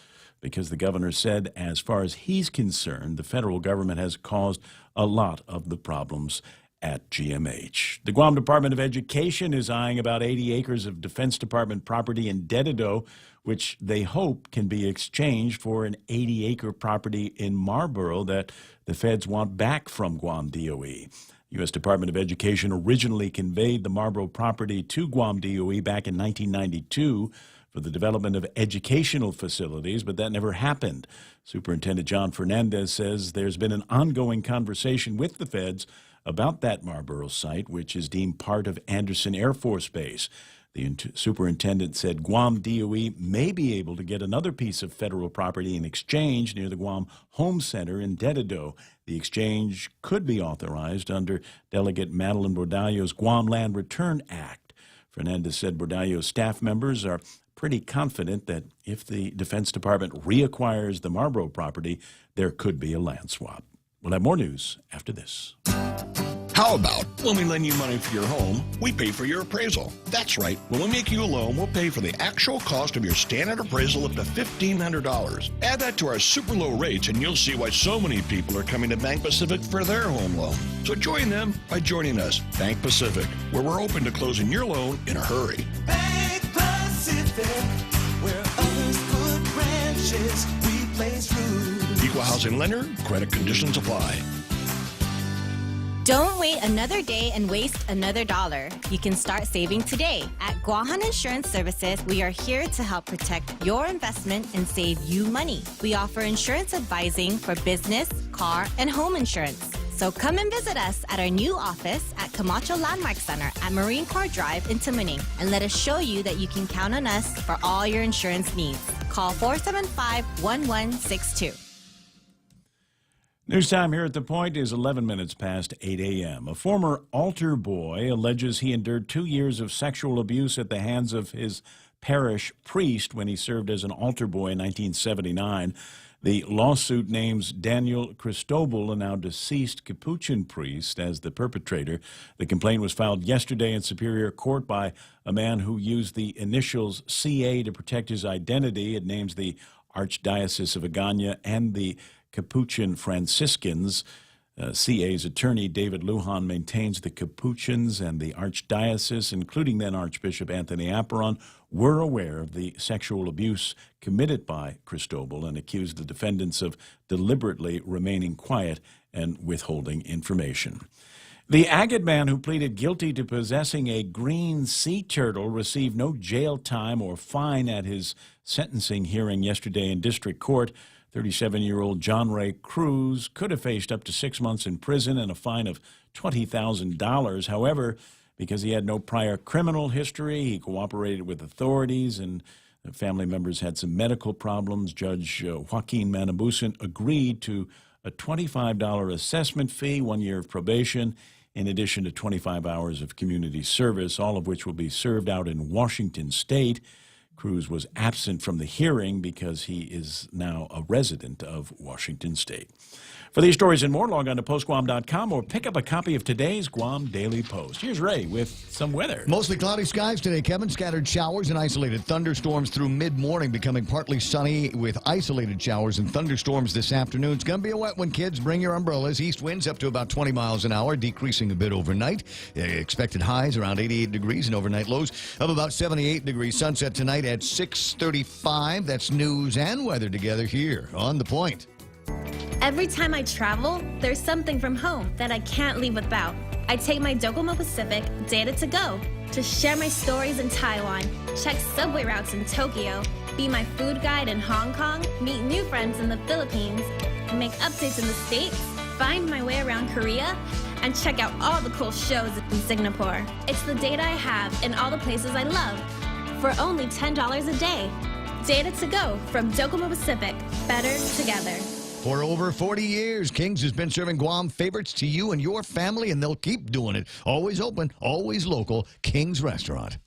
because the governor said, as far as he's concerned, the federal government has caused a lot of the problems at GMH. The Guam Department of Education is eyeing about 80 acres of Defense Department property in Dededo, which they hope can be exchanged for an 80-acre property in Marlboro that the feds want back from Guam DOE. U.S. Department of Education originally conveyed the Marlboro property to Guam DOE back in 1992 for the development of educational facilities, but that never happened. Superintendent John Fernandez says there's been an ongoing conversation with the feds about that Marlboro site, which is deemed part of Andersen Air Force Base. The superintendent said Guam DOE may be able to get another piece of federal property in exchange near the Guam Home Center in Dededo. The exchange could be authorized under Delegate Madeline Bordallo's Guam Land Return Act. Fernandez said Bordallo's staff members are pretty confident that if the Defense Department reacquires the Marlboro property, there could be a land swap. We'll have more news after this. How about when we lend you money for your home, we pay for your appraisal? That's right. When we make you a loan, we'll pay for the actual cost of your standard appraisal up to $1,500. Add that to our super low rates, and you'll see why so many people are coming to Bank Pacific for their home loan. So join them by joining us, Bank Pacific, where we're open to closing your loan in a hurry. Bank Pacific, where others put branches, we place roots. Equal housing lender, credit conditions apply. Don't wait another day and waste another dollar. You can start saving today. At Guahan Insurance Services, we are here to help protect your investment and save you money. We offer insurance advising for business, car, and home insurance. So come and visit us at our new office at Camacho Landmark Center at Marine Corps Drive in Tamuning, and let us show you that you can count on us for all your insurance needs. Call 475-1162. News time here at The Point is 11 minutes past 8 a.m. A former altar boy alleges he endured 2 years of sexual abuse at the hands of his parish priest when he served as an altar boy in 1979. The lawsuit names Daniel Cristobal, a now deceased Capuchin priest, as the perpetrator. The complaint was filed yesterday in Superior Court by a man who used the initials CA to protect his identity. It names the Archdiocese of Agana and the Capuchin Franciscans. CA's attorney, David Lujan, maintains the Capuchins and the Archdiocese, including then Archbishop Anthony Apparon, were aware of the sexual abuse committed by Cristobal and accused the defendants of deliberately remaining quiet and withholding information. The agate man who pleaded guilty to possessing a green sea turtle received no jail time or fine at his sentencing hearing yesterday in district court. 37-year-old John Ray Cruz could have faced up to 6 months in prison and a fine of $20,000. However, because he had no prior criminal history, he cooperated with authorities, and family members had some medical problems, Judge Joaquin Manabusan agreed to a $25 assessment fee, 1 year of probation, in addition to 25 hours of community service, all of which will be served out in Washington State. Cruz was absent from the hearing because he is now a resident of Washington State. For these stories and more, log on to postguam.com or pick up a copy of today's Guam Daily Post. Here's Ray with some weather. Mostly cloudy skies today, Kevin. Scattered showers and isolated thunderstorms through mid-morning, becoming partly sunny with isolated showers and thunderstorms this afternoon. It's going to be a wet one, kids. Bring your umbrellas. East winds up to about 20 miles an hour, decreasing a bit overnight. Expected highs around 88 degrees and overnight lows of about 78 degrees. Sunset tonight at 6:35. That's news and weather together here on The Point. Every time I travel, there's something from home that I can't leave without. I take my Docomo Pacific Data to Go to share my stories in Taiwan, check subway routes in Tokyo, be my food guide in Hong Kong, meet new friends in the Philippines, make updates in the States, find my way around Korea, and check out all the cool shows in Singapore. It's the data I have in all the places I love for only $10 a day. Data to Go from Docomo Pacific. Better together. For over 40 years, King's has been serving Guam favorites to you and your family, and they'll keep doing it. Always open, always local. King's Restaurant.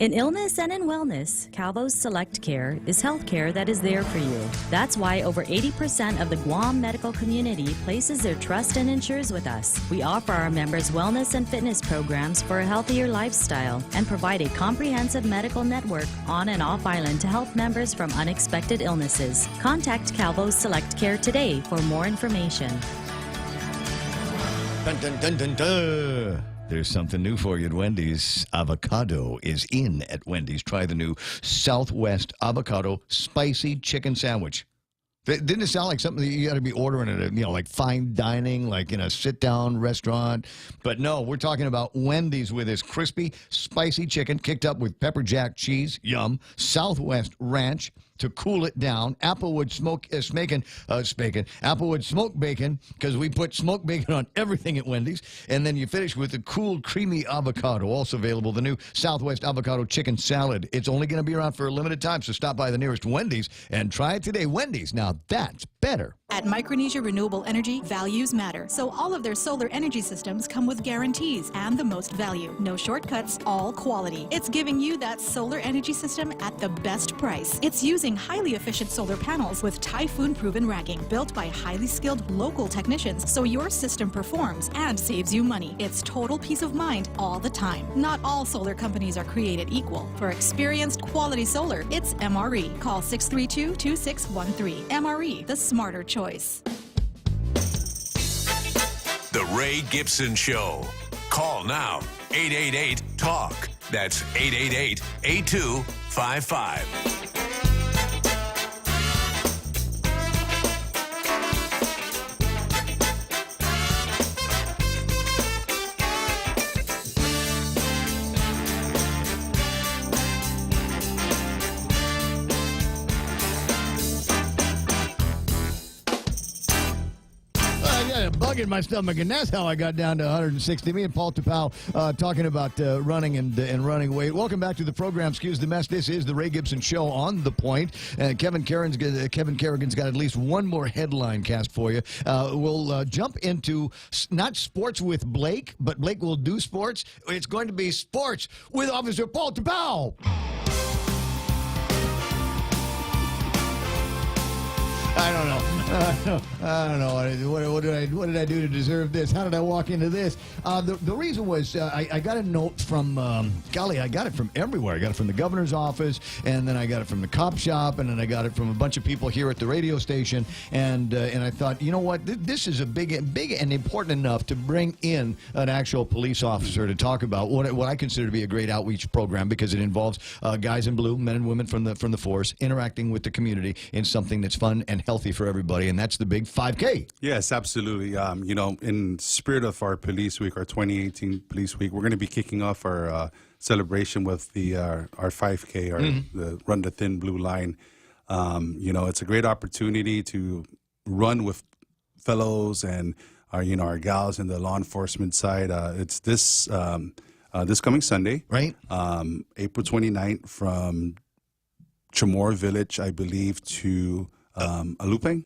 In illness and in wellness, Calvo's Select Care is health care that is there for you. That's why over 80% of the Guam medical community places their trust and insures with us. We offer our members wellness and fitness programs for a healthier lifestyle and provide a comprehensive medical network on and off island to help members from unexpected illnesses. Contact Calvo's Select Care today for more information. Dun, dun, dun, dun, dun. There's something new for you at Wendy's. Avocado is in at Wendy's. Try the new Southwest Avocado Spicy Chicken Sandwich. Didn't it sound like something that you got to be ordering at a, like fine dining, like in a sit-down restaurant? But no, we're talking about Wendy's with this crispy, spicy chicken kicked up with pepper jack cheese, yum, Southwest ranch to cool it down, Applewood Applewood smoked bacon, because we put smoked bacon on everything at Wendy's, and then you finish with the cool, creamy avocado. Also available, the new Southwest avocado chicken salad. It's only going to be around for a limited time, so stop by the nearest Wendy's and try it today. Wendy's, now that's better. At Micronesia Renewable Energy, values matter. So all of their solar energy systems come with guarantees and the most value. No shortcuts, all quality. It's giving you that solar energy system at the best price. It's using highly efficient solar panels with typhoon-proven racking, built by highly skilled local technicians, so your system performs and saves you money. It's total peace of mind all the time. Not all solar companies are created equal. For experienced quality solar, it's MRE. Call 632-2613. MRE, the smarter choice. The Ray Gibson Show. Call now. 888-TALK. That's 888-8255. In my stomach, and that's how I got down to 160. Me and Paul Tapau talking about running and running weight. Welcome back to the program. Excuse the mess. This is the Ray Gibson Show on The Point. Kevin Kerrigan's got at least one more headline cast for you. We'll jump into not sports with Blake, but Blake will do sports. It's going to be sports with Officer Paul Tapau. I don't know. What did I do to deserve this? How did I walk into this? The reason was I got a note from, I got it from everywhere. I got it from the governor's office, and then I got it from the cop shop, and then I got it from a bunch of people here at the radio station. And I thought, you know what? This is a big and important enough to bring in an actual police officer to talk about what I consider to be a great outreach program, because it involves guys in blue, men and women from the force, interacting with the community in something that's fun and healthy for everybody, and that's the big 5K. Yes, absolutely. In spirit of our Police Week, our 2018 Police Week, we're going to be kicking off our celebration with our 5K, the Run the Thin Blue Line. It's a great opportunity to run with fellows and our gals in the law enforcement side. It's this coming Sunday, right? April 29th, from Chamorro Village, I believe, to Alupeng?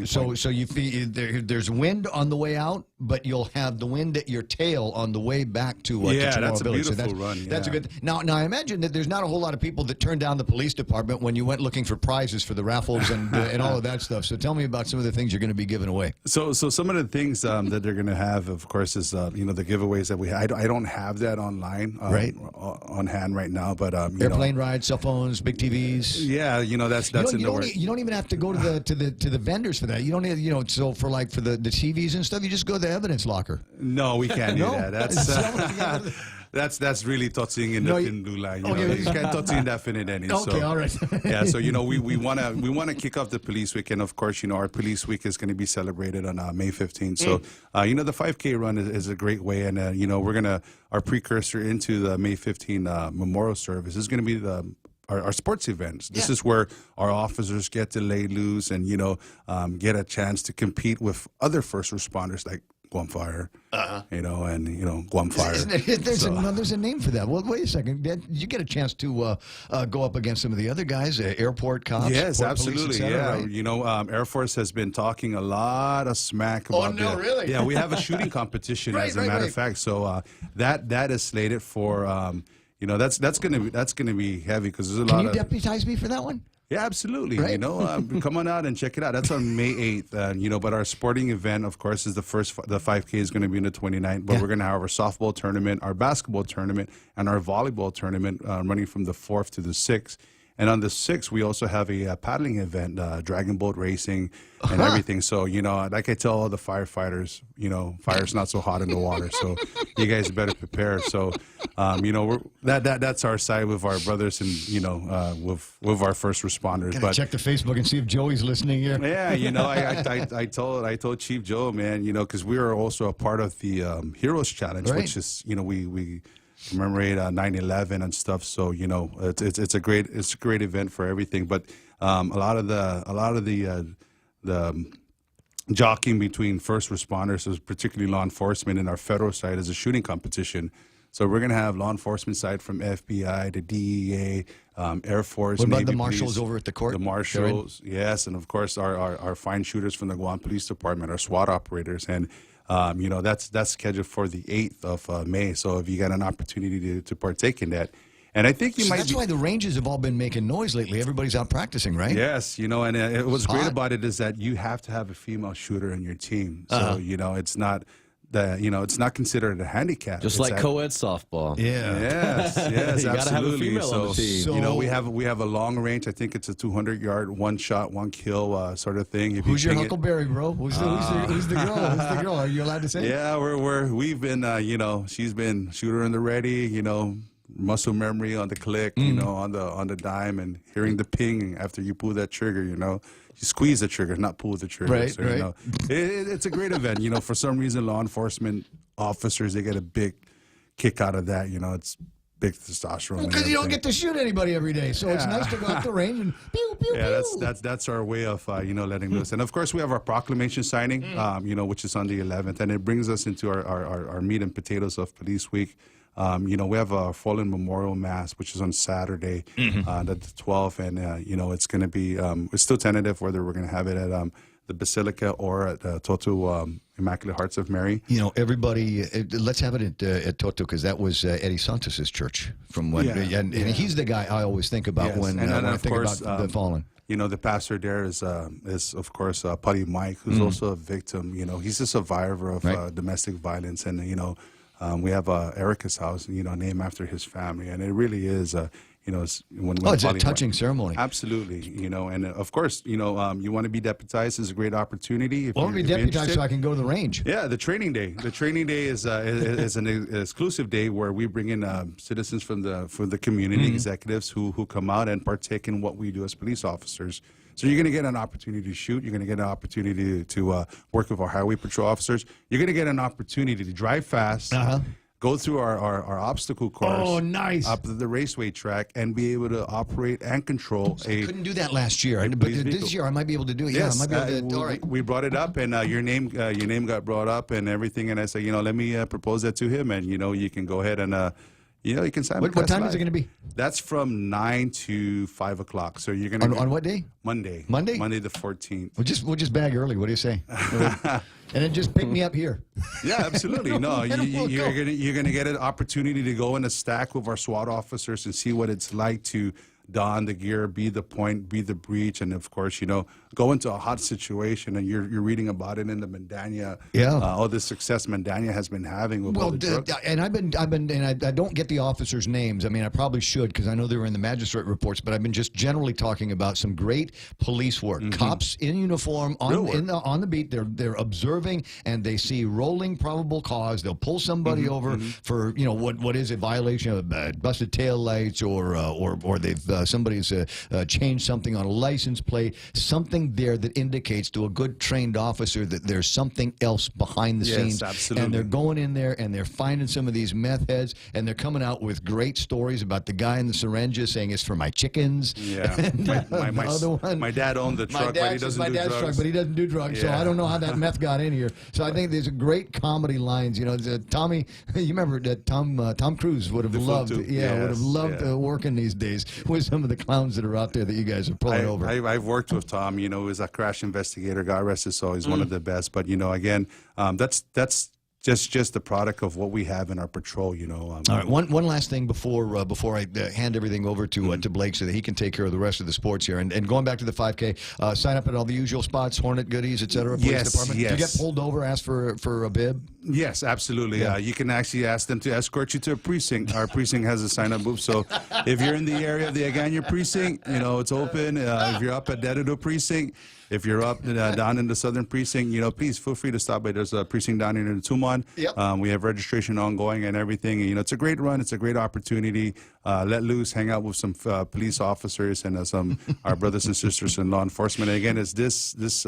So you feel there's wind on the way out, but you'll have the wind at your tail on the way back to that's a Village. beautiful run. That's a good. Now I imagine that there's not a whole lot of people that turned down the police department when you went looking for prizes for the raffles and all of that stuff. So tell me about some of the things you're going to be giving away. So some of the things that they're going to have, of course, is the giveaways that we have. I don't have that online on hand right now, but airplane rides, cell phones, big TVs. Yeah, that's in the works. You don't even have to go to the vendors for that. You don't need, so for the TVs and stuff, you just go to the evidence locker. No, we can't do that. That's really touching in the thin blue line. You can't touch indefinite. Okay, all right. Yeah, so we wanna kick off the Police Week, and of course, our Police Week is going to be celebrated on May 15th. So the 5K run is a great way, and our precursor into the May 15 memorial service is going to be our sports events. This is where our officers get to lay loose and get a chance to compete with other first responders like Guam Fire, Guam Fire. There's a name for that. Well, wait a second. Did you get a chance to go up against some of the other guys, airport cops? Yes, absolutely. Police, et cetera, right? Air Force has been talking a lot of smack about really? Yeah, we have a shooting competition as a matter of fact. So that is slated for that's gonna be heavy because there's a lot of. Can you deputize me for that one? Yeah, absolutely. Right? Come on out and check it out. That's on May 8th. But our sporting event, of course, is the 5K is going to be on the 29th. But we're going to have our softball tournament, our basketball tournament, and our volleyball tournament running from the 4th to the 6th. And on the 6th, we also have a paddling event, dragon boat racing and everything. So, like I tell all the firefighters, fire's not so hot in the water. So you guys better prepare. So, that's our side with our brothers and, with our first responders. But check the Facebook and see if Joey's listening here. Yeah, I told Chief Joe, man, because we are also a part of the Heroes Challenge, Right. which is, we commemorate 9/11 and stuff. So it's a great event for everything. But a lot of the jockeying between first responders, particularly law enforcement, and our federal side is a shooting competition. So we're going to have law enforcement side from FBI to DEA, Air Force. What about Navy the marshals Police, over at the court? The marshals, yes, and of course our fine shooters from the Guam Police Department, our SWAT operators, and that's scheduled for the 8th of May. So if you got an opportunity to partake in that, and I think That's why the ranges have all been making noise lately. Everybody's out practicing, right? Yes, and what's great hot. about it is that you have to have a female shooter in your team. So Uh-huh. it's not. It's not considered a handicap. Just It's like co-ed softball. Yeah. Yes, You gotta have a absolutely. female on the team. we have a long range. I think it's a 200-yard, one shot, one kill sort of thing. If Who's you your ping it- Huckleberry, bro? Who's the girl? Who's the girl? Are you allowed to say? Yeah, we've been she's been shooter in the ready, muscle memory on the click, on the dime, and hearing the ping after you pull that trigger, you squeeze the trigger, not pull the trigger. Right, so, right. It's a great event. For some reason, law enforcement officers, they get a big kick out of that. It's big testosterone. and Because you don't everything. get to shoot anybody every day, so it's nice to go out the range and pew pew Yeah, pew. that's our way of letting loose. And of course, we have our proclamation signing, which is on the 11th, and it brings us into our meat and potatoes of Police Week. We have a Fallen Memorial Mass, which is on Saturday, the 12th, and it's going to be. It's still tentative whether we're going to have it at the Basilica or at Toto Immaculate Hearts of Mary. Everybody, let's have it at Toto, because that was Eddie Santos's church from when, and he's the guy I always think about Yes. when, And then, when I of think course, about the fallen. The pastor there is of course Putty Mike, who's also a victim. He's a survivor of domestic violence, and we have Erica's house, named after his family, and it really is. It's It's a touching ceremony. Absolutely, and of course, you want to be deputized is a great opportunity. I want to be deputized so I can go to the range. Yeah, the training day. The training day is an exclusive day where we bring in citizens from the community, executives who come out and partake in what we do as police officers. So you're going to get an opportunity to shoot. You're going to get an opportunity to work with our highway patrol officers. You're going to get an opportunity to drive fast. Go through our obstacle course. Oh, nice. Up to the raceway track and be able to operate and control I couldn't do that last year, but this year I might be able to do it. Yes, I might be able to. All right. we brought it up, and your name got brought up and everything, and I said, let me propose that to him, and you can go ahead and you can sign. What time is it going to be? That's from 9 to 5 o'clock. So you're going to on what day? Monday. Monday the 14th. We'll just bag early. What do you say? And then just pick me up here. Yeah, absolutely. No, We'll you're gonna get an opportunity to go in a stack with our SWAT officers and see what it's like to don the gear, be the point, be the breach, and of course, go into a hot situation. And you're reading about it in the Mandania. All the success Mandania has been having with all the drugs. And I've been, and I don't get the officers' names. I mean, I probably should because I know they were in the magistrate reports. But I've been just generally talking about some great police work. Cops in uniform on the beat. They're observing and they see rolling probable cause. They'll pull somebody over for what is a violation of busted tail lights or they've somebody's changed something on a license plate. Something there that indicates to a good trained officer that there's something else behind the scenes. Absolutely. And they're going in there and they're finding some of these meth heads and they're coming out with great stories about the guy in the syringe saying it's for my chickens. Yeah, And my dad owned the truck, but he doesn't do drugs. Truck, but he doesn't do drugs. So Yeah. I don't know how that meth got in here. So I think there's a great comedy lines. Tommy, you remember that Tom Cruise would have loved, tube. would have loved working these days with some of the clowns that are out there that you guys are pulling over. I've worked with Tom. He was a crash investigator. God rest his soul. He's one of the best. But again, that's just the product of what we have in our patrol. All right, one last thing before I hand everything over to Blake so that he can take care of the rest of the sports here. And going back to the 5K, sign up at all the usual spots, Hornet goodies, et cetera, police department. Yes. Do you get pulled over, ask for a bib? Yes, absolutely. You can actually ask them to escort you to a precinct. Our precinct has a sign-up booth, so if you're in the area of the Agano precinct, it's open. If you're up at Dededo precinct, if you're up down in the southern precinct, please feel free to stop by. There's a precinct down here in Tumon. Yep. We have registration ongoing and everything. And, it's a great run. It's a great opportunity. Let loose, hang out with some police officers and some our brothers and sisters in law enforcement. And again, it's this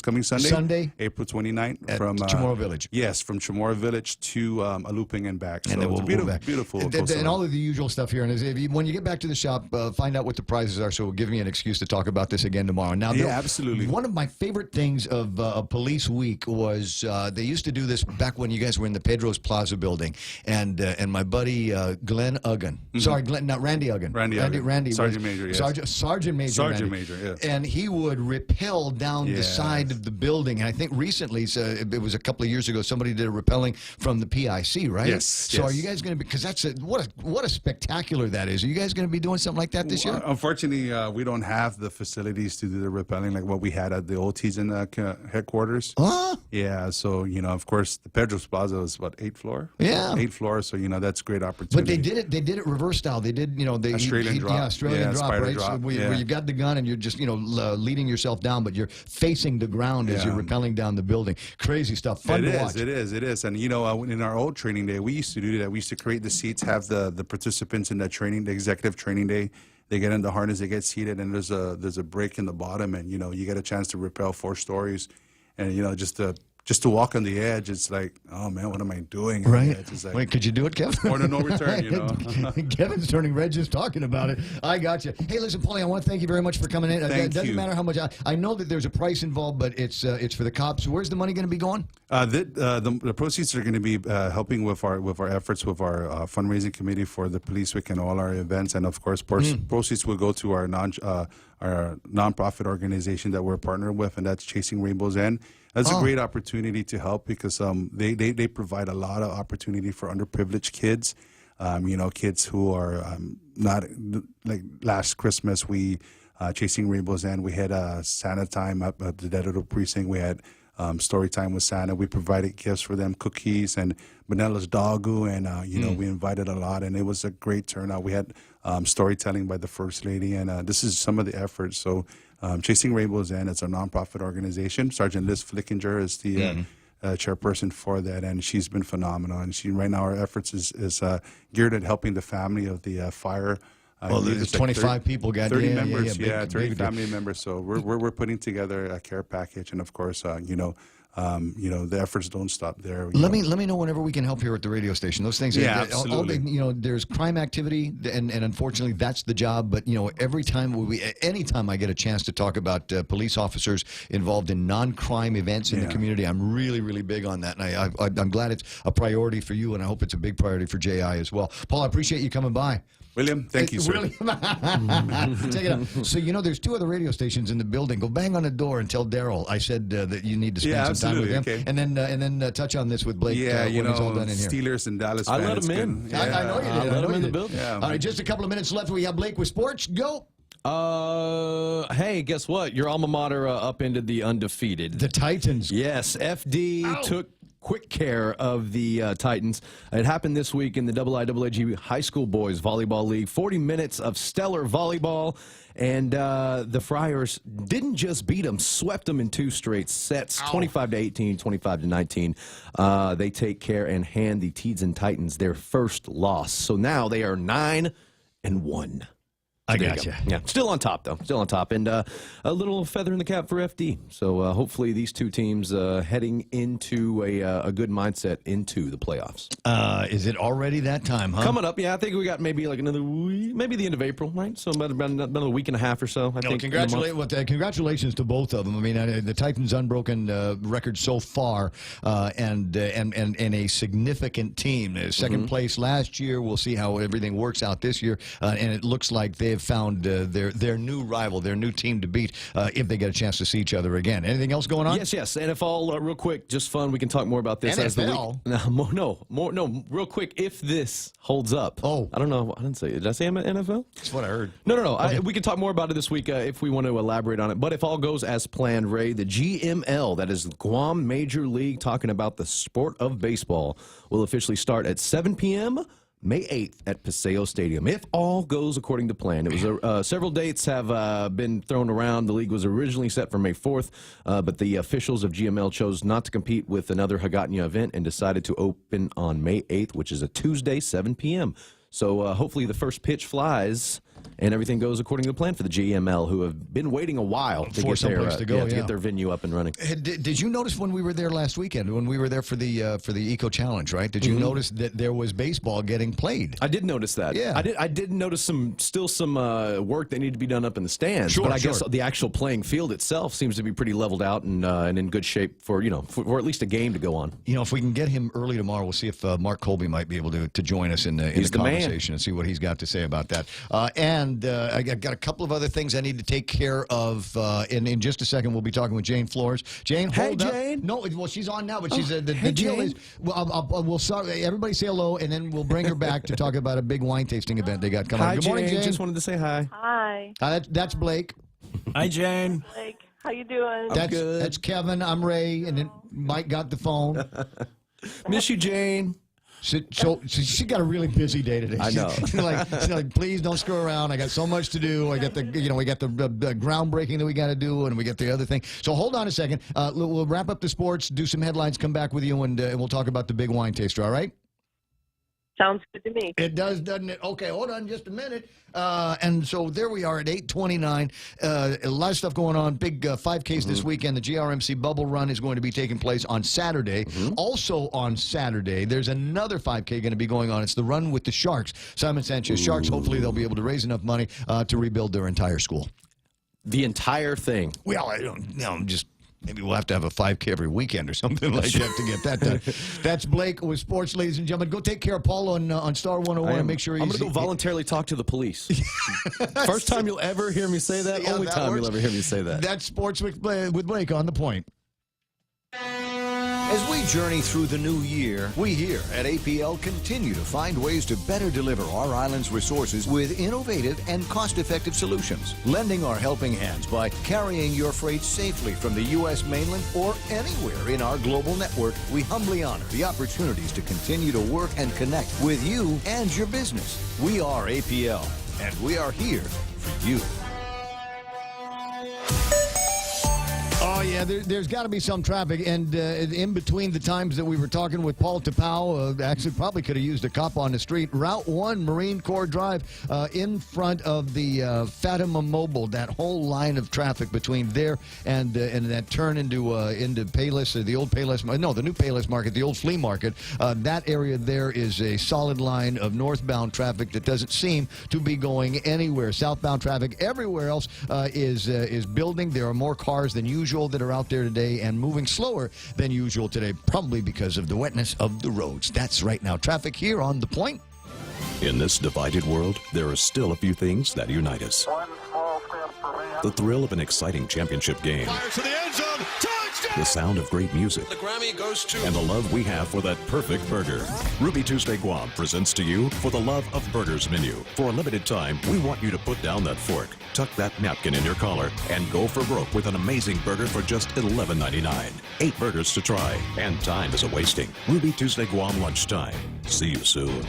coming Sunday, April 29th from Chamorro Village. Yes, from Chamorro Village to Aluping and back. So And then it's we'll beautiful. And all of the usual stuff here. And when you get back to the shop, find out what the prizes are. So give me an excuse to talk about this again tomorrow. Now, absolutely. One of my favorite things of Police Week was they used to do this back when you guys were in the Pedro's Plaza building, and my buddy Glenn Uggan, Randy Uggan, Randy Sergeant Major, yes. Sergeant Major, Sergeant Randy. Major, yes. And he would rappel down the side of the building, and I think recently, it was a couple of years ago, somebody did a rappelling from the PIC, right? Yes. So are you guys going to be? Because that's what a spectacular that is. Are you guys going to be doing something like that this year? Unfortunately, we don't have the facilities to do the rappelling like what we had at the old Teason headquarters. Yeah, so of course the Pedro's Plaza was about 8th floor. Yeah, 8th floor. So that's great opportunity. But they did it reverse style. They did Australian drop. Yeah, Australian drop, spider right? drop. So where you've got the gun and you're just leading yourself down, but you're facing the ground as you're rappelling down the building. Crazy stuff. Fun to watch. It is. And in our old training day, we used to do that. We used to create the seats, have the participants in that training, the executive training day. They get in the harness, they get seated, and there's a break in the bottom, and you get a chance to rappel 4 stories, and just to walk on the edge, it's like, oh man, what am I doing? Right. It's like, wait, could you do it, Kevin? Point of no return, Kevin's turning red just talking about it. I got you. Hey, listen, Paulie, I want to thank you very much for coming in. It doesn't matter how much. I know that there's a price involved, but it's for the cops. Where's the money going to be going? The proceeds are going to be helping with our efforts with our fundraising committee for the Police Week and all our events, and of course, proceeds will go to our nonprofit organization that we're partnered with, and that's Chasing Rainbow's End. That's a great opportunity to help because they provide a lot of opportunity for underprivileged kids. Kids who are not like last Christmas. We Chasing Rainbow's End. We had Santa time up at the Dededo precinct. We had story time with Santa. We provided gifts for them, cookies and Manella's Dogu, and we invited a lot, and it was a great turnout. We had storytelling by the First Lady, and this is some of the efforts. So Chasing Rainbow's End, it's a nonprofit organization. Sergeant Liz Flickinger is the chairperson for that, and she's been phenomenal. And right now our efforts is geared at helping the family of the fire. There's 25 people got 30 members, 30 family members. So we're putting together a care package, and of course, the efforts don't stop there. Let me know whenever we can help here at the radio station. Those things, absolutely. There's crime activity, and unfortunately that's the job. But anytime I get a chance to talk about police officers involved in non-crime events in the community, I'm really, really big on that, and I'm glad it's a priority for you, and I hope it's a big priority for JI as well. Paul, I appreciate you coming by. William, thank you, sir. Take it up. So, there's 2 other radio stations in the building. Go bang on the door and tell Daryl I said that you need to spend some time with him. Okay. And then touch on this with Blake when he's all done in here. Steelers and Dallas I fans. let him in. I know you did. I let him in the building. All right, just a couple of minutes left. We have Blake with sports. Go. Hey, guess what? Your alma mater upended the undefeated. The Titans. Yes, FD took quick care of the Titans. It happened this week in the IIAG High School Boys Volleyball League. 40 minutes of stellar volleyball, and the Friars didn't just beat them, swept them in 2 straight sets, 25-18, 25-19. They take care and hand the Teason Titans their first loss. So now they are 9-1. I got you. Yeah, still on top, though. Still on top. And a little feather in the cap for FD. So hopefully these 2 teams heading into a good mindset into the playoffs. Is it already that time, huh? Coming up, yeah. I think we got maybe like another week, maybe the end of April, right? So about another week and a half or so, I think. Congratulations to both of them. I mean, the Titans' unbroken record so far, and a significant team. Second place last year. We'll see how everything works out this year. And it looks like they have found their new rival, their new team to beat if they get a chance to see each other again. Anything else going on? Yes. NFL, real quick, just fun. We can talk more about this as the week. Real quick. If this holds up, I don't know. I didn't say. Did I say NFL? That's what I heard. No. Okay. We can talk more about it this week if we want to elaborate on it. But if all goes as planned, Ray, the GML, that is Guam Major League, talking about the sport of baseball, will officially start at 7 p.m. May 8th at Paseo Stadium, if all goes according to plan. It was several dates have been thrown around. The league was originally set for May 4th, but the officials of GML chose not to compete with another Hagåtña event and decided to open on May 8th, which is a Tuesday, 7 p.m. So hopefully the first pitch flies and everything goes according to plan for the GML, who have been waiting a while to get their venue up and running. Did you notice when we were there last weekend, when we were there for the Eco Challenge, right? Did you notice that there was baseball getting played? I did notice that. Yeah, I did notice some work that needed to be done up in the stands. Sure, but I guess the actual playing field itself seems to be pretty leveled out and in good shape for at least a game to go on. If we can get him early tomorrow, we'll see if Mark Colby might be able to join us in the conversation and see what he's got to say about that. And I got a couple of other things I need to take care of. In just a second, we'll be talking with Jane Flores. Jane, hold up. Jane. No, well, she's on now, but she's the deal is we'll start. Everybody say hello, and then we'll bring her back to talk about a big wine tasting event they got coming. Hi, Good morning, Jane. Just wanted to say hi. Hi. That's Blake. Hi, Jane. Blake, how you doing? That's Kevin. I'm Ray, and then Mike got the phone. Miss you, Jane. So she got a really busy day today. I know. She's like, please don't screw around. I got so much to do. I got the groundbreaking that we got to do, and we get the other thing. So hold on a second. We'll wrap up the sports, do some headlines, come back with you, and we'll talk about the big wine taster. All right? Sounds good to me. It does, doesn't it? Okay, hold on just a minute. And so there we are at 8:29. A lot of stuff going on. Big 5Ks this weekend. The GRMC Bubble Run is going to be taking place on Saturday. Also on Saturday, there's another 5K going to be going on. It's the Run with the Sharks. Simon Sanchez Sharks. Hopefully they'll be able to raise enough money to rebuild their entire school. The entire thing. Well, just... Maybe we'll have to have a 5K every weekend or something like that to get that done. That's Blake with sports, ladies and gentlemen. Go take care of Paul on Star 101 and make sure I'm going to go voluntarily talk to the police. First time you'll ever hear me say that. Only time you'll ever hear me say that. That's Sports with Blake on the point. As we journey through the new year, we here at APL continue to find ways to better deliver our island's resources with innovative and cost-effective solutions, lending our helping hands by carrying your freight safely from the U.S. mainland or anywhere in our global network. We humbly honor the opportunities to continue to work and connect with you and your business. We are APL, and we are here for you. Oh, yeah, there's got to be some traffic. And in between the times that we were talking with Paul Tapau, actually probably could have used a cop on the street. Route 1, Marine Corps Drive, in front of the Fatima Mobile, that whole line of traffic between there and that turn into Payless, the old Payless, no, the new Payless Market, the old flea market. That area there is a solid line of northbound traffic that doesn't seem to be going anywhere. Southbound traffic everywhere else is building. There are more cars than usual that are out there today and moving slower than usual today, probably because of the wetness of the roads. That's right now. Traffic here on The Point. In this divided world, there are still a few things that unite us. The thrill of an exciting championship game. Fires to the end zone. Touchdown! The sound of great music. The Grammy goes to... And the love we have for that perfect burger. Ruby Tuesday Guam presents to you For the Love of Burgers menu. For a limited time, we want you to put down that fork, tuck that napkin in your collar, and go for broke with an amazing burger for just $11.99. 8 burgers to try, and time isn't wasting. Ruby Tuesday Guam lunchtime. See you soon.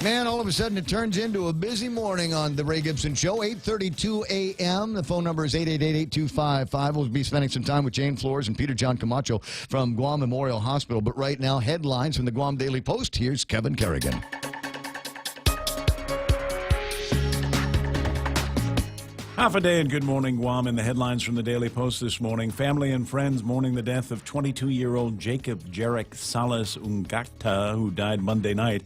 Man, all of a sudden it turns into a busy morning on the Ray Gibson Show. 8:32 a.m. The phone number is 888-8255. We'll be spending some time with Jane Flores and Peter John Camacho from Guam Memorial Hospital. But right now, headlines from the Guam Daily Post. Here's Kevin Kerrigan. Half a day and good morning, Guam. In the headlines from the Daily Post this morning, family and friends mourning the death of 22-year-old Jacob Jarek Salas Ungakta, who died Monday night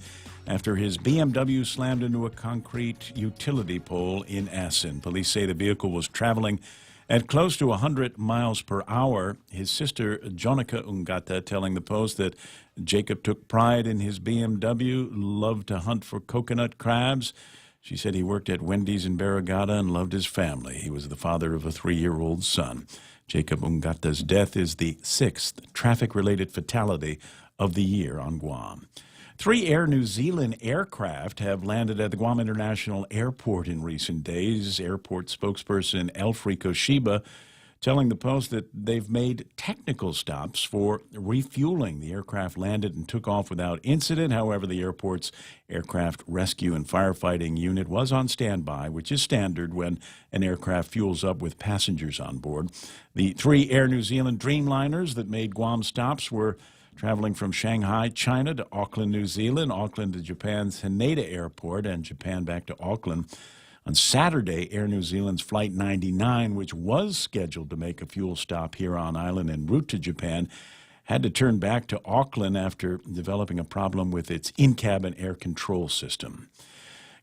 after his BMW slammed into a concrete utility pole in Asin. Police say the vehicle was traveling At close to 100 miles per hour, his sister, Jonica Ungata, telling the Post that Jacob took pride in his BMW, loved to hunt for coconut crabs. She said he worked at Wendy's in Barragata and loved his family. He was the father of a 3-year-old son. Jacob Ungata's death is the 6th traffic-related fatality of the year on Guam. 3 Air New Zealand aircraft have landed at the Guam International Airport in recent days. Airport spokesperson Elfrey Koshiba telling the Post that they've made technical stops for refueling. The aircraft landed and took off without incident. However, the airport's aircraft rescue and firefighting unit was on standby, which is standard when an aircraft fuels up with passengers on board. The 3 Air New Zealand Dreamliners that made Guam stops were traveling from Shanghai, China to Auckland, New Zealand, Auckland to Japan's Haneda Airport, and Japan back to Auckland. On Saturday, Air New Zealand's Flight 99, which was scheduled to make a fuel stop here on island en route to Japan, had to turn back to Auckland after developing a problem with its in-cabin air control system.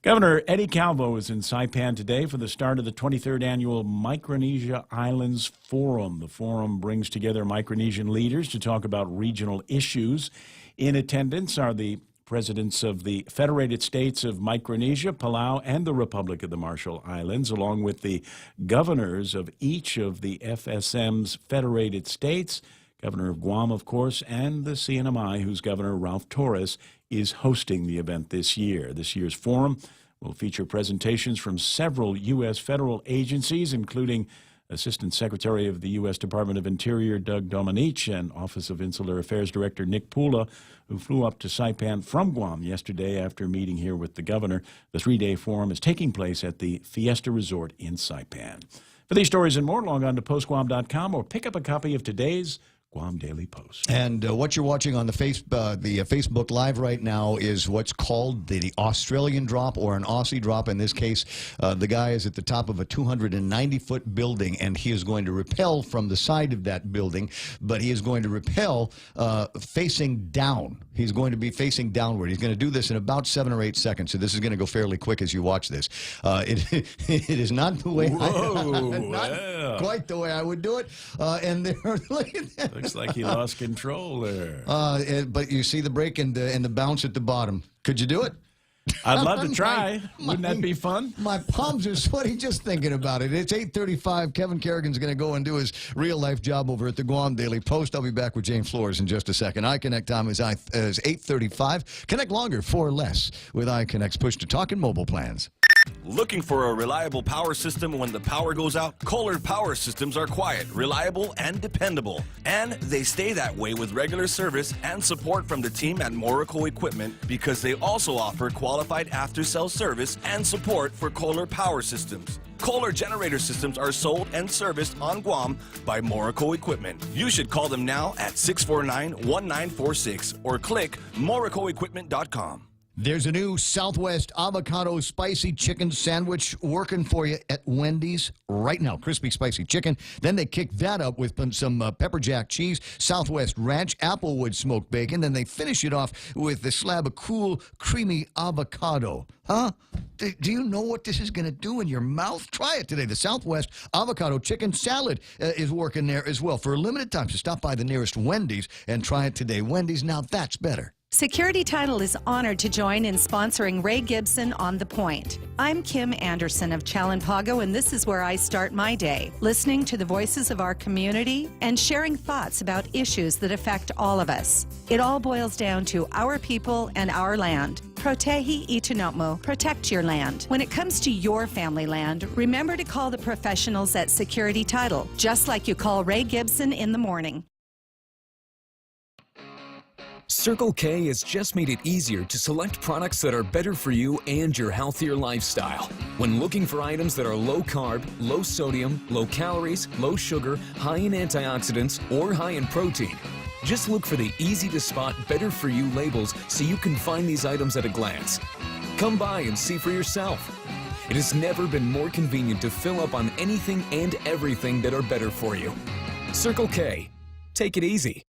Governor Eddie Calvo is in Saipan today for the start of the 23rd annual Micronesia Islands Forum. The forum brings together Micronesian leaders to talk about regional issues. In attendance are the presidents of the Federated States of Micronesia, Palau, and the Republic of the Marshall Islands, along with the governors of each of the FSM's federated states, Governor of Guam, of course, and the CNMI, whose Governor Ralph Torres is hosting the event this year. This year's forum will feature presentations from several U.S. federal agencies, including Assistant Secretary of the U.S. Department of Interior Doug Domenech and Office of Insular Affairs Director Nick Pula, who flew up to Saipan from Guam yesterday after meeting here with the governor. The 3-day forum is taking place at the Fiesta Resort in Saipan. For these stories and more, log on to postguam.com or pick up a copy of today's Guam Daily Post. And what you're watching on the Facebook Live right now is what's called the Australian drop, or an Aussie drop. In this case, the guy is at the top of a 290-foot building, and he is going to rappel from the side of that building, but he is going to rappel facing down. He's going to be facing downward. He's going to do this in about 7 or 8 seconds, so this is going to go fairly quick as you watch this. It is not the way not quite the way I would do it. And there, look at that. Looks like he lost control there. But you see the break and the bounce at the bottom. Could you do it? I'd love to try. Wouldn't that be fun? My palms are sweaty just thinking about it. It's 8:35. Kevin Kerrigan's going to go and do his real-life job over at the Guam Daily Post. I'll be back with Jane Flores in just a second. iConnect time is 8:35. Connect longer for less with iConnect's push-to-talk and mobile plans. Looking for a reliable power system when the power goes out? Kohler Power Systems are quiet, reliable, and dependable. And they stay that way with regular service and support from the team at Morico Equipment, because they also offer qualified after-sales service and support for Kohler Power Systems. Kohler generator systems are sold and serviced on Guam by Morico Equipment. You should call them now at 649-1946 or click moricoequipment.com. There's a new Southwest avocado spicy chicken sandwich working for you at Wendy's right now. Crispy spicy chicken. Then they kick that up with some pepper jack cheese, Southwest ranch, applewood smoked bacon. Then they finish it off with a slab of cool, creamy avocado. Huh? Do you know what this is going to do in your mouth? Try it today. The Southwest avocado chicken salad is working there as well for a limited time. So stop by the nearest Wendy's and try it today. Wendy's, now that's better. Security Title is honored to join in sponsoring Ray Gibson on The Point. I'm Kim Anderson of Chalanpago, and this is where I start my day, listening to the voices of our community and sharing thoughts about issues that affect all of us. It all boils down to our people and our land. Protehi Itinotmo, protect your land. When it comes to your family land, remember to call the professionals at Security Title, just like you call Ray Gibson in the morning. Circle K has just made it easier to select products that are better for you and your healthier lifestyle. When looking for items that are low carb, low sodium, low calories, low sugar, high in antioxidants, or high in protein, just look for the easy to spot better for you labels so you can find these items at a glance. Come by and see for yourself. It has never been more convenient to fill up on anything and everything that are better for you. Circle K. Take it easy.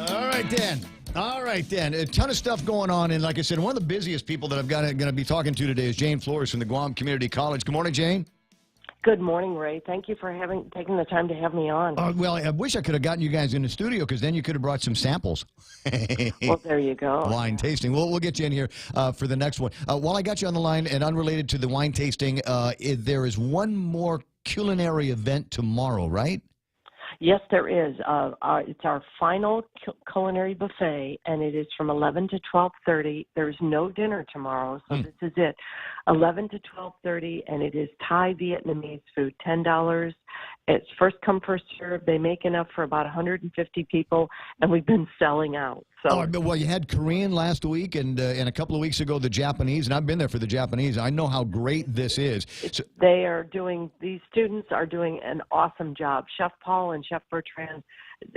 All right, Dan. All right, Dan. A ton of stuff going on. And like I said, one of the busiest people that I'm going to be talking to today is Jane Flores from the Guam Community College. Good morning, Jane. Good morning, Ray. Thank you for taking the time to have me on. Well, I wish I could have gotten you guys in the studio because then you could have brought some samples. Well, there you go. Wine tasting. We'll get you in here for the next one. While I got you on the line and unrelated to the wine tasting, there is one more culinary event tomorrow, right? Yes, there is. It's our final culinary buffet, and it is from 11 to 12:30. There's no dinner tomorrow, so this is it. 11 to 12:30, and it is Thai Vietnamese food, $10. It's first come, first serve. They make enough for about 150 people, and we've been selling out. So, well, you had Korean last week, and a couple of weeks ago the Japanese, and I've been there for the Japanese. I know how great this is. These students are doing an awesome job. Chef Paul and Chef Bertrand,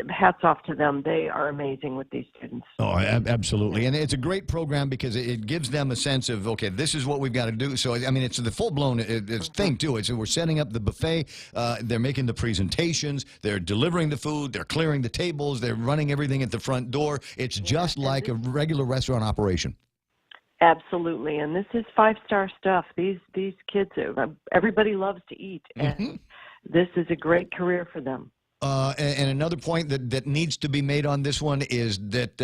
hats off to them. They are amazing with these students. Oh, absolutely. And it's a great program because it gives them a sense of, okay, this is what we've got to do. So, I mean, it's the full-blown thing, too. So we're setting up the buffet. They're making the presentations. They're delivering the food. They're clearing the tables. They're running everything at the front door. It's just like a regular restaurant operation. Absolutely. And this is five-star stuff. These kids, everybody loves to eat. And this is a great career for them. And another point that needs to be made on this one is that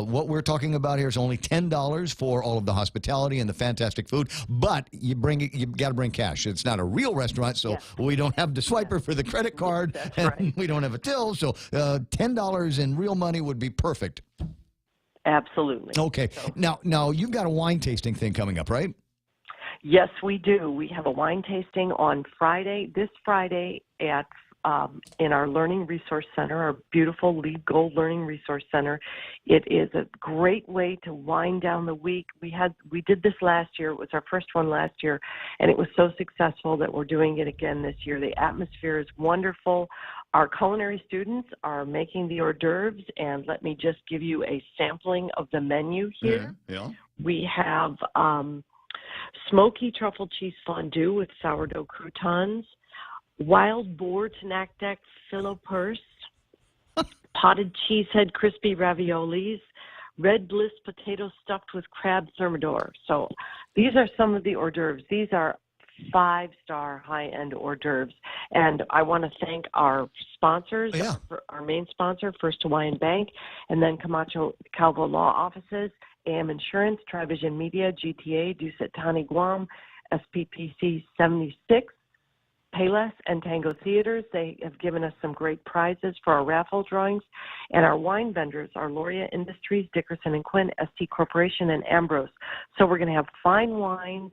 what we're talking about here is only $10 for all of the hospitality and the fantastic food, but you got to bring cash. It's not a real restaurant, so we don't have the swiper for the credit card, and we don't have a till, so $10 in real money would be perfect. Absolutely. Okay. Now you've got a wine tasting thing coming up, right? Yes, we do. We have a wine tasting on this Friday at in our Learning Resource Center, our beautiful LEED Gold Learning Resource Center. It is a great way to wind down the week. We did this last year. It was our first one last year, and it was so successful that we're doing it again this year. The atmosphere is wonderful. Our culinary students are making the hors d'oeuvres, and let me just give you a sampling of the menu here. Yeah. We have smoky truffle cheese fondue with sourdough croutons, wild boar Tanakdek phyllo purse, potted cheesehead crispy raviolis, red bliss potato stuffed with crab thermidor. So these are some of the hors d'oeuvres. These are 5-star high-end hors d'oeuvres. And I want to thank our sponsors, our main sponsor, First Hawaiian Bank, and then Camacho Calvo Law Offices, AM Insurance, Trivision Media, GTA, Dusit Tani Guam, SPPC 76, Payless and Tango Theaters. They have given us some great prizes for our raffle drawings. And our wine vendors are Loria Industries, Dickerson and Quinn, ST Corporation, and Ambrose. So we're going to have fine wines,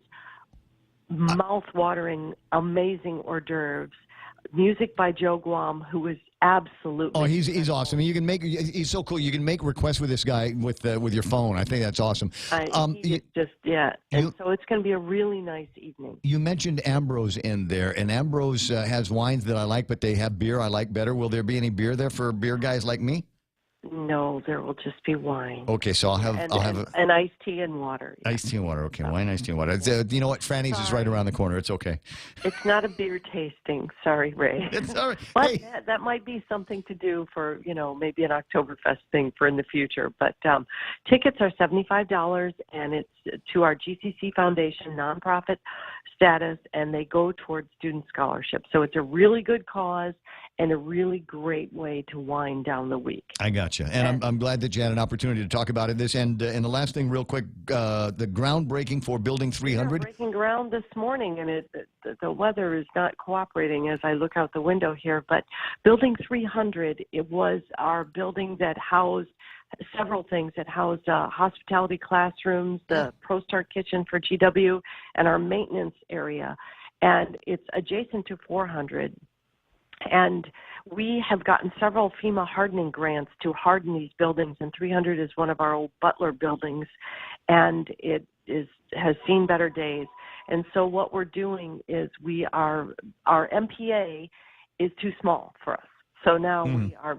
mouth-watering, amazing hors d'oeuvres, music by Joe Guam, who is absolutely... Oh, he's awesome. You can he's so cool. You can make requests with this guy with your phone. I think that's awesome. And so it's going to be a really nice evening. You mentioned Ambrose in there, and Ambrose has wines that I like, but they have beer I like better. Will there be any beer there for beer guys like me? No, there will just be wine. Okay, so I'll have an iced tea and water. Iced tea and water. Okay, wine, iced tea and water. You know what? Franny's is right around the corner. It's okay. It's not a beer tasting. Sorry, Ray. It's all right. But that might be something to do for, maybe an Oktoberfest thing for in the future. But tickets are $75, and it's to our GCC Foundation nonprofit status, and they go towards student scholarships. So it's a really good cause and a really great way to wind down the week. I got you. And I'm glad that you had an opportunity to talk about it. And the last thing real quick, the groundbreaking for Building 300. We're breaking ground this morning, and the weather is not cooperating as I look out the window here. But Building 300, it was our building that housed several things. It housed hospitality classrooms, the ProStar kitchen for GW, and our maintenance area. And it's adjacent to 400. And we have gotten several FEMA hardening grants to harden these buildings, and 300 is one of our old Butler buildings, and it has seen better days. And so what we're doing is our MPA is too small for us. So now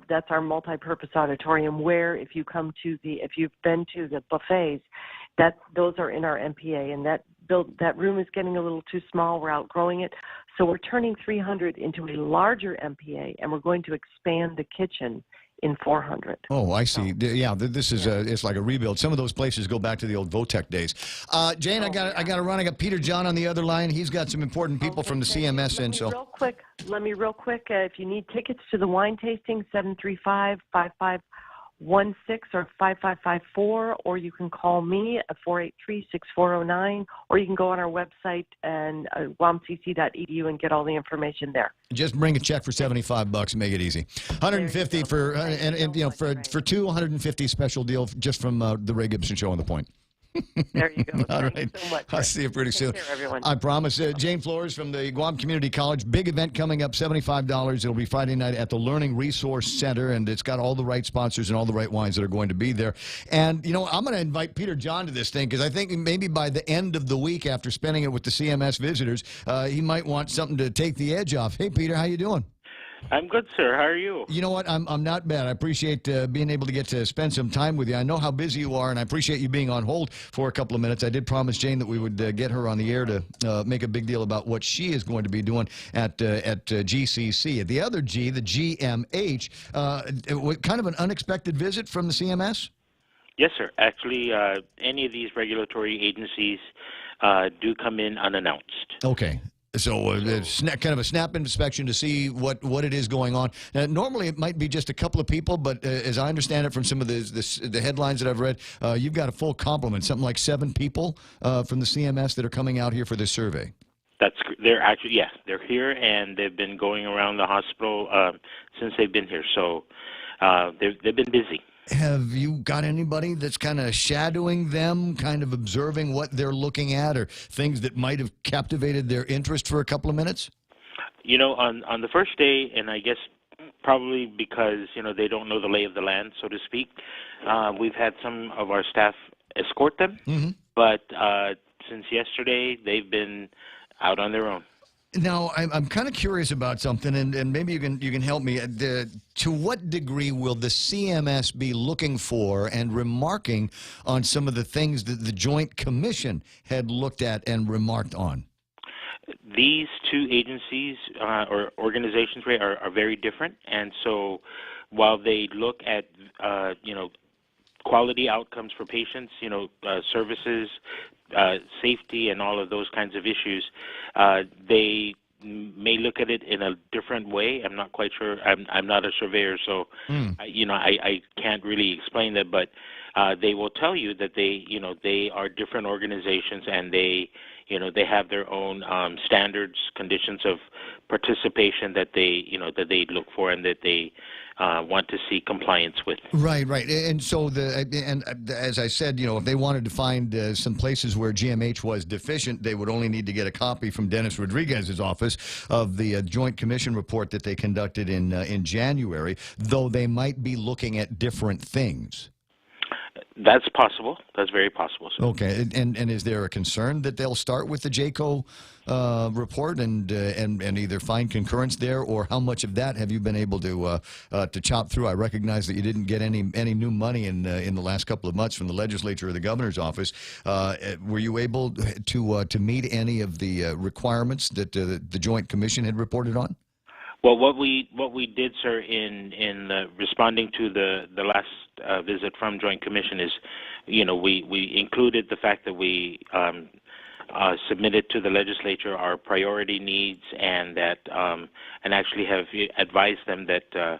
that's our multi-purpose auditorium, where if you've been to the buffets, those are in our MPA, and that room is getting a little too small. We're outgrowing it. So we're turning 300 into a larger MPA, and we're going to expand the kitchen in 400. Oh, I see. Yeah, this is it's like a rebuild. Some of those places go back to the old Votech days. Jane, I got to run. I got Peter John on the other line. He's got some important people from the CMS in. So Let me real quick. If you need tickets to the wine tasting, 735-5516 or 5554, or you can call me at 483-6409, or you can go on our website and guamcc.edu and get all the information there. just bring a check for $75 and make it easy. 150 for and you know for 250 special deal just from the Ray Gibson Show on the Point. There you go. All Thank right. you so much. I'll see you pretty soon. Take care, everyone. I promise. Jane Flores from the Guam Community College. Big event coming up, $75. It'll be Friday night at the Learning Resource Center, and it's got all the right sponsors and all the right wines that are going to be there. And, you know, I'm going to invite Peter John to this thing because I think maybe by the end of the week after spending it with the CMS visitors, he might want something to take the edge off. Hey, Peter, how you doing? I'm good, sir. How are you? You know what? I'm not bad. I appreciate being able to get to spend some time with you. I know how busy you are, and I appreciate you being on hold for a couple of minutes. I did promise Jane that we would get her on the air to make a big deal about what she is going to be doing at GCC. The other G, the GMH, kind of an unexpected visit from the CMS? Yes, sir. Actually, any of these regulatory agencies do come in unannounced. Okay. So kind of a snap inspection to see what it is going on. Normally it might be just a couple of people, but as I understand it from some of the headlines that I've read, you've got a full complement, something like 7 people from the CMS that are coming out here for this survey. They're actually, yeah, they're here, and they've been going around the hospital since they've been here. So they've been busy. Have you got anybody that's kind of shadowing them, kind of observing what they're looking at, or things that might have captivated their interest for a couple of minutes? You know, on the first day, and I guess probably because, you know, they don't know the lay of the land, so to speak, we've had some of our staff escort them. Mm-hmm. But since yesterday, they've been out on their own. Now, I'm kind of curious about something, and maybe you can help me. To what degree will the CMS be looking for and remarking on some of the things that the Joint Commission had looked at and remarked on? These two agencies or organizations, Ray, are very different, and so while they look at you know, quality outcomes for patients, you know, services, safety, and all of those kinds of issues, they may look at it in a different way. I'm not quite sure. I'm not a surveyor, so you know, I can't really explain that. But they will tell you that they are different organizations, and they have their own standards, conditions of participation that they look for and that they want to see compliance with. Right. And so as I said, you know, if they wanted to find some places where GMH was deficient, they would only need to get a copy from Dennis Rodriguez's office of the Joint Commission report that they conducted in January, though they might be looking at different things. That's possible. That's very possible, sir. Okay, and is there a concern that they'll start with the JCO report and either find concurrence there, or how much of that have you been able to chop through? I recognize that you didn't get any new money in the last couple of months from the legislature or the governor's office. Were you able to meet any of the requirements that the Joint Commission had reported on? Well, what we did, sir, in responding to the last visit from Joint Commission is, you know, we included the fact that we submitted to the legislature our priority needs, and that and actually have advised them that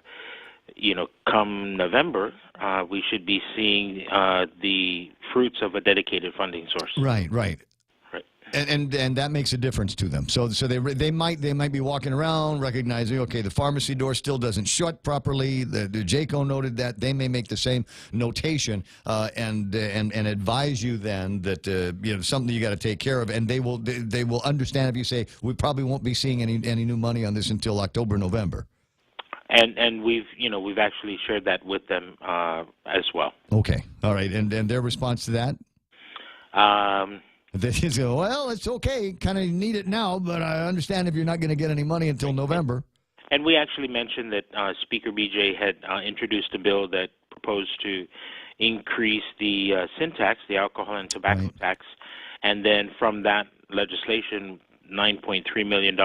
you know, come November, we should be seeing the fruits of a dedicated funding source. Right. And that makes a difference to them. So they might be walking around recognizing, okay, the pharmacy door still doesn't shut properly. The JCO noted that. They may make the same notation and advise you then that you know, something you got to take care of, and they will understand if you say we probably won't be seeing any new money on this until October, November. And we've actually shared that with them as well. Okay, all right, and their response to that. They just go, well, it's okay, kind of need it now, but I understand if you're not going to get any money until November. And we actually mentioned that Speaker BJ had introduced a bill that proposed to increase the sin tax, the alcohol and tobacco tax, and then from that legislation, $9.3 million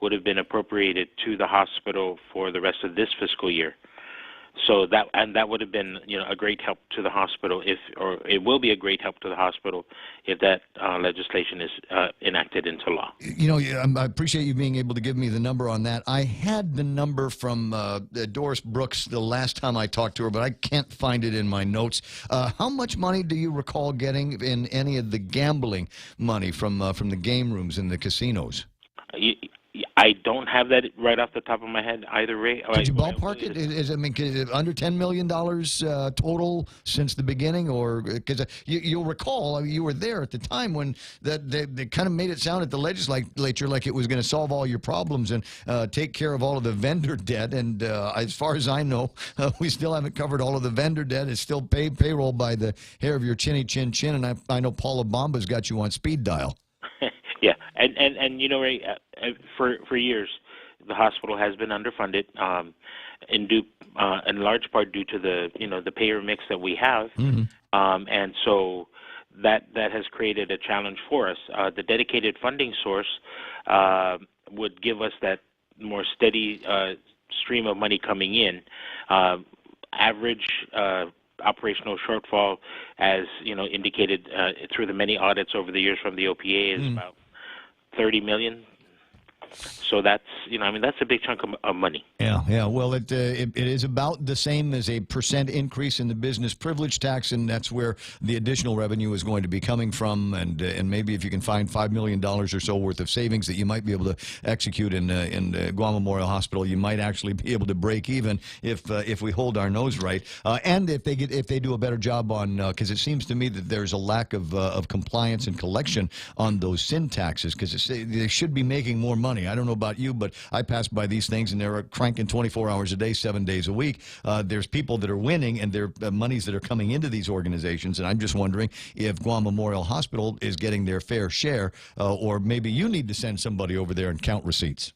would have been appropriated to the hospital for the rest of this fiscal year. So that would have been a great help to the hospital or it will be a great help to the hospital if that legislation is enacted into law. I appreciate you being able to give me the number on that. I had the number from Doris Brooks the last time I talked to her, but I can't find it in my notes. How much money do you recall getting in any of the gambling money from the game rooms in the casinos? I don't have that right off the top of my head either, Ray. Could you ballpark it? Is it under $10 million total since the beginning? Or because you'll recall, you were there at the time when they kind of made it sound at the legislature like it was going to solve all your problems and take care of all of the vendor debt. And as far as I know, we still haven't covered all of the vendor debt. It's still payroll by the hair of your chinny chin chin. And I know Paula Bomba's got you on speed dial. Yeah, and Ray, for years, the hospital has been underfunded, in large part due to the payer mix that we have, and so that has created a challenge for us. The dedicated funding source would give us that more steady stream of money coming in. Average operational shortfall, as indicated through the many audits over the years from the OPA, is about $30 million. So that's that's a big chunk of money. Yeah. Well, it is about the same as a % increase in the business privilege tax, and that's where the additional revenue is going to be coming from. And maybe if you can find $5 million or so worth of savings that you might be able to execute in Guam Memorial Hospital, you might actually be able to break even if we hold our nose right, and if they do a better job on, because it seems to me that there's a lack of compliance and collection on those sin taxes, because they should be making more money. I don't know about you, but I pass by these things and they're cranking 24 hours a day, 7 days a week. There's people that are winning and there are monies that are coming into these organizations, and I'm just wondering if Guam Memorial Hospital is getting their fair share, or maybe you need to send somebody over there and count receipts.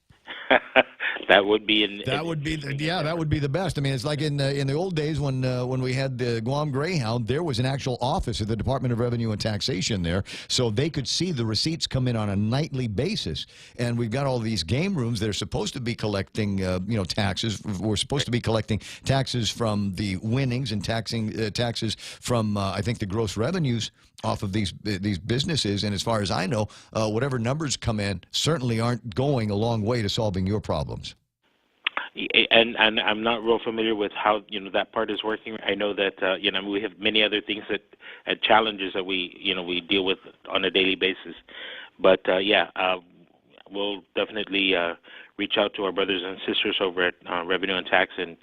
That would be the best. I mean, it's like in the old days when we had the Guam Greyhound, there was an actual office at the Department of Revenue and Taxation there, so they could see the receipts come in on a nightly basis. And we've got all these game rooms that are supposed to be collecting, taxes. We're supposed to be collecting taxes from the winnings and taxes from, I think, the gross revenues off of these businesses. And as far as I know, whatever numbers come in certainly aren't going a long way to solving your problems. And I'm not real familiar with how that part is working. I know that we have many other things and challenges that we deal with on a daily basis. But we'll definitely reach out to our brothers and sisters over at Revenue and Tax and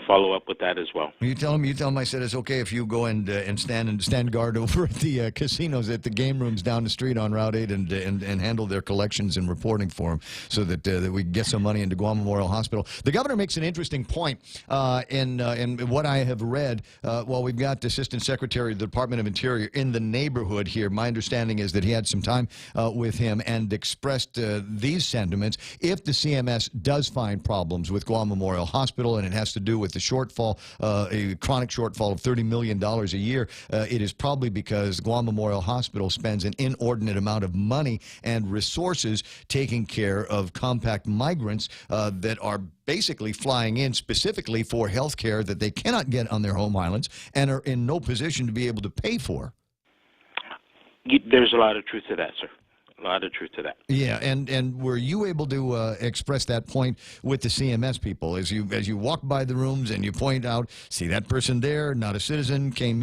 follow up with that as well. You tell them I said it's okay if you go and stand guard over at the casinos, at the game rooms down the street on Route 8 and handle their collections and reporting for them, so that we can get some money into Guam Memorial Hospital. The governor makes an interesting point in what I have read. We've got the Assistant Secretary of the Department of Interior in the neighborhood here. My understanding is that he had some time with him and expressed these sentiments. If the CMS does find problems with Guam Memorial Hospital, and it has to do with the shortfall, a chronic shortfall of $30 million a year, it is probably because Guam Memorial Hospital spends an inordinate amount of money and resources taking care of compact migrants that are basically flying in specifically for health care that they cannot get on their home islands and are in no position to be able to pay for. There's a lot of truth to that, sir. A lot of truth to that. Yeah, and were you able to express that point with the CMS people as you walk by the rooms and you point out, see that person there, not a citizen, came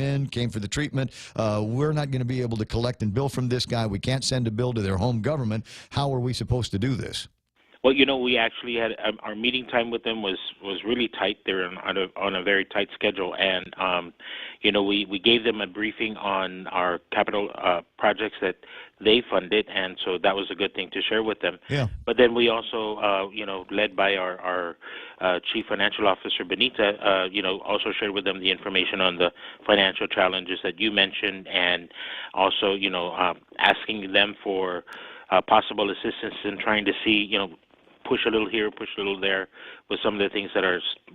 for the treatment. We're not going to be able to collect and bill from this guy. We can't send a bill to their home government. How are we supposed to do this? Well, we actually had our meeting time with them was really tight. They were on a very tight schedule, and we gave them a briefing on our capital projects that they funded, and so that was a good thing to share with them. Yeah. But then we also, led by our Chief Financial Officer Benita, also shared with them the information on the financial challenges that you mentioned, and also, asking them for possible assistance in trying to see, push a little here, push a little there with some of the things that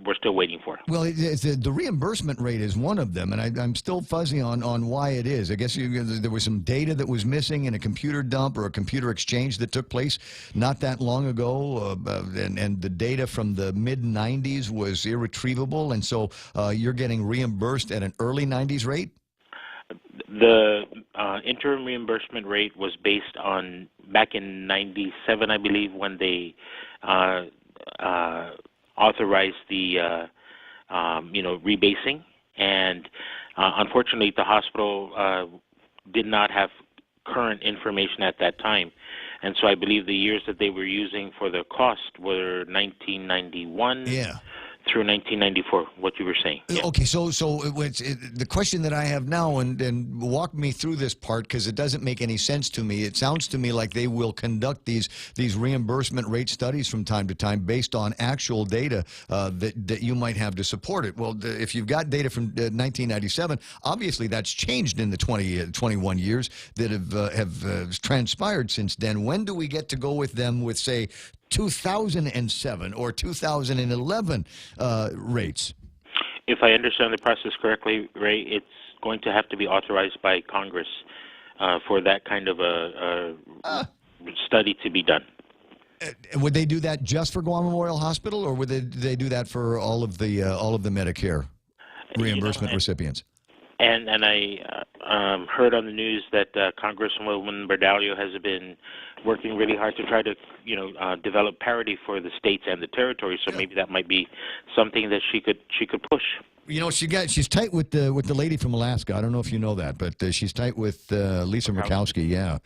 we're still waiting for. Well, the reimbursement rate is one of them, and I'm still fuzzy on why it is. I guess there was some data that was missing in a computer dump or a computer exchange that took place not that long ago, and the data from the mid-'90s was irretrievable, and so you're getting reimbursed at an early '90s rate? The interim reimbursement rate was based on back in '97, I believe, when they authorized the rebasing, and unfortunately, the hospital did not have current information at that time, and so I believe the years that they were using for the cost were 1991. Yeah. Through 1994, what you were saying. Yeah. Okay, so the question that I have now, and walk me through this part because it doesn't make any sense to me. It sounds to me like they will conduct these reimbursement rate studies from time to time based on actual data that you might have to support it. Well, if you've got data from 1997, obviously that's changed in the 21 years that have transpired since then. When do we get to go with them with, say, 2007 or 2011 rates? If I understand the process correctly, Ray, it's going to have to be authorized by Congress for that kind of a study to be done. Would they do that just for Guam Memorial Hospital, or would they do that for all of the Medicare reimbursement recipients? And I heard on the news that Congresswoman Berdalio has been working really hard to try to, develop parity for the states and the territories. So maybe that might be something that she could push. She's tight with the lady from Alaska. I don't know if you know that, but she's tight with Lisa Murkowski. Yeah,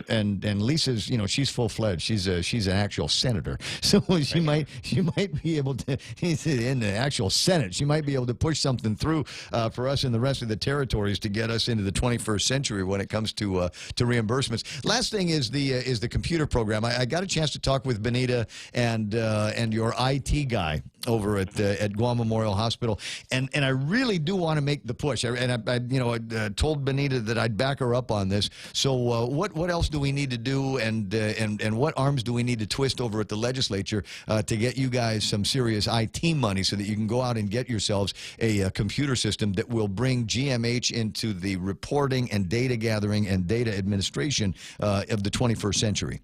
and Lisa's, she's full fledged. She's an actual senator, so she might be able to in the actual Senate. She might be able to push something through for us in the rest of the territories to get us into the 21st century when it comes to reimbursements. Last thing is the computer program. I got a chance to talk with Benita and your IT guy over at Guam Memorial Hospital, and I really do want to make the push. I told Benita that I'd back her up on this. So what else do we need to do, and what arms do we need to twist over at the legislature to get you guys some serious IT money so that you can go out and get yourselves a computer system that will bring GMH into the reporting and data gathering and data administration of the 21st century?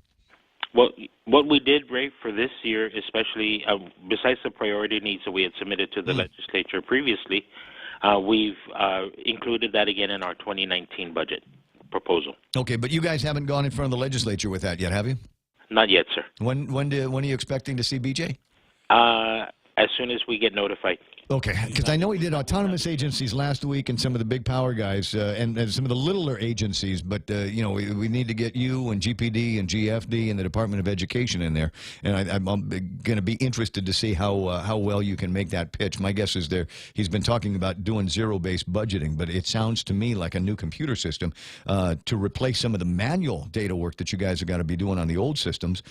Well, what we did, Ray, for this year, especially besides the priority needs that we had submitted to the legislature previously, we've included that again in our 2019 budget proposal. Okay, but you guys haven't gone in front of the legislature with that yet, have you? Not yet, sir. When are you expecting to see BJ? As soon as we get notified. Okay, because I know he did autonomous agencies last week and some of the big power guys and some of the littler agencies, but, we need to get you and GPD and GFD and the Department of Education in there, and I'm going to be interested to see how well you can make that pitch. My guess is he's been talking about doing zero-based budgeting, but it sounds to me like a new computer system to replace some of the manual data work that you guys have got to be doing on the old systems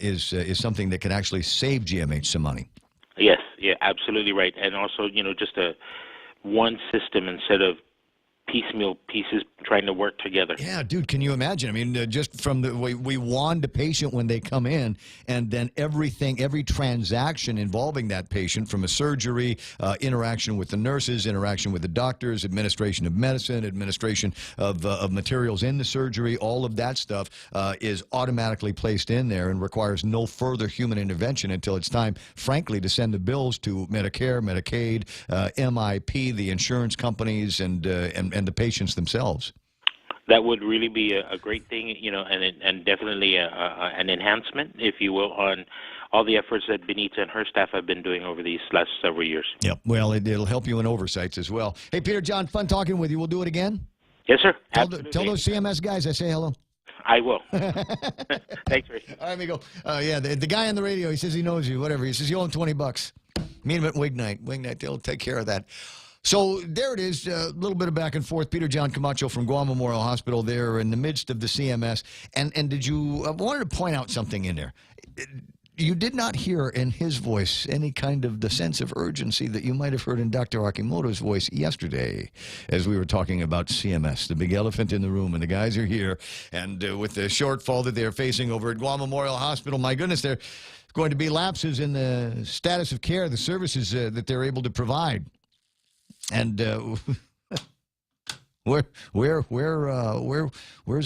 is something that could actually save GMH some money. Yes, yeah, absolutely right. And also, just one system instead of piecemeal pieces trying to work together. Yeah, dude, can you imagine? I mean, just from the way we wand a patient when they come in, and then every transaction involving that patient, from a surgery, interaction with the nurses, interaction with the doctors, administration of medicine, administration of materials in the surgery, all of that stuff is automatically placed in there and requires no further human intervention until it's time, frankly, to send the bills to Medicare, Medicaid, MIP, the insurance companies, and the patients themselves. That would really be a great thing, and definitely an enhancement, if you will, on all the efforts that Benita and her staff have been doing over these last several years. Yep. Well, it'll help you in oversights as well. Hey, Peter John, fun talking with you. We'll do it again? Yes, sir. Tell those CMS guys I say hello. I will. Thanks, Rick. All right, amigo. The guy on the radio, he says he knows you, whatever. He says you owe him $20. Meet him at Wig Night. Wig Night, they'll take care of that. So there it is, a little bit of back and forth. Peter John Camacho from Guam Memorial Hospital there in the midst of the CMS. And I wanted to point out something in there. You did not hear in his voice any kind of the sense of urgency that you might have heard in Dr. Akimoto's voice yesterday as we were talking about CMS, the big elephant in the room, and the guys are here. And with the shortfall that they're facing over at Guam Memorial Hospital, my goodness, going to be lapses in the status of care, the services that they're able to provide. And where's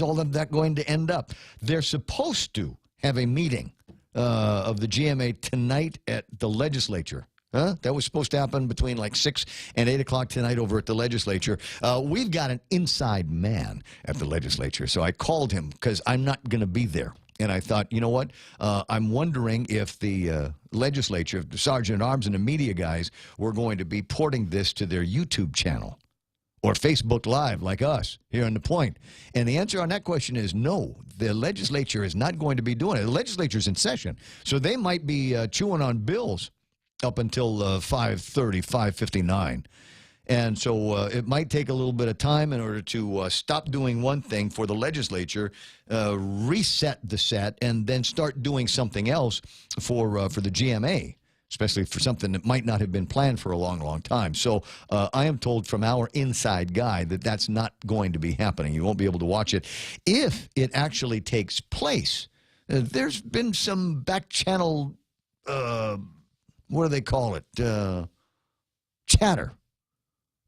all of that going to end up? They're supposed to have a meeting of the GMA tonight at the legislature. That was supposed to happen between like 6 and 8 o'clock tonight over at the legislature. We've got an inside man at the legislature, so I called him because I'm not going to be there. And I thought, you know what? I'm wondering if the legislature, the Sergeant-at-Arms and the media guys were going to be porting this to their YouTube channel or Facebook Live like us here on The Point. And the answer on that question is no. The legislature is not going to be doing it. The legislature's in session, so they might be chewing on bills up until 5:30, 5:59. And so it might take a little bit of time in order to stop doing one thing for the legislature, reset the set, and then start doing something else for the GMA, especially for something that might not have been planned for a long, long time. So I am told from our inside guy that that's not going to be happening. You won't be able to watch it. If it actually takes place, there's been some back channel, what do they call it, chatter.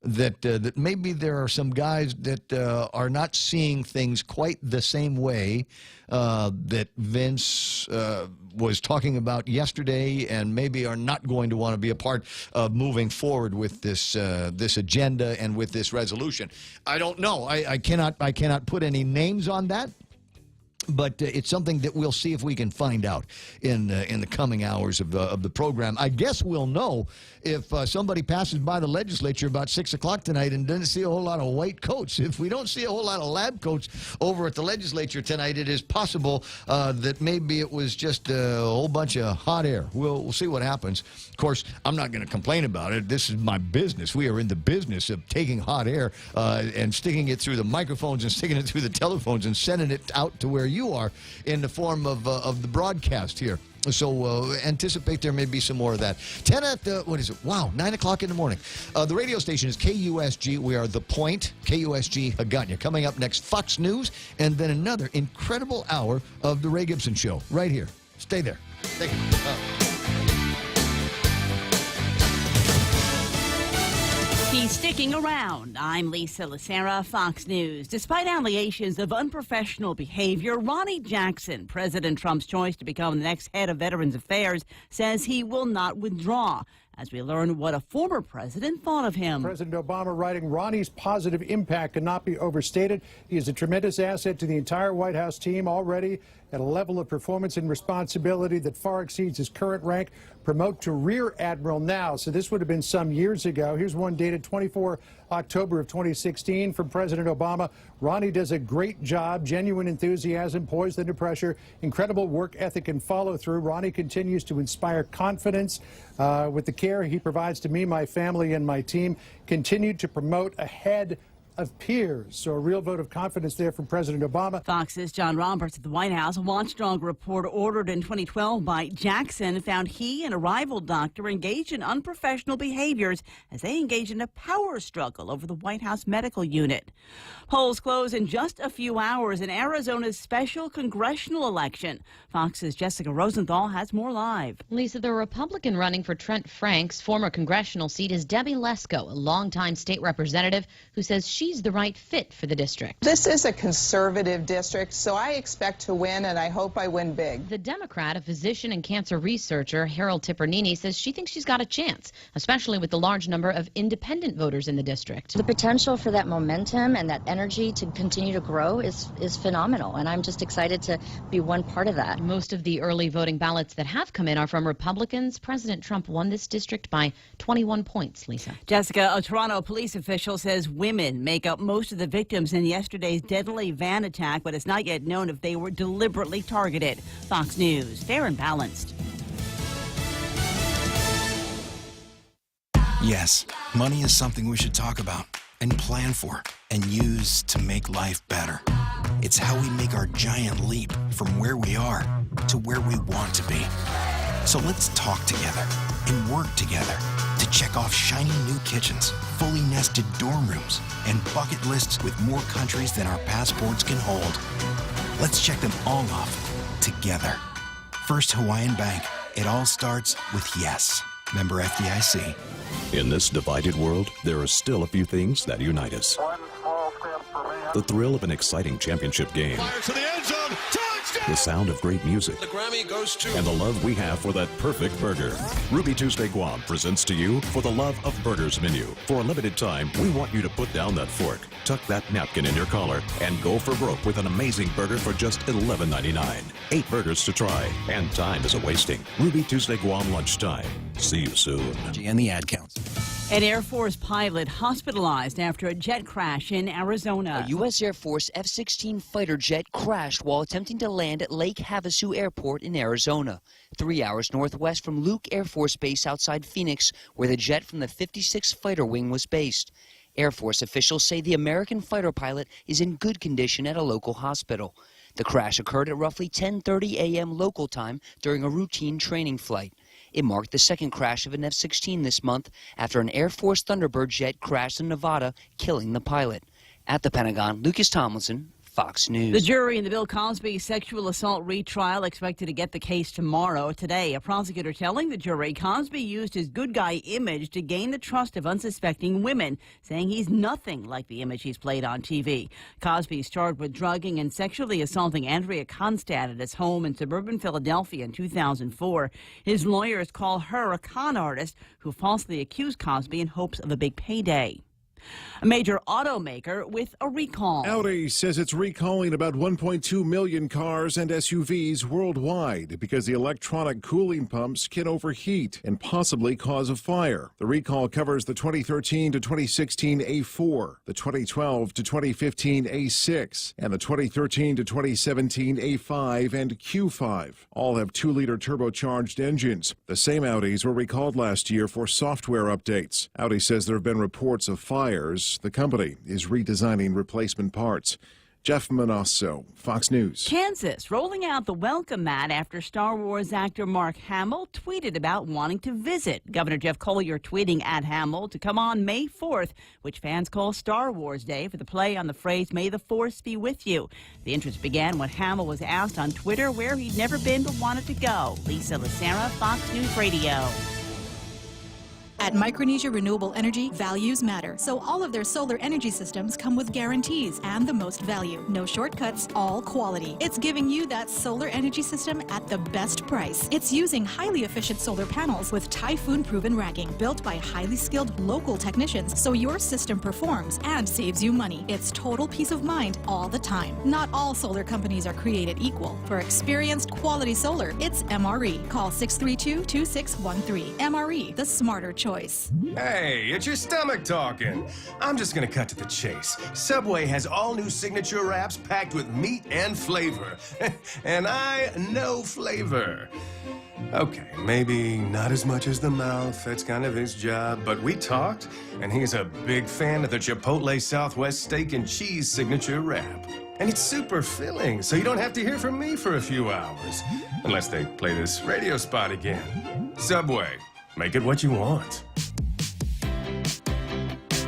That maybe there are some guys that are not seeing things quite the same way that Vince was talking about yesterday, and maybe are not going to want to be a part of moving forward with this this agenda and with this resolution. I don't know. I cannot put any names on that. But it's something that we'll see if we can find out in the coming hours of the program. I guess we'll know if somebody passes by the legislature about 6 o'clock tonight and doesn't see a whole lot of white coats. If we don't see a whole lot of lab coats over at the legislature tonight, it is possible that maybe it was just a whole bunch of hot air. We'll see what happens. Of course, I'm not going to complain about it. This is my business. We are in the business of taking hot air and sticking it through the microphones and sticking it through the telephones and sending it out to where you are in the form of the broadcast here. So anticipate there may be some more of that. 10 at the, 9 o'clock in the morning. The radio station is KUSG. We are The Point, KUSG Hagåtña. Coming up next, Fox News, and then another incredible hour of The Ray Gibson Show right here. Stay there. Thank you. He's sticking around. I'm Lisa Lacera, Fox News. Despite allegations of unprofessional behavior, Ronnie Jackson, President Trump's choice to become the next head of Veterans Affairs, says he will not withdraw. As we learn what a former president thought of him. President Obama writing, Ronnie's positive impact cannot be overstated. He is a tremendous asset to the entire White House team, already at a level of performance and responsibility that far exceeds his current rank. Promote to Rear Admiral now. So this would have been some years ago. Here's one dated 24 October of 2016 from President Obama. Ronnie does a great job, genuine enthusiasm, poised under pressure, incredible work ethic and follow through. Ronnie continues to inspire confidence with the care he provides to me, my family, and my team. Continued to promote ahead of peers. So a real vote of confidence there from President Obama. Fox's John Roberts at the White House. A watchdog report ordered in 2012 by Jackson found he and a rival doctor engaged in unprofessional behaviors as they engaged in a power struggle over the White House medical unit. Polls close in just a few hours in Arizona's special congressional election. Fox's Jessica Rosenthal has more live. Lisa, the Republican running for Trent Frank's former congressional seat is Debbie Lesko, a longtime state representative who says she's the right fit for the district. This is a conservative district, so I expect to win, and I hope I win big. The Democrat, a physician and cancer researcher, Harold Tipernini, says she thinks she's got a chance, especially with the large number of independent voters in the district. The potential for that momentum and that energy to continue to grow is phenomenal, and I'm just excited to be one part of that. Most of the early voting ballots that have come in are from Republicans. President Trump won this district by 21 points, Lisa. Jessica, a Toronto police official says women make up most of the victims in yesterday's deadly van attack, but it's not yet known if they were deliberately targeted. Fox News, fair and balanced. Yes, money is something we should talk about and plan for and use to make life better. It's how we make our giant leap from where we are to where we want to be. So let's talk together and work together to check off shiny new kitchens, fully nested dorm rooms, and bucket lists with more countries than our passports can hold. Let's check them all off together. First Hawaiian Bank, It all starts with yes. Member FDIC. In this divided world, there are still a few things that unite us. The thrill of an exciting championship game. Fires to the end zone. Touchdown! The sound of great music. The Grammy goes to... And the love we have for that perfect burger. Ruby Tuesday Guam presents to you For the Love of Burgers menu. For a limited time, we want you to put down that fork, tuck that napkin in your collar, and go for broke with an amazing burger for just $11.99. 8 burgers to try, and time isn't wasting. Ruby Tuesday Guam lunchtime. See you soon. And the ad counts. An Air Force pilot hospitalized after a jet crash in Arizona. A U.S. Air Force F-16 fighter jet crashed while attempting to land at Lake Havasu Airport in Arizona, 3 hours northwest from Luke Air Force Base outside Phoenix, where the jet from the 56th Fighter Wing was based. Air Force officials say the American fighter pilot is in good condition at a local hospital. The crash occurred at roughly 10:30 a.m. local time during a routine training flight. It marked the second crash of an F-16 this month after an Air Force Thunderbird jet crashed in Nevada, killing the pilot. At the Pentagon, Lucas Tomlinson, Fox News. The jury in the Bill Cosby sexual assault retrial expected to get the case tomorrow. Today, a prosecutor telling the jury Cosby used his good guy image to gain the trust of unsuspecting women, saying he's nothing like the image he's played on TV. Cosby is charged with drugging and sexually assaulting Andrea Constad at his home in suburban Philadelphia in 2004. His lawyers call her a con artist who falsely accused Cosby in hopes of a big payday. A major automaker with a recall. Audi says it's recalling about 1.2 million cars and SUVs worldwide because the electronic cooling pumps can overheat and possibly cause a fire. The recall covers the 2013 to 2016 A4, the 2012 to 2015 A6, and the 2013 to 2017 A5 and Q5. All have 2-liter turbocharged engines. The same Audis were recalled last year for software updates. Audi says there have been reports of fires. The company is redesigning replacement parts. Jeff Manasso, Fox News. Kansas rolling out the welcome mat after Star Wars actor Mark Hamill tweeted about wanting to visit. Governor Jeff Collier tweeting at Hamill to come on May 4th, which fans call Star Wars Day for the play on the phrase, "May the Force be with you." The interest began when Hamill was asked on Twitter where he'd never been but wanted to go. Lisa Lacera, Fox News Radio. At Micronesia Renewable Energy, values matter. So all of their solar energy systems come with guarantees and the most value. No shortcuts, all quality. It's giving you that solar energy system at the best price. It's using highly efficient solar panels with typhoon-proven racking, built by highly skilled local technicians, so your system performs and saves you money. It's total peace of mind all the time. Not all solar companies are created equal. For experienced quality solar, it's MRE. Call 632-2613. MRE, the smarter choice. Hey, it's your stomach talking. I'm just gonna cut to the chase. Subway has all new signature wraps packed with meat and flavor. And I know flavor. Okay, maybe not as much as the mouth, that's kind of his job, but we talked, and he's a big fan of the Chipotle Southwest Steak and Cheese signature wrap. And it's super filling, so you don't have to hear from me for a few hours. Unless they play this radio spot again. Subway. Make it what you want.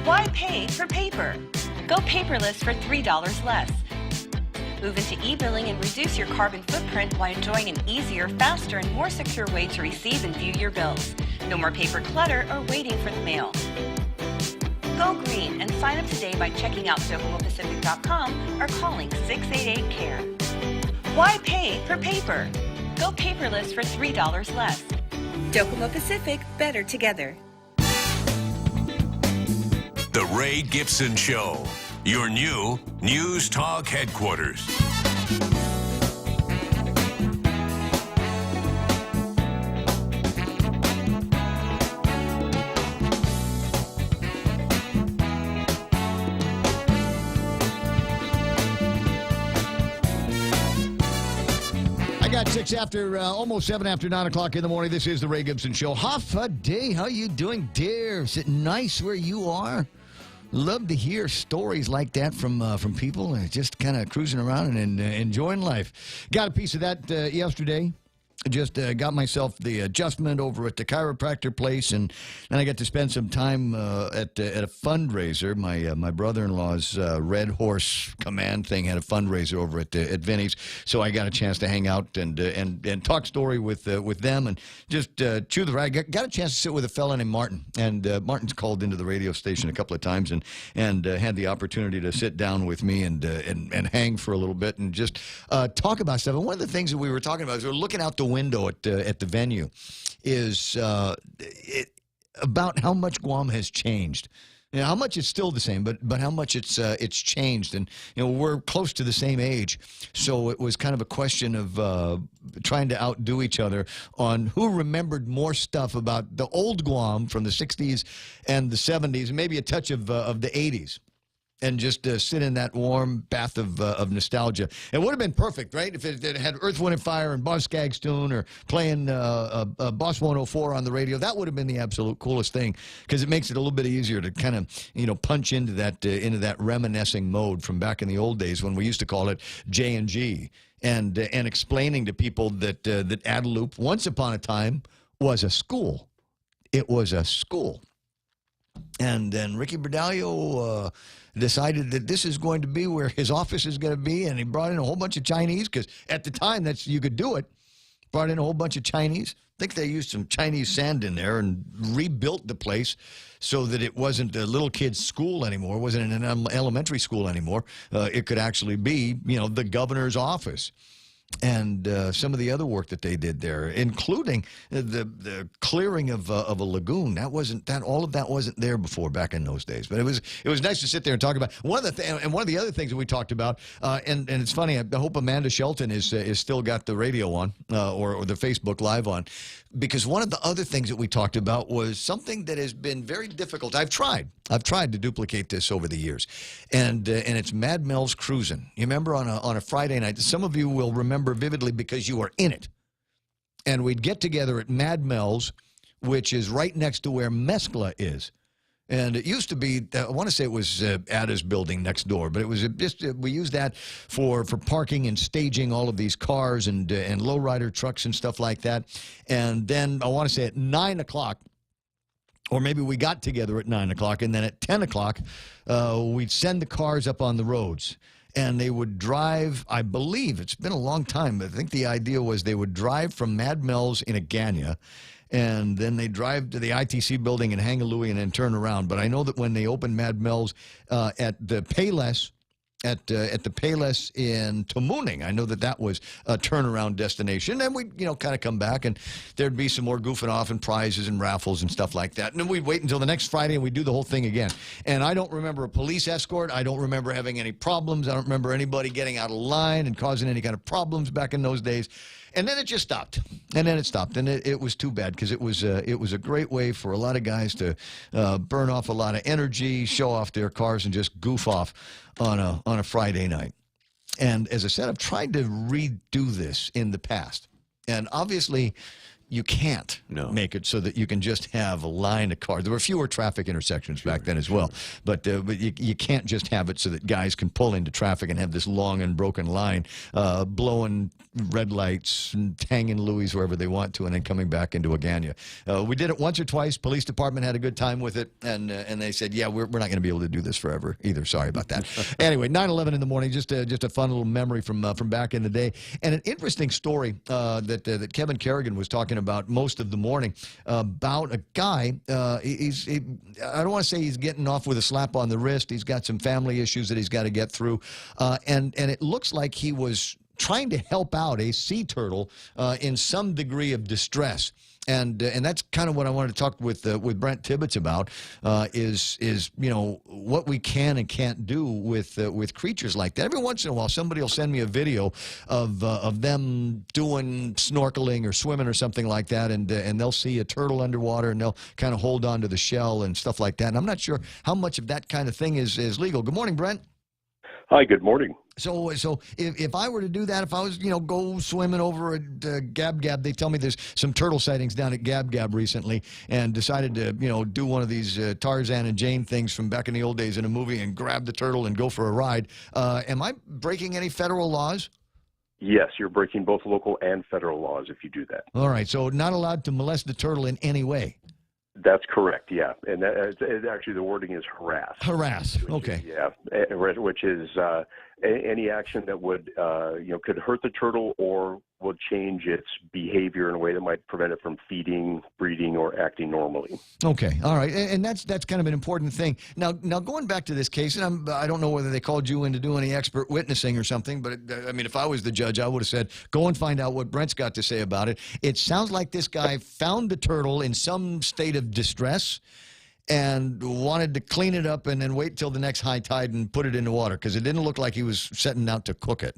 Why pay for paper? Go paperless for $3 less. Move into e-billing and reduce your carbon footprint while enjoying an easier, faster, and more secure way to receive and view your bills. No more paper clutter or waiting for the mail. Go green and sign up today by checking out DocomoPacific.com or calling 688-CARE. Why pay for paper? Go paperless for $3 less. Docomo Pacific, better together. The Ray Gibson Show, your new News Talk headquarters. Got 6 after, almost 7 after 9 o'clock in the morning. This is the Ray Gibson Show. Half a day. How you doing, dear? Is it nice where you are? Love to hear stories like that from people just kind of cruising around and enjoying life. Got a piece of that yesterday. Just got myself the adjustment over at the chiropractor place, and then I got to spend some time at a fundraiser. My brother-in-law's Red Horse Command thing had a fundraiser over at Vinny's, so I got a chance to hang out and talk story with them and just chew the rag. Got a chance to sit with a fella named Martin, and Martin's called into the radio station a couple of times and had the opportunity to sit down with me and hang for a little bit and just talk about stuff. And one of the things that we were talking about is we were looking out the window at the venue is about how much Guam has changed. You know, how much it's still the same, but how much it's changed. And we're close to the same age, so it was kind of a question of trying to outdo each other on who remembered more stuff about the old Guam from the 60s and the 70s, and maybe a touch of the 80s. And just sit in that warm bath of nostalgia. It would have been perfect, right? If it had Earth, Wind & Fire and Boz Scaggs tune or playing Boss 104 on the radio. That would have been the absolute coolest thing because it makes it a little bit easier to kind of, punch into that reminiscing mode from back in the old days when we used to call it J&G and explaining to people that Adelup once upon a time was a school. It was a school. And then Ricky Berdalio decided that this is going to be where his office is going to be, and he brought in a whole bunch of Chinese because at the time you could do it. Brought in a whole bunch of Chinese. I think they used some Chinese sand in there and rebuilt the place so that it wasn't a little kid's school anymore. It wasn't an elementary school anymore. It could actually be, the governor's office. And some of the other work that they did there, including the clearing of a lagoon, all of that wasn't there before back in those days. But it was nice to sit there and talk about one of the other things that we talked about. And it's funny. I hope Amanda Shelton is still got the radio on or the Facebook Live on, because one of the other things that we talked about was something that has been very difficult. I've tried to duplicate this over the years, and it's Mad Mel's Cruisin'. You remember on a Friday night? Some of you will remember vividly because you were in it. And we'd get together at Mad Mel's, which is right next to where Mescla is. And it used to be, I want to say it was Ada's building next door, but it was we used that for parking and staging all of these cars and lowrider trucks and stuff like that. And then I want to say at 9 o'clock, or maybe we got together at 9 o'clock, and then at 10 o'clock, we'd send the cars up on the roads. And they would drive, I believe, it's been a long time, but I think the idea was they would drive from Mad Mel's in Agana, and then they drive to the ITC building in Hangalui and then turn around. But I know that when they opened Mad Mel's at the Payless, at the Payless in Tamuning, I know that was a turnaround destination. And we'd, kind of come back, and there'd be some more goofing off and prizes and raffles and stuff like that. And then we'd wait until the next Friday, and we'd do the whole thing again. And I don't remember a police escort. I don't remember having any problems. I don't remember anybody getting out of line and causing any kind of problems back in those days. And then it just stopped. And then it stopped. And it was too bad because it was a great way for a lot of guys to burn off a lot of energy, show off their cars, and just goof off on a Friday night. And as I said, I've tried to redo this in the past. And obviously, you can't make it so that you can just have a line of cars. There were fewer traffic intersections back then as well. But you can't just have it so that guys can pull into traffic and have this long and broken line, blowing red lights and hanging Louis wherever they want to and then coming back into Agana. We did it once or twice. Police department had a good time with it. And they said, yeah, we're not going to be able to do this forever either. Sorry about that. Anyway, 9/11 in the morning, just a fun little memory from back in the day. And an interesting story that Kevin Kerrigan was talking about most of the morning about a guy. I don't want to say he's getting off with a slap on the wrist. He's got some family issues that he's got to get through. And it looks like he was trying to help out a sea turtle in some degree of distress. And that's kind of what I wanted to talk with Brent Tibbetts about is what we can and can't do with creatures like that. Every once in a while, somebody will send me a video of them doing snorkeling or swimming or something like that, and they'll see a turtle underwater and they'll kind of hold on to the shell and stuff like that. And I'm not sure how much of that kind of thing is legal. Good morning, Brent. Hi, good morning. So if I were to do that, if I was, go swimming over at Gab Gab, they tell me there's some turtle sightings down at Gab Gab recently, and decided to, do one of these Tarzan and Jane things from back in the old days in a movie and grab the turtle and go for a ride. Am I breaking any federal laws? Yes, you're breaking both local and federal laws if you do that. All right, so not allowed to molest the turtle in any way. That's correct, yeah. And actually the wording is harass. Harass, okay. Yeah, which is any action that would, could hurt the turtle or would change its behavior in a way that might prevent it from feeding, breeding, or acting normally. Okay, all right, and that's kind of an important thing. Now going back to this case, and I don't know whether they called you in to do any expert witnessing or something, but I mean, if I was the judge, I would have said, go and find out what Brent's got to say about it. It sounds like this guy found the turtle in some state of distress and wanted to clean it up and then wait till the next high tide and put it in the water, because it didn't look like he was setting out to cook it.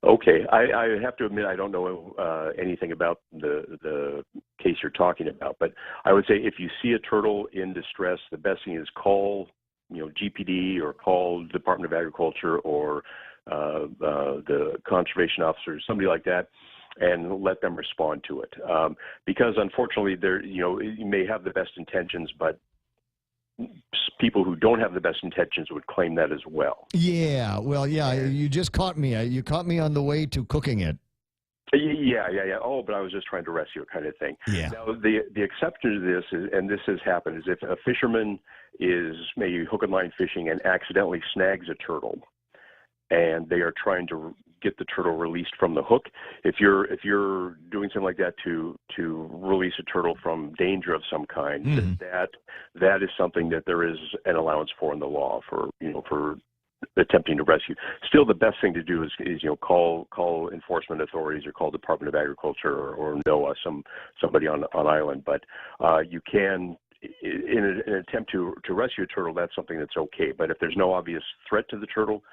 Okay, I have to admit I don't know anything about the case you're talking about, but I would say if you see a turtle in distress, the best thing is call, GPD or call Department of Agriculture or the conservation officer, somebody like that, and let them respond to it. Because unfortunately, you may have the best intentions, but people who don't have the best intentions would claim that as well. Yeah, well, yeah, you just caught me. You caught me on the way to cooking it. Yeah. Oh, but I was just trying to rescue it, kind of thing. Yeah. Now, the exception to this, and this has happened, is if a fisherman is maybe hook and line fishing and accidentally snags a turtle, and they are trying to get the turtle released from the hook. If you're doing something like that to release a turtle from danger of some kind, that is something that there is an allowance for in the law for attempting to rescue. Still, the best thing to do is call enforcement authorities or call Department of Agriculture or NOAA, somebody on island. But you can, in an attempt to rescue a turtle, that's something that's okay. But if there's no obvious threat to the turtle,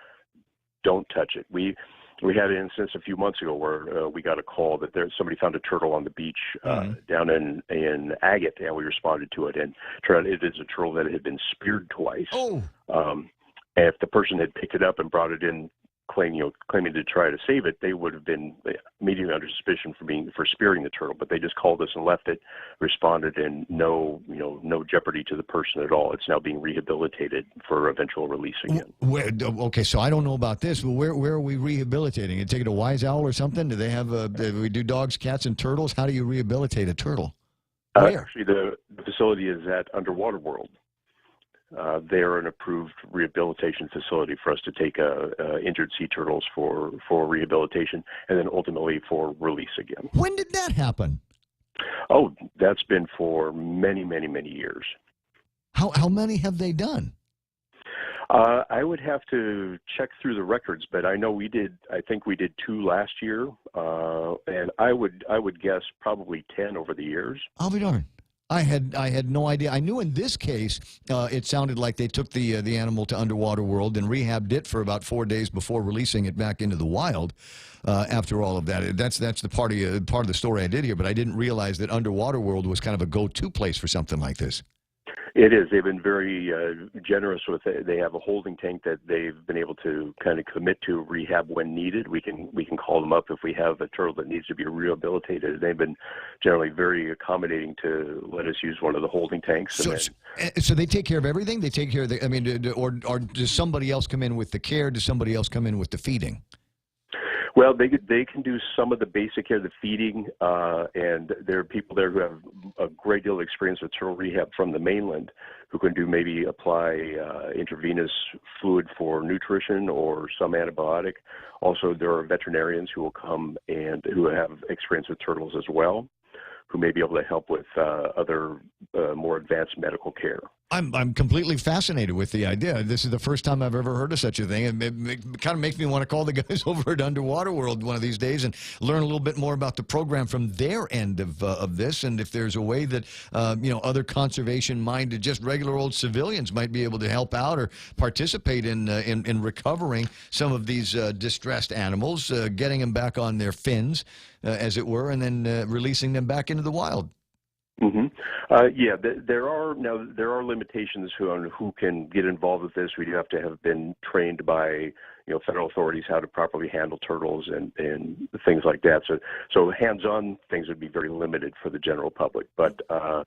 don't touch it. We had an instance a few months ago where we got a call that somebody found a turtle on the beach down in Agate, and we responded to it. And turned out it is a turtle that had been speared twice. Oh. And if the person had picked it up and brought it in, claiming to try to save it, they would have been immediately under suspicion for spearing the turtle. But they just called us and left it, responded, and no jeopardy to the person at all. It's now being rehabilitated for eventual release again. Okay, so I don't know about this, but where are we rehabilitating? You take it to Wise Owl or something? Do they have do we do dogs, cats, and turtles? How do you rehabilitate a turtle? Actually, the facility is at Underwater World. They're an approved rehabilitation facility for us to take injured sea turtles for rehabilitation and then ultimately for release again. When did that happen? Oh, that's been for many, many, many years. How many have they done? I would have to check through the records, but I know I think we did 2 last year, and I would guess probably 10 over the years. I'll be darned. I had no idea. I knew in this case, it sounded like they took the animal to Underwater World and rehabbed it for about 4 days before releasing it back into the wild. After all of that, that's the part of the story I did here. But I didn't realize that Underwater World was kind of a go-to place for something like this. It is. They've been very generous with it. They have a holding tank that they've been able to kind of commit to rehab when needed. We can call them up if we have a turtle that needs to be rehabilitated. They've been generally very accommodating to let us use one of the holding tanks. So they take care of everything? They take care of or does somebody else come in with the care? Does somebody else come in with the feeding? Well, they can do some of the basic care, the feeding, and there are people there who have a great deal of experience with turtle rehab from the mainland who can maybe apply intravenous fluid for nutrition or some antibiotic. Also, there are veterinarians who will come and who have experience with turtles as well, who may be able to help with other more advanced medical care. I'm completely fascinated with the idea. This is the first time I've ever heard of such a thing. And it kind of makes me want to call the guys over at Underwater World one of these days and learn a little bit more about the program from their end of this. And if there's a way that, other conservation-minded, just regular old civilians might be able to help out or participate in recovering some of these distressed animals, getting them back on their fins, as it were, and then releasing them back into the wild. Mm-hmm. There are limitations on who can get involved with this. We do have to have been trained by, federal authorities how to properly handle turtles and things like that. So hands-on things would be very limited for the general public. But I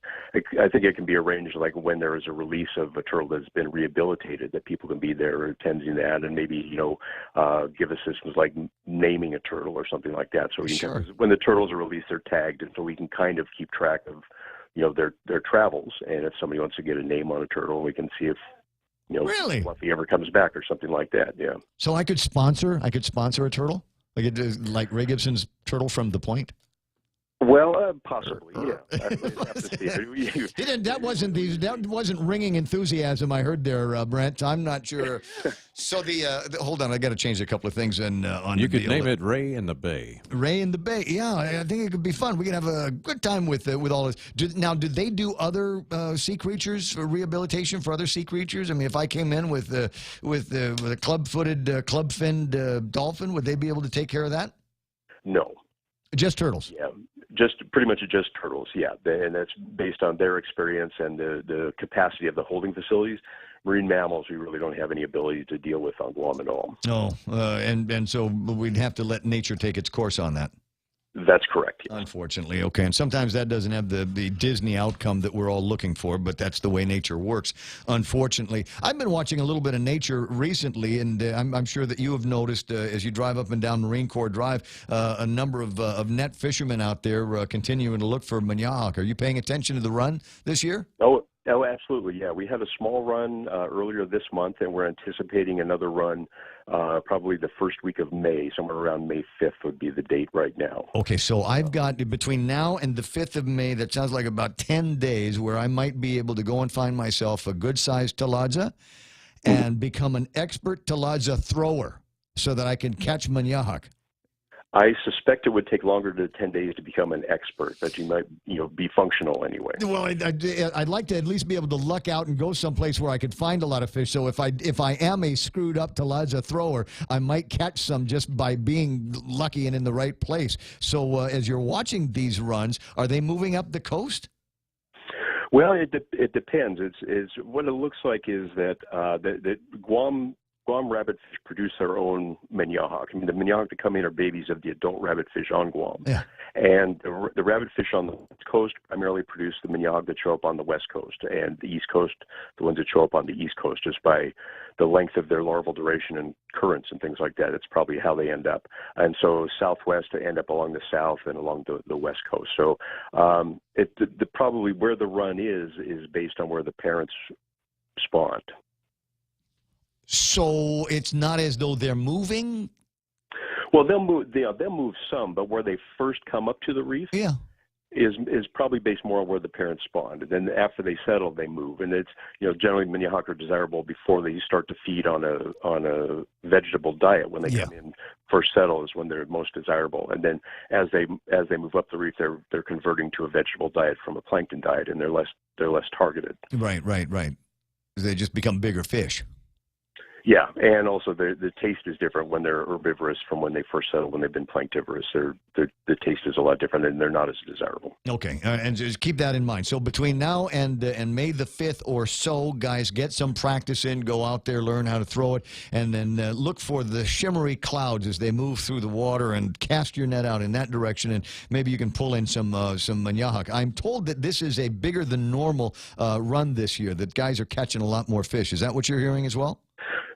think it can be arranged like when there is a release of a turtle that's been rehabilitated, that people can be there attending that, and maybe give assistance like naming a turtle or something like that. So when the turtles are released, they're tagged, and so we can kind of keep track of their travels. And if somebody wants to get a name on a turtle, we can see if really? Fluffy ever comes back or something like that. Yeah. So I could sponsor a turtle, like Ray Gibson's turtle from The Point. Well, possibly, yeah. That wasn't ringing enthusiasm I heard there, Brent. I'm not sure. So hold on, I got to change a couple of things on. You could name it Ray in the Bay. Ray in the Bay, yeah. I think it could be fun. We could have a good time with all this. Did they do other sea creatures for rehabilitation for other sea creatures? I mean, if I came in with a club-footed, club-finned dolphin, would they be able to take care of that? No. Just turtles. Yeah. Pretty much just turtles, yeah, and that's based on their experience and the capacity of the holding facilities. Marine mammals, we really don't have any ability to deal with on Guam at all. No, and so we'd have to let nature take its course on that. That's correct. Yes. Unfortunately, okay. And sometimes that doesn't have the Disney outcome that we're all looking for, but that's the way nature works, unfortunately. I've been watching a little bit of nature recently, and I'm sure that you have noticed as you drive up and down Marine Corps Drive, a number of net fishermen out there continuing to look for Maniahawk. Are you paying attention to the run this year? Oh, absolutely, yeah. We had a small run earlier this month, and we're anticipating another run probably the first week of May, somewhere around May 5th would be the date right now. Okay, so I've got between now and the 5th of May, that sounds like about 10 days where I might be able to go and find myself a good-sized Taladza and become an expert Taladza thrower so that I can catch Maniahawk. I suspect it would take longer than 10 days to become an expert, but you might, be functional anyway. Well, I'd like to at least be able to luck out and go someplace where I could find a lot of fish. So if I am a screwed up Taladza thrower, I might catch some just by being lucky and in the right place. So as you're watching these runs, are they moving up the coast? Well, it depends. It's what it looks like is that that Guam rabbitfish produce their own Maniahawk. I mean, the Maniahawk that come in are babies of the adult rabbitfish on Guam. Yeah. And the rabbitfish on the West Coast primarily produce the Maniahawk that show up on the West Coast, and the East Coast, the ones that show up on the East Coast, just by the length of their larval duration and currents and things like that. It's probably how they end up. And so Southwest, they end up along the South and along the West Coast. So probably where the run is based on where the parents spawned. So it's not as though they're moving? Well, they'll move some, but where they first come up to the reef is probably based more on where the parents spawned. And then after they settle, they move. And it's, generally Maniahawk are desirable before they start to feed on a vegetable diet. When they come in, first settle is when they're most desirable. And then as they move up the reef, they're converting to a vegetable diet from a plankton diet, and they're less targeted. Right. They just become bigger fish. Yeah, and also the taste is different when they're herbivorous from when they first settle. When they've been planktivorous, the taste is a lot different, and they're not as desirable. Okay, and just keep that in mind. So between now and May the 5th or so, guys, get some practice in. Go out there, learn how to throw it, and then look for the shimmery clouds as they move through the water, and cast your net out in that direction, and maybe you can pull in some Maniahawk. I'm told that this is a bigger than normal run this year. That guys are catching a lot more fish. Is that what you're hearing as well?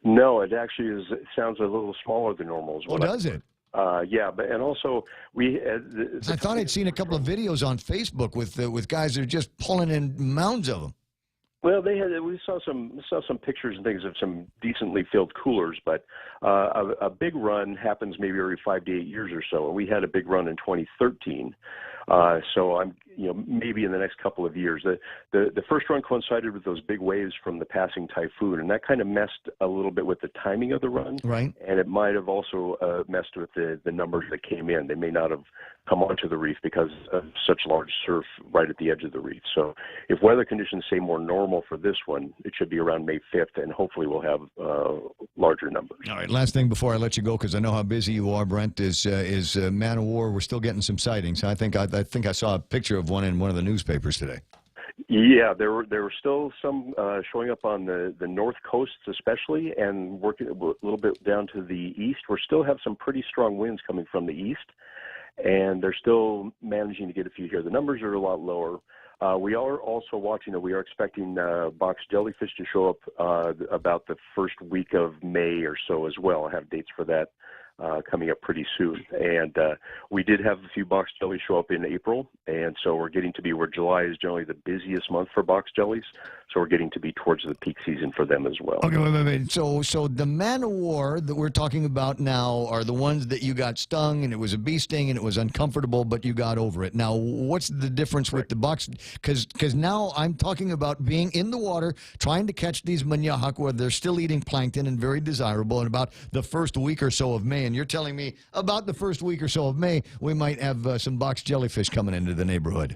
No, it actually is. It sounds a little smaller than normal as well. Oh, does it? Yeah, and also we. I thought I'd seen a couple of videos on Facebook with guys that are just pulling in mounds of them. Well, we saw some pictures and things of some decently filled coolers, but a big run happens maybe every 5 to 8 years or so, and we had a big run in 2013. So I'm, maybe in the next couple of years. The first run coincided with those big waves from the passing typhoon, and that kind of messed a little bit with the timing of the run. Right. And it might have also messed with the numbers that came in. They may not have come onto the reef because of such large surf right at the edge of the reef. So if weather conditions stay more normal for this one, it should be around May 5th, and hopefully we'll have larger numbers. All right, last thing before I let you go, because I know how busy you are, Brent, is Man of War. We're still getting some sightings. I think I saw a picture of one in one of the newspapers today. Yeah, there were still some showing up on the north coasts especially, and working a little bit down to the east. We still have some pretty strong winds coming from the east, and they're still managing to get a few here. The numbers are a lot lower. We are also watching, we are expecting box jellyfish to show up about the first week of May or so as well. I have dates for that coming up pretty soon. And we did have a few box jellies show up in April, and so we're getting to be where July is generally the busiest month for box jellies, so we're getting to be towards the peak season for them as well. Okay, wait. So the man-o-war that we're talking about now are the ones that you got stung, and it was a bee sting, and it was uncomfortable, but you got over it. Now, what's the difference with the box? Because now I'm talking about being in the water, trying to catch these manahawk where they're still eating plankton and very desirable, and about the first week or so of May. And you're telling me about the first week or so of May, we might have some box jellyfish coming into the neighborhood.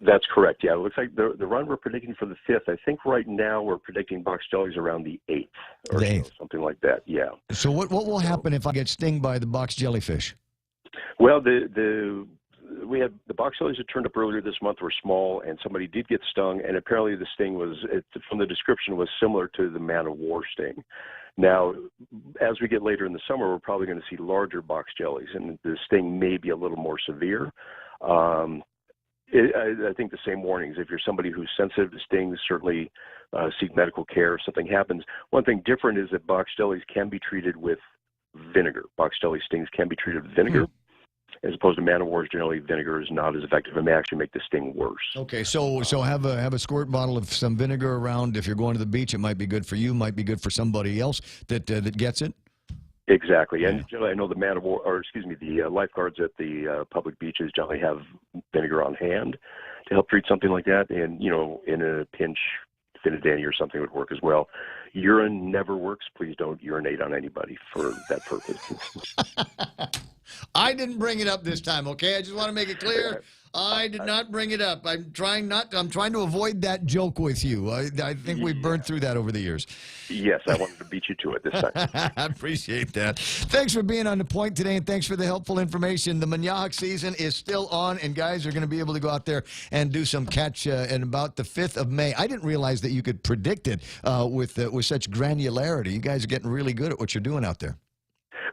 That's correct. Yeah, it looks like the run we're predicting for the 5th. I think right now we're predicting box jellies around the 8th or the 8th. So, something like that. Yeah. So what will happen if I get stung by the box jellyfish? Well, we had the box jellies that turned up earlier this month were small, and somebody did get stung, and apparently the sting from the description, was similar to the man-o-war sting. Now, as we get later in the summer, we're probably going to see larger box jellies, and the sting may be a little more severe. I think the same warnings. If you're somebody who's sensitive to stings, certainly seek medical care if something happens. One thing different is that box jellies can be treated with vinegar. Box jelly stings can be treated with vinegar. As opposed to man-o-wars, generally vinegar is not as effective and may actually make the sting worse. Okay, so have a squirt bottle of some vinegar around. If you're going to the beach, it might be good for you, might be good for somebody else that gets it. Exactly, and generally, I know the lifeguards at the public beaches generally have vinegar on hand to help treat something like that. And in a pinch, Finidani or something would work as well. Urine never works. Please don't urinate on anybody for that purpose. I didn't bring it up this time, okay? I just want to make it clear. I did not bring it up. I'm trying to avoid that joke with you. I think we've burned through that over the years. Yes, I wanted to beat you to it this time. I appreciate that. Thanks for being on the point today, and thanks for the helpful information. The manahawk season is still on, and guys are going to be able to go out there and do some catch in about the 5th of May. I didn't realize that you could predict it with such granularity. You guys are getting really good at what you're doing out there.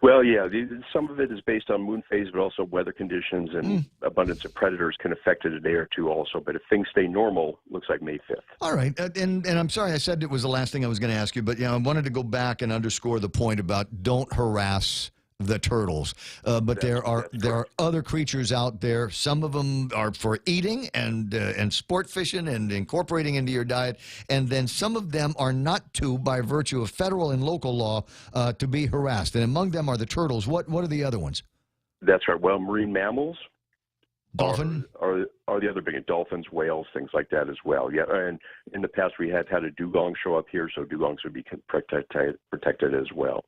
Well, yeah, some of it is based on moon phase, but also weather conditions and abundance of predators can affect it a day or two also. But if things stay normal, looks like May 5th. All right. And I'm sorry I said it was the last thing I was going to ask you, but I wanted to go back and underscore the point about don't harass the turtles. But there are other creatures out there. Some of them are for eating and sport fishing and incorporating into your diet. And then some of them are not to, by virtue of federal and local law, to be harassed. And among them are the turtles. What are the other ones? That's right. Well, marine mammals. Dolphin? Are the other big dolphins, whales, things like that as well. Yeah, and in the past we had a dugong show up here, so dugongs would be protected as well.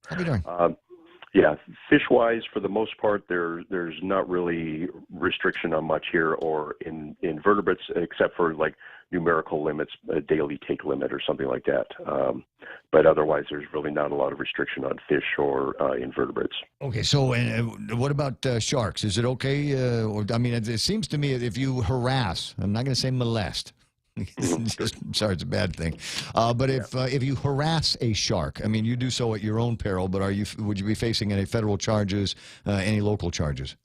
Yeah, fish-wise, for the most part, there's not really restriction on much here or in invertebrates, except for like numerical limits, a daily take limit or something like that. But otherwise, there's really not a lot of restriction on fish or invertebrates. Okay, so what about sharks? Is it okay? It seems to me if you harass, I'm not going to say molest. I'm sorry, it's a bad thing. But if you harass a shark, you do so at your own peril. But would you be facing any federal charges, any local charges?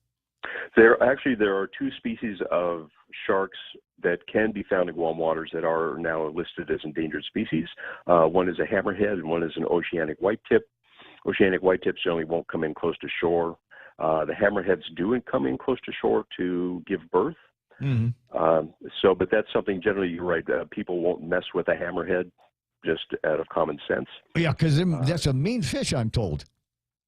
There are two species of sharks that can be found in Guam waters that are now listed as endangered species. One is a hammerhead, and one is an oceanic whitetip. Oceanic whitetips generally won't come in close to shore. The hammerheads do come in close to shore to give birth. But that's something generally you're right. People won't mess with a hammerhead just out of common sense. Yeah, because that's a mean fish, I'm told.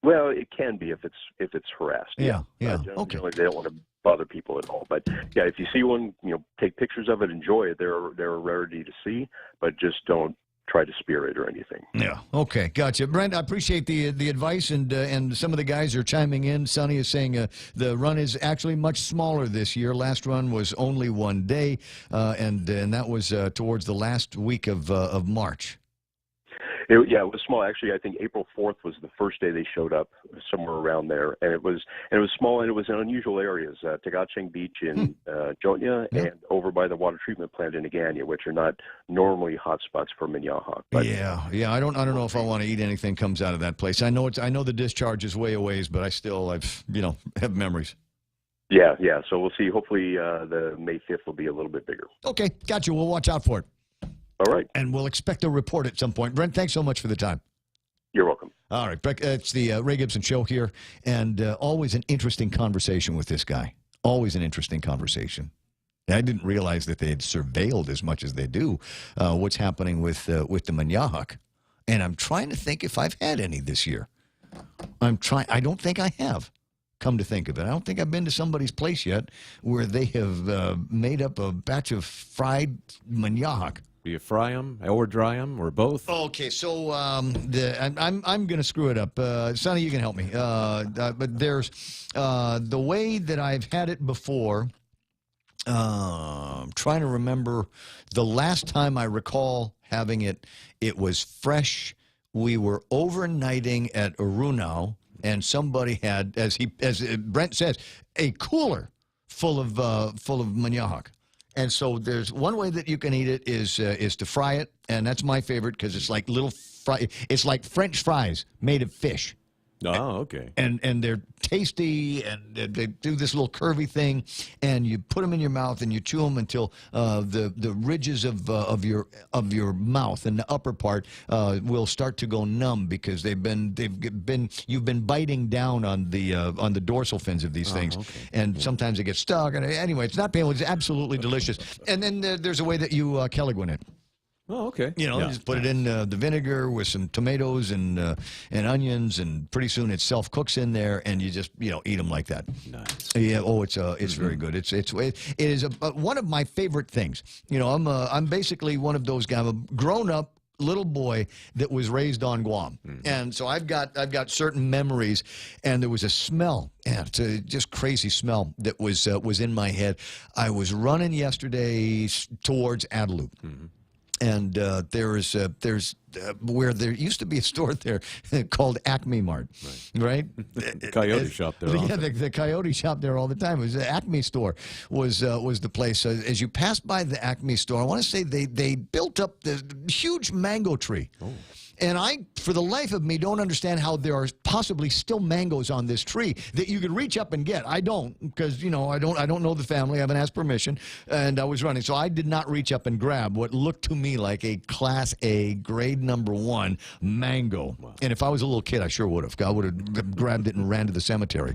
Well, it can be if it's harassed. Yeah. Okay. Generally, they don't want to bother people at all. But yeah, if you see one, take pictures of it, enjoy it. They're a rarity to see, but just don't try to spear it or anything. Yeah. Okay. Gotcha. Brent, I appreciate the advice, and some of the guys are chiming in. Sonny is saying the run is actually much smaller this year. Last run was only 1 day, and that was towards the last week of March. It was small. Actually, I think April 4th was the first day they showed up, somewhere around there, and it was small, and it was in unusual areas, Tagacheng Beach in Jotnya, and over by the water treatment plant in Agania, which are not normally hotspots for Minyaha. But Yeah. I don't know if I want to eat anything comes out of that place. I know the discharge is way a ways, but I still have memories. Yeah. So we'll see. Hopefully, the May 5th will be a little bit bigger. Okay, got you. We'll watch out for it. All right. And we'll expect a report at some point. Brent, thanks so much for the time. You're welcome. All right, it's the Ray Gibson Show here, and always an interesting conversation with this guy. Always an interesting conversation. I didn't realize that they had surveilled as much as they do what's happening with the Manyahak, and I'm trying to think if I've had any this year. I don't think I have. Come to think of it, I don't think I've been to somebody's place yet where they have made up a batch of fried Manyahak. Do you fry them or dry them or both? Okay, so I'm going to screw it up. Sonny, you can help me. But there's the way that I've had it before. I'm trying to remember the last time I recall having it. It was fresh. We were overnighting at Arunau, and somebody had, as Brent says, a cooler full of Manyahak. And so there's one way that you can eat it is to fry it, and that's my favorite because it's like it's like French fries made of fish. Oh, okay. And they're tasty, and they do this little curvy thing, and you put them in your mouth and you chew them until the ridges of your mouth and the upper part will start to go numb because you've been biting down on the dorsal fins of these things, and sometimes it gets stuck. And anyway, it's not painful. It's absolutely delicious. And then there's a way that you Kelligwin it. Oh, okay. You just put it in the vinegar with some tomatoes and onions, and pretty soon it self-cooks in there, and you just eat them like that. Nice. Yeah. Oh, it's very good. It is one of my favorite things. I'm basically one of those guys. I'm a grown-up little boy that was raised on Guam, and so I've got certain memories, and there was a smell. Yeah, it's a just crazy smell that was in my head. I was running yesterday towards Adelup. And there's where there used to be a store there called Acme Mart, right? Coyote shop there. Yeah, the Coyote shop there all the time. It was the Acme store was the place. As you pass by the Acme store, I want to say they built up the huge mango tree. Oh. And I, for the life of me, don't understand how there are possibly still mangoes on this tree that you could reach up and get. I don't, because I don't know the family. I haven't asked permission, and I was running, so I did not reach up and grab what looked to me like a Class A, grade #1 mango. Wow. And if I was a little kid, I sure would have. I would have grabbed it and ran to the cemetery.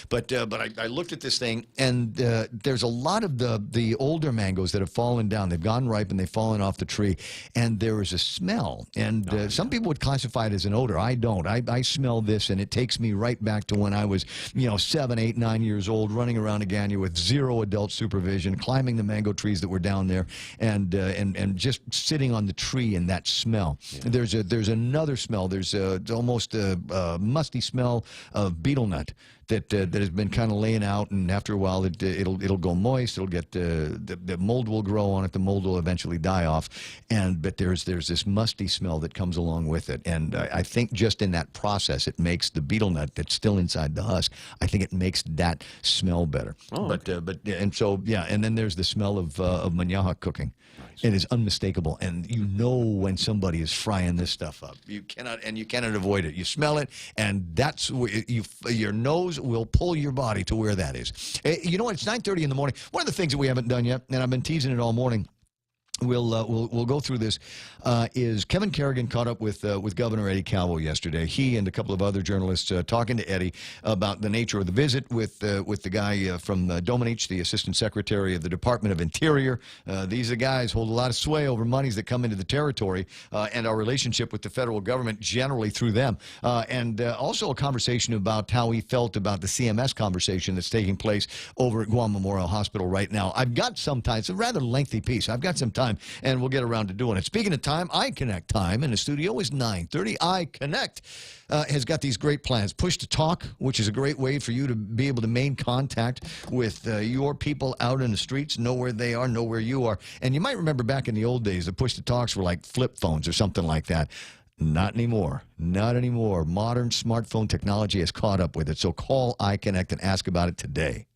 But I looked at this thing, and there's a lot of the older mangoes that have fallen down. They've gone ripe and they've fallen off the tree, and there is a smell. And some people would classify it as an odor. I don't. I smell this, and it takes me right back to when I was, 7, 8, 9 years old, running around Agania with zero adult supervision, climbing the mango trees that were down there, and just sitting on the tree in that smell. Yeah. There's another smell. There's almost a musty smell of betel nut that has been kind of laying out, and after a while it'll go moist. It'll get the mold will grow on it. The mold will eventually die off, but there's this musty smell that comes along with it. And I think just in that process, it makes the betel nut that's still inside the husk. I think it makes that smell better. Oh, and then there's the smell of Manyahak cooking. Nice. It is unmistakable, and when somebody is frying this stuff up. You cannot avoid it. You smell it, and that's where your nose will pull your body to where that is. It's 9:30 in the morning. One of the things that we haven't done yet, and I've been teasing it all morning, we'll go through this, is Kevin Kerrigan caught up with Governor Eddie Calvo yesterday. He and a couple of other journalists talking to Eddie about the nature of the visit with the guy from Domenech, the Assistant Secretary of the Department of Interior. These are guys hold a lot of sway over monies that come into the territory and our relationship with the federal government generally through them. And also a conversation about how he felt about the CMS conversation that's taking place over at Guam Memorial Hospital right now. I've got some time. It's a rather lengthy piece. I've got some time, and we'll get around to doing it. Speaking of time, iConnect time in the studio is 9:30. iConnect has got these great plans. Push to Talk, which is a great way for you to be able to maintain contact with your people out in the streets, know where they are, know where you are. And you might remember back in the old days, the Push to Talks were like flip phones or something like that. Not anymore. Not anymore. Modern smartphone technology has caught up with it. So call iConnect and ask about it today.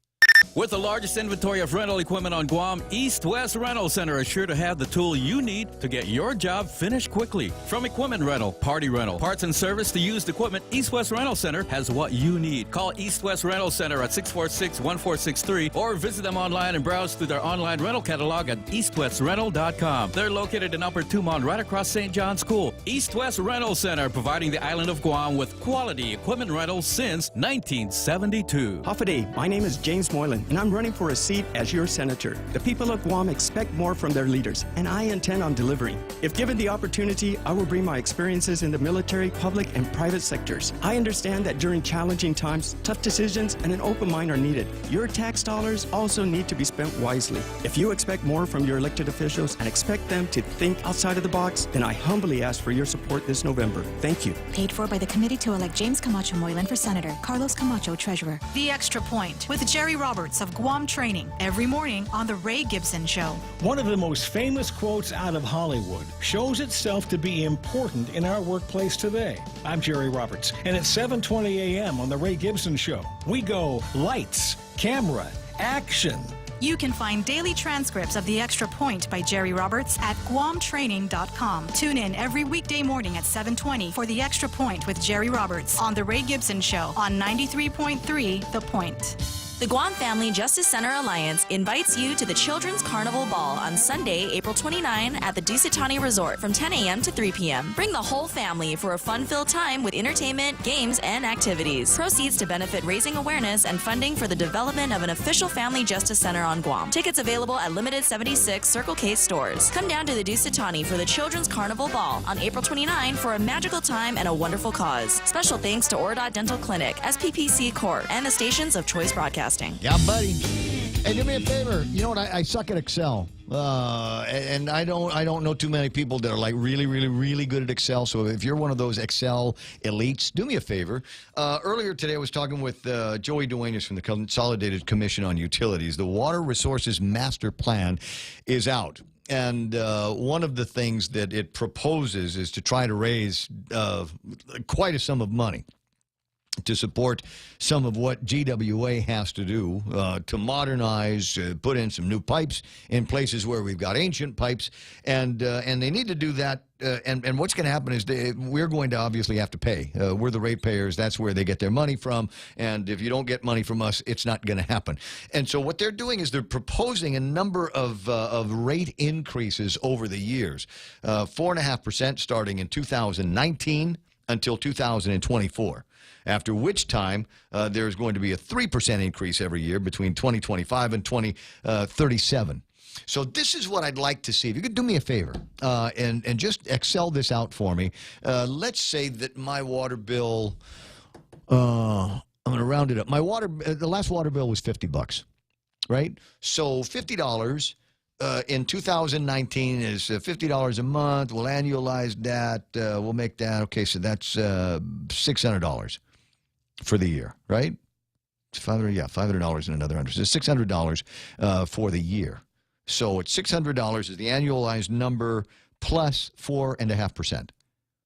With the largest inventory of rental equipment on Guam, East West Rental Center is sure to have the tool you need to get your job finished quickly. From equipment rental, party rental, parts and service to used equipment, East West Rental Center has what you need. Call East West Rental Center at 646-1463 or visit them online and browse through their online rental catalog at eastwestrental.com. They're located in Upper Tumon, right across St. John's School. East West Rental Center, providing the island of Guam with quality equipment rentals since 1972. Hafade, my name is James Moylan, and I'm running for a seat as your senator. The people of Guam expect more from their leaders, and I intend on delivering. If given the opportunity, I will bring my experiences in the military, public, and private sectors. I understand that during challenging times, tough decisions and an open mind are needed. Your tax dollars also need to be spent wisely. If you expect more from your elected officials and expect them to think outside of the box, then I humbly ask for your support this November. Thank you. Paid for by the committee to elect James Camacho Moylan for Senator, Carlos Camacho, Treasurer. The Extra Point with Jerry Roberts of Guam Training every morning on The Ray Gibson Show. One of the most famous quotes out of Hollywood shows itself to be important in our workplace today. I'm Jerry Roberts, and at 7:20 a.m. on The Ray Gibson Show, we go lights, camera, action. You can find daily transcripts of The Extra Point by Jerry Roberts at guamtraining.com. Tune in every weekday morning at 7:20 for The Extra Point with Jerry Roberts on The Ray Gibson Show on 93.3 The Point. The Guam Family Justice Center Alliance invites you to the Children's Carnival Ball on Sunday, April 29 at the Dusitani Resort from 10 a.m. to 3 p.m. Bring the whole family for a fun-filled time with entertainment, games, and activities. Proceeds to benefit raising awareness and funding for the development of an official family justice center on Guam. Tickets available at limited 76 Circle K stores. Come down to the Dusitani for the Children's Carnival Ball on April 29 for a magical time and a wonderful cause. Special thanks to Oradot Dental Clinic, SPPC Corp., and the stations of Choice Broadcasting. Yeah, buddy. Hey, do me a favor. You know what? I suck at Excel, and I don't know too many people that are like really good at Excel. So if you're one of those Excel elites, do me a favor. Earlier today, I was talking with Joey Duenas from the Consolidated Commission on Utilities. The Water Resources Master Plan is out. And one of the things that it proposes is to try to raise quite a sum of money to support some of what GWA has to do to modernize, put in some new pipes in places where we've got ancient pipes, and they need to do that. And what's going to happen is we're going to obviously have to pay. We're the ratepayers. That's where they get their money from. And if you don't get money from us, it's not going to happen. And so what they're doing is they're proposing a number of rate increases over the years, 4.5% starting in 2019 until 2024. After which time there's going to be a 3% increase every year between 2025 and 2037. So this is what I'd like to see. If you could do me a favor and just Excel this out for me. Let's say that my water bill, I'm going to round it up. My the last water bill was $50, right? So $50 in 2019 is $50 a month. We'll annualize that. We'll make that. Okay, so that's $600 for the year, right? $500 and another $100. So $600 for the year. So it's $600 is the annualized number plus 4.5%.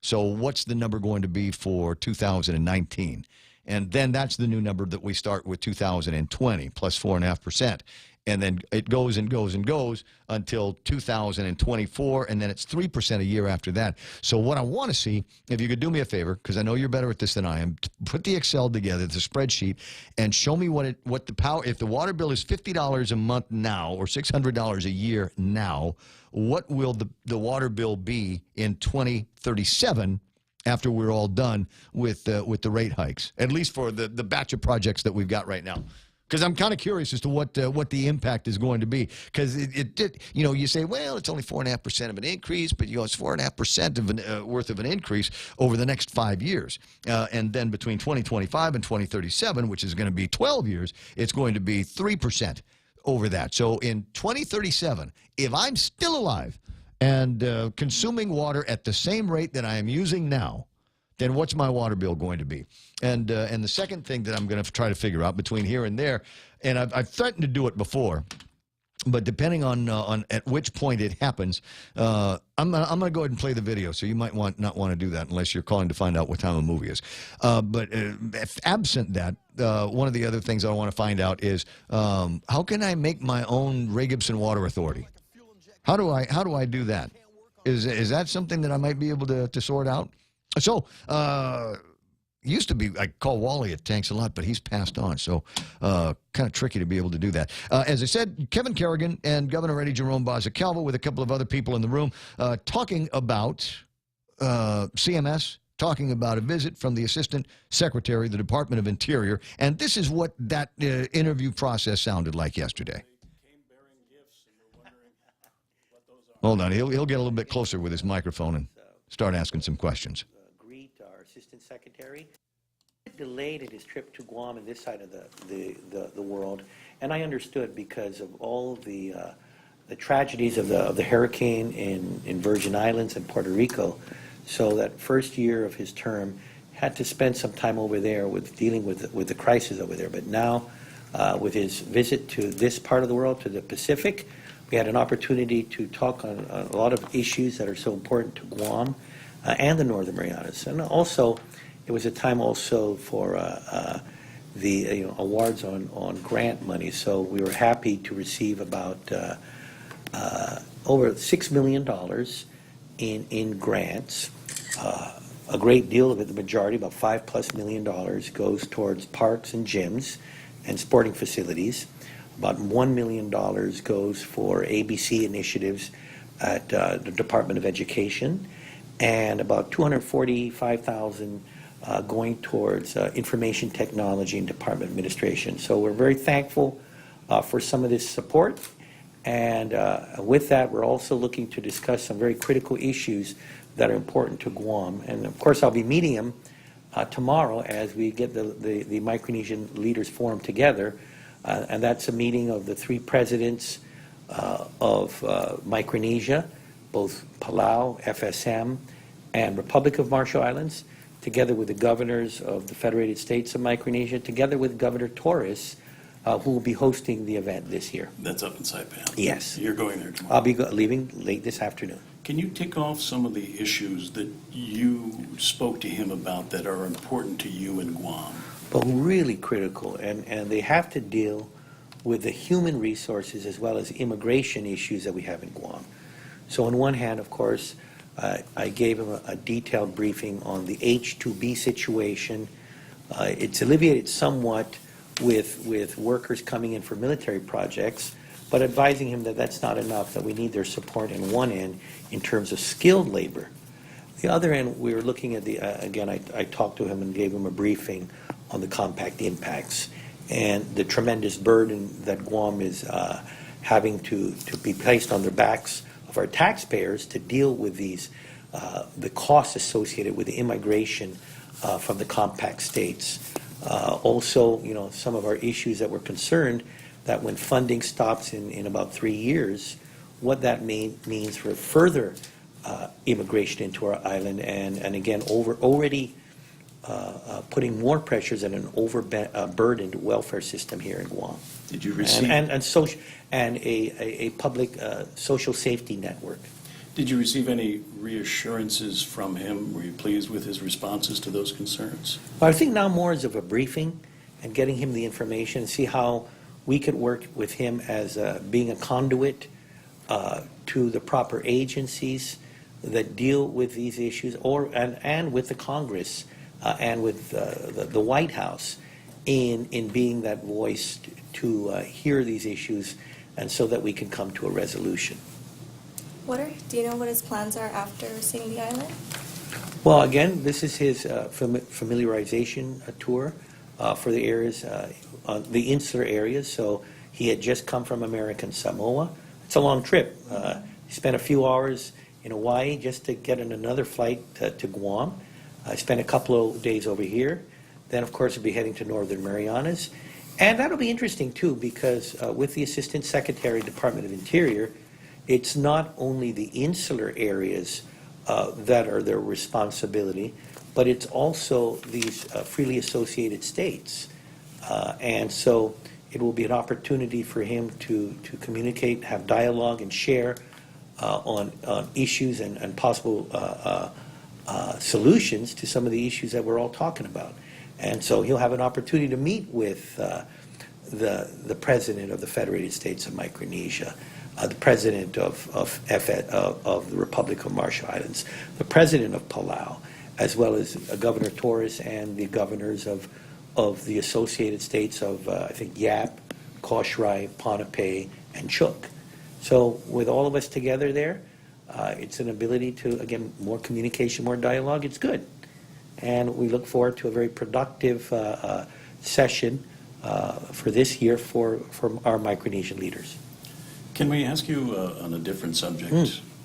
So what's the number going to be for 2019? And then that's the new number that we start with 2020 plus 4.5%. And then it goes and goes and goes until 2024, and then it's 3% a year after that. So what I want to see, if you could do me a favor, because I know you're better at this than I am, put the Excel together, the spreadsheet, and show me what the power. If the water bill is $50 a month now or $600 a year now, what will the water bill be in 2037? After we're all done with the rate hikes, at least for the batch of projects that we've got right now. Because I'm kind of curious as to what the impact is going to be. Because it did, you say, well, it's only 4.5% of an increase, but it's 4.5% worth of an increase over the next 5 years, and then between 2025 and 2037, which is going to be 12 years, it's going to be 3% over that. So in 2037, if I'm still alive and consuming water at the same rate that I am using now, then what's my water bill going to be? And the second thing that I'm going to try to figure out between here and there, and I've threatened to do it before, But depending on at which point it happens, I'm gonna go ahead and play the video. So you might not want to do that unless you're calling to find out what time a movie is. But if absent that, one of the other things I want to find out is how can I make my own Ray Gibson Water Authority? How do I do that? Is that something that I might be able to sort out? So. Used to be, I call Wally at Tanks a lot, but he's passed on, so kind of tricky to be able to do that. As I said, Kevin Kerrigan and Governor Eddie Jerome Bozzicalvo with a couple of other people in the room talking about CMS, talking about a visit from the Assistant Secretary of the Department of Interior, and this is what that interview process sounded like yesterday. Hold on, he'll get a little bit closer with his microphone and start asking some questions. Assistant Secretary delayed in his trip to Guam and this side of the world, and I understood because of all the tragedies of the hurricane in Virgin Islands and Puerto Rico. So that first year of his term had to spend some time over there with dealing with the crisis over there. But now, with his visit to this part of the world, to the Pacific, we had an opportunity to talk on a lot of issues that are so important to Guam. And the Northern Marianas, and also it was a time also for the awards on grant money. So we were happy to receive about over $6 million in grants. A great deal of it, the majority, about $5+ million, goes towards parks and gyms and sporting facilities. About $1 million goes for ABC initiatives at the Department of Education. And about $245,000 going towards information technology and department administration. So we're very thankful for some of this support. And with that, we're also looking to discuss some very critical issues that are important to Guam. And of course, I'll be meeting him tomorrow as we get the Micronesian Leaders Forum together. And that's a meeting of the 3 presidents of Micronesia, both Palau, FSM, and Republic of Marshall Islands, together with the governors of the Federated States of Micronesia, together with Governor Torres, who will be hosting the event this year. That's up in Saipan? Yes. You're going there tomorrow? I'll be leaving late this afternoon. Can you tick off some of the issues that you spoke to him about that are important to you in Guam? But really critical, and they have to deal with the human resources as well as immigration issues that we have in Guam. So on one hand, of course, I gave him a detailed briefing on the H-2B situation. It's alleviated somewhat with workers coming in for military projects, but advising him that that's not enough, that we need their support in one end in terms of skilled labor. The other end, we were looking at again, I talked to him and gave him a briefing on the compact impacts and the tremendous burden that Guam is having to be placed on their backs of our taxpayers to deal with these, the costs associated with the immigration from the compact states. Also, some of our issues that we're concerned that when funding stops in about 3 years, what that means for further immigration into our island, and again, already putting more pressures on an overburdened welfare system here in Guam. Did you receive and a public social safety network? Did you receive any reassurances from him? Were you pleased with his responses to those concerns? Well, I think now more is of a briefing and getting him the information, see how we could work with him as being a conduit to the proper agencies that deal with these issues, and with the Congress and with the White House in being that voice to hear these issues, and so that we can come to a resolution. Do you know what his plans are after seeing the island? Well, again, this is his familiarization tour for the areas, the insular areas. So he had just come from American Samoa. It's a long trip. He spent a few hours in Hawaii just to get on another flight to Guam. I spent a couple of days over here. Then, of course, we'll be heading to Northern Marianas. And that'll be interesting, too, because with the Assistant Secretary, Department of Interior, it's not only the insular areas that are their responsibility, but it's also these freely associated states. And so It will be an opportunity for him to communicate, have dialogue, and share on issues and possible solutions to some of the issues that we're all talking about. And so he'll have an opportunity to meet with the president of the Federated States of Micronesia, the president of the Republic of Marshall Islands, the president of Palau, as well as Governor Torres and the governors of the Associated States of, I think, Yap, Koshrai, Pohnpei, and Chuuk. So with all of us together there, it's an ability to, again, more communication, more dialogue. It's good. And we look forward to a very productive session for this year for our Micronesian leaders. Can we ask you on a different subject?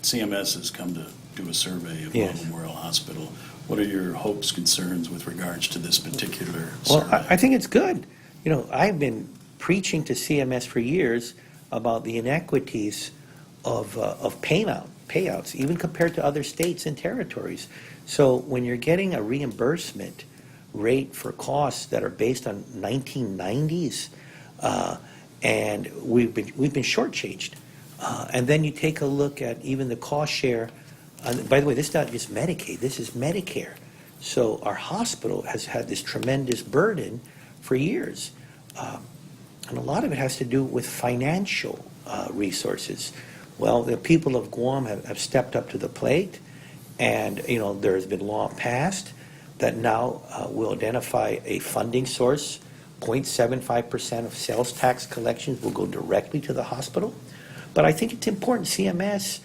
CMS has come to do a survey of Yes. Guam Memorial Hospital. What are your hopes, concerns with regards to this particular Well, survey? I think it's good. You know, I've been preaching to CMS for years about the inequities of payouts, even compared to other states and territories. So when you're getting a reimbursement rate for costs that are based on 1990s, and we've been shortchanged. And then you take a look at even the cost share. By the way, this is not just Medicaid, this is Medicare. So our hospital has had this tremendous burden for years. And a lot of it has to do with financial resources. Well, the people of Guam have stepped up to the plate, and you know there has been law passed that now will identify a funding source. 0.75% of sales tax collections will go directly to the hospital. But I think it's important CMS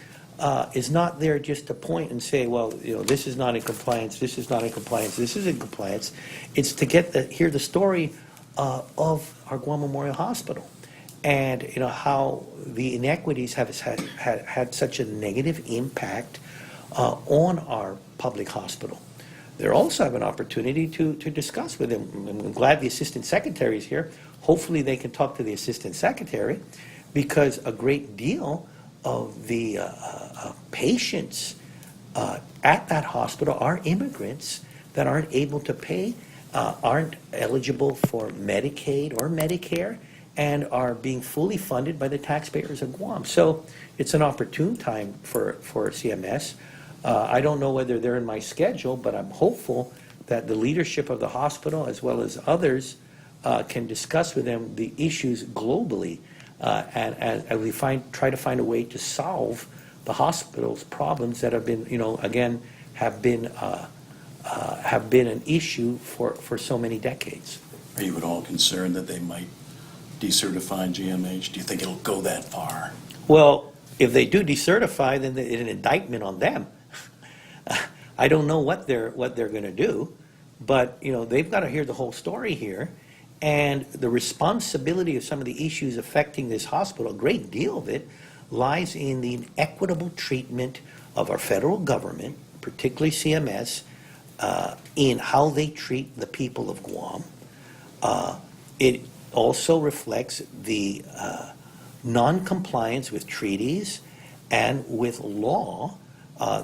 is not there just to point and say, well, you know, this is not in compliance, this is not in compliance, this is in compliance. It's to hear the story of our Guam Memorial Hospital, and you know how the inequities have had such a negative impact on our public hospital. They also have an opportunity to discuss with them. I'm glad the assistant secretary is here. Hopefully they can talk to the assistant secretary, because a great deal of the patients at that hospital are immigrants that aren't able to pay, aren't eligible for Medicaid or Medicare, and are being fully funded by the taxpayers of Guam. So it's an opportune time for CMS. I don't know whether they're in my schedule, but I'm hopeful that the leadership of the hospital, as well as others, can discuss with them the issues globally, and we try to find a way to solve the hospital's problems that have been, you know, again, have been an issue for so many decades. Are you at all concerned that they might decertify GMH? Do you think it'll go that far? Well, if they do decertify, then it's an indictment on them. I don't know what they're going to do, but you know they've got to hear the whole story here, and the responsibility of some of the issues affecting this hospital, a great deal of it, lies in the equitable treatment of our federal government, particularly CMS, in how they treat the people of Guam. It also reflects the non-compliance with treaties and with law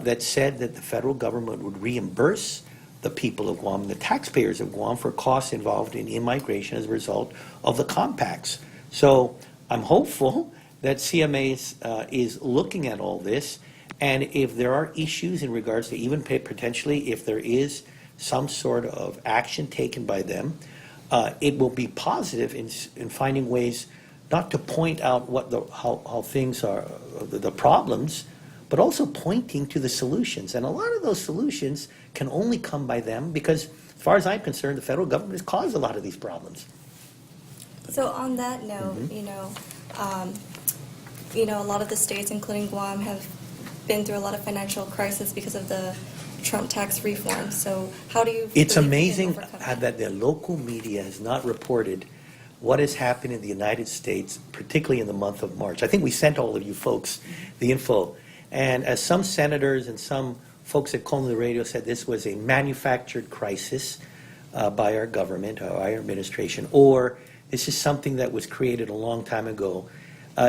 that said that the federal government would reimburse the people of Guam, the taxpayers of Guam, for costs involved in immigration as a result of the compacts. So I'm hopeful that CMS is looking at all this, and if there are issues in regards to even potentially if there is some sort of action taken by them, it will be positive in finding ways not to point out how things are, the problems, but also pointing to the solutions. And a lot of those solutions can only come by them because, as far as I'm concerned, the federal government has caused a lot of these problems. So on that note, a lot of the states, including Guam, have been through a lot of financial crisis because of the Trump tax reform. So how do you? It's amazing that the local media has not reported what has happened in the United States, particularly in the month of March. I think we sent all of you folks the info. And as some senators and some folks that called on the radio said, this was a manufactured crisis by our government, our administration, or this is something that was created a long time ago.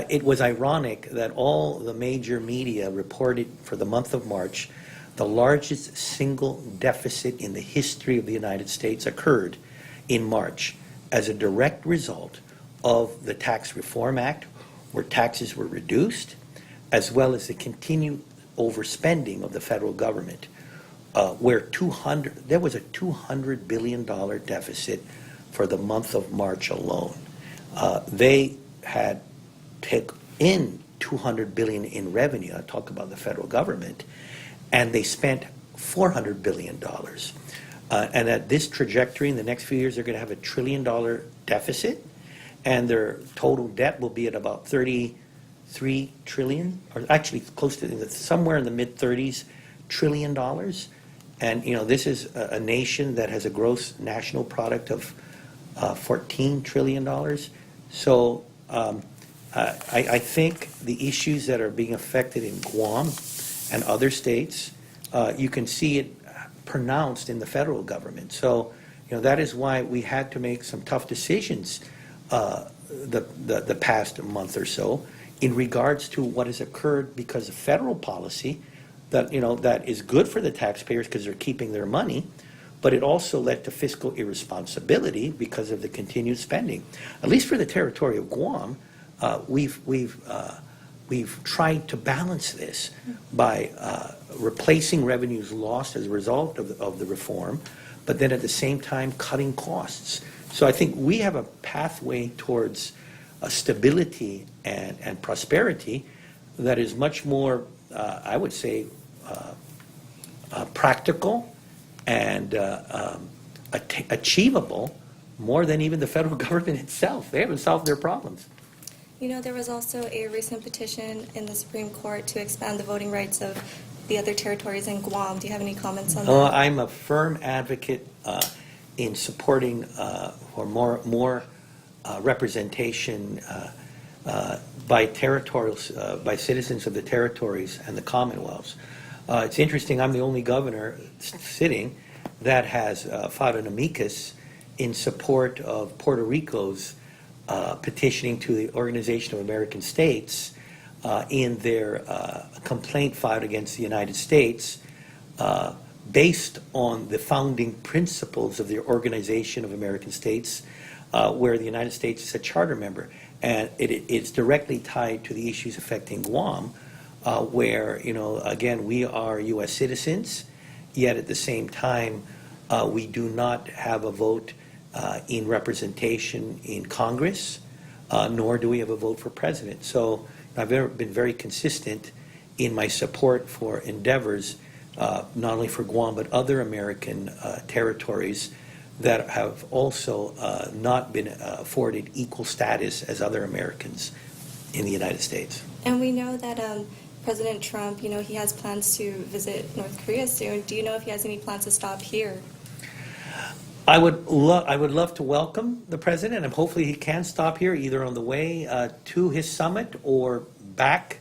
It was ironic that all the major media reported for the month of March, the largest single deficit in the history of the United States occurred in March as a direct result of the Tax Reform Act, where taxes were reduced, as well as the continued overspending of the federal government, where there was a $200 billion deficit for the month of March alone. They had taken in $200 billion in revenue. I talk about the federal government, and they spent $400 billion. And at this trajectory, in the next few years, they're going to have $1 trillion deficit, and their total debt will be at about 33 trillion, or actually close to somewhere in the mid-30s trillion dollars. And this is a nation that has a gross national product of $14 trillion. So I think the issues that are being affected in Guam and other states, you can see it pronounced in the federal government. So that is why we had to make some tough decisions the past month or so in regards to what has occurred because of federal policy that that is good for the taxpayers because they're keeping their money, but it also led to fiscal irresponsibility because of the continued spending. At least for the territory of Guam, we've tried to balance this by replacing revenues lost as a result of the reform, but then at the same time cutting costs. So I think we have a pathway towards stability and prosperity that is much more, I would say, practical and achievable more than even the federal government itself. They haven't solved their problems. There was also a recent petition in the Supreme Court to expand the voting rights of the other territories in Guam. Do you have any comments on that? I'm a firm advocate in supporting for more representation by territorials, by citizens of the territories and the Commonwealths. It's interesting, I'm the only governor sitting that has filed an amicus in support of Puerto Rico's petitioning to the Organization of American States in their complaint filed against the United States based on the founding principles of the Organization of American States, where the United States is a charter member. And it's directly tied to the issues affecting Guam, where, again, we are U.S. citizens, yet at the same time, we do not have a vote in representation in Congress, nor do we have a vote for president. So I've been very consistent in my support for endeavors, not only for Guam, but other American territories that have also not been afforded equal status as other Americans in the United States. And we know that President Trump, he has plans to visit North Korea soon. Do you know if he has any plans to stop here? I would love to welcome the president, and hopefully he can stop here either on the way to his summit or back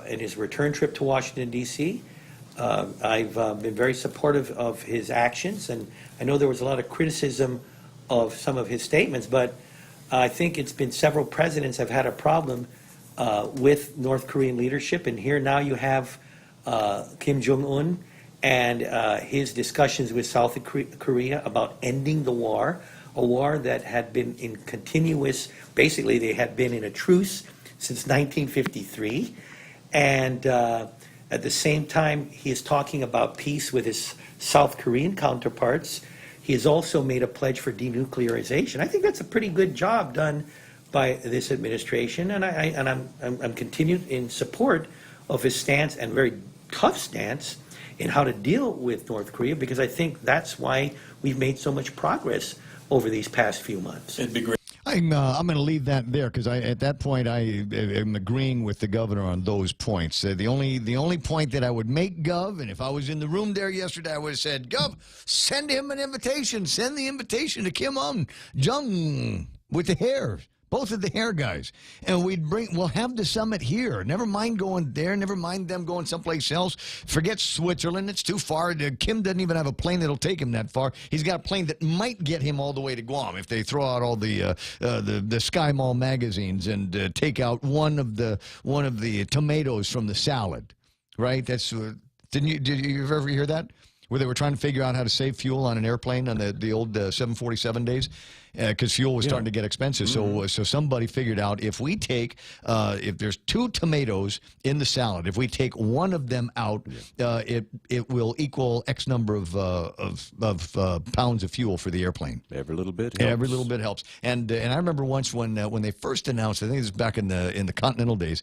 in his return trip to Washington, D.C. I've been very supportive of his actions, and I know there was a lot of criticism of some of his statements, but I think it's been several presidents have had a problem with North Korean leadership, and here now you have Kim Jong-un and his discussions with South Korea about ending the war, a war that had been in continuous, basically they had been in a truce since 1953, and at the same time he is talking about peace with his South Korean counterparts. He has also made a pledge for denuclearization. I think that's a pretty good job done by this administration, and I'm continued in support of his stance, and very tough stance, in how to deal with North Korea, because I think that's why we've made so much progress over these past few months. It'd be great. I'm going to leave that there because at that point I am agreeing with the governor on those points. The only point that I would make, Gov, and if I was in the room there yesterday, I would have said, Gov, send him an invitation. Send the invitation to Kim Jong with the hair. Both of the hair guys, and we'll have the summit here. Never mind going there. Never mind them going someplace else. Forget Switzerland; it's too far. Kim doesn't even have a plane that'll take him that far. He's got a plane that might get him all the way to Guam if they throw out all the Sky Mall magazines and take out one of the tomatoes from the salad. Right? That's did you ever hear that? where they were trying to figure out how to save fuel on an airplane on the old 747 days, because fuel was starting to get expensive. So somebody figured out if we take if there's 2 tomatoes in the salad, if we take one of them out, it will equal X number of pounds of fuel for the airplane. Every little bit helps. Every little bit helps. And I remember once when they first announced, I think this was back in the Continental days,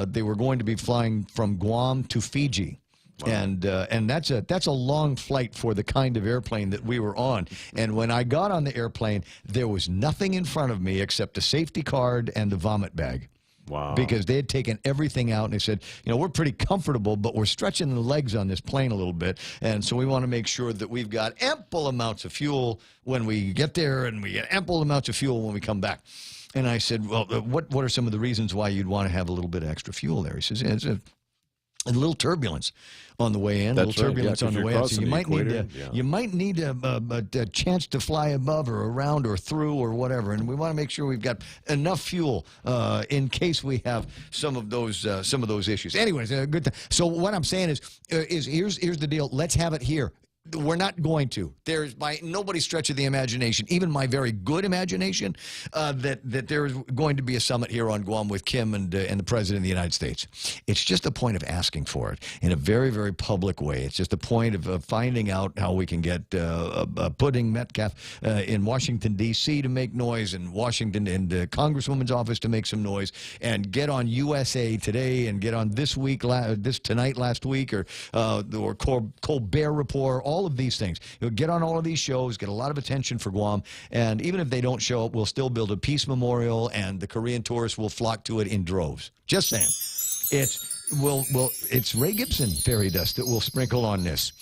they were going to be flying from Guam to Fiji. Wow. And that's a long flight for the kind of airplane that we were on. And when I got on the airplane, there was nothing in front of me except a safety card and the vomit bag. Wow. Because they had taken everything out, and they said, we're pretty comfortable, but we're stretching the legs on this plane a little bit, and so we want to make sure that we've got ample amounts of fuel when we get there, and we get ample amounts of fuel when we come back. And I said, well, what are some of the reasons why you'd want to have a little bit of extra fuel there? He says, it's a little turbulence on the way in, a little turbulence on the way out. So you might need a chance to fly above or around or through or whatever. And we want to make sure we've got enough fuel in case we have some of those issues. Anyways, good. So what I'm saying is here's the deal. Let's have it here. We're not going to. There's by nobody's stretch of the imagination, even my very good imagination, that there is going to be a summit here on Guam with Kim and the President of the United States. It's just a point of asking for it in a very, very public way. It's just a point of finding out how we can get putting Metcalf in Washington, D.C. to make noise, and Washington and the Congresswoman's office to make some noise, and get on USA Today and get on This Week, Tonight last week, or Colbert Report. All of these things. Get on all of these shows, get a lot of attention for Guam, and even if they don't show up, we'll still build a peace memorial, and the Korean tourists will flock to it in droves. Just saying. It's Ray Gibson fairy dust that will sprinkle on this.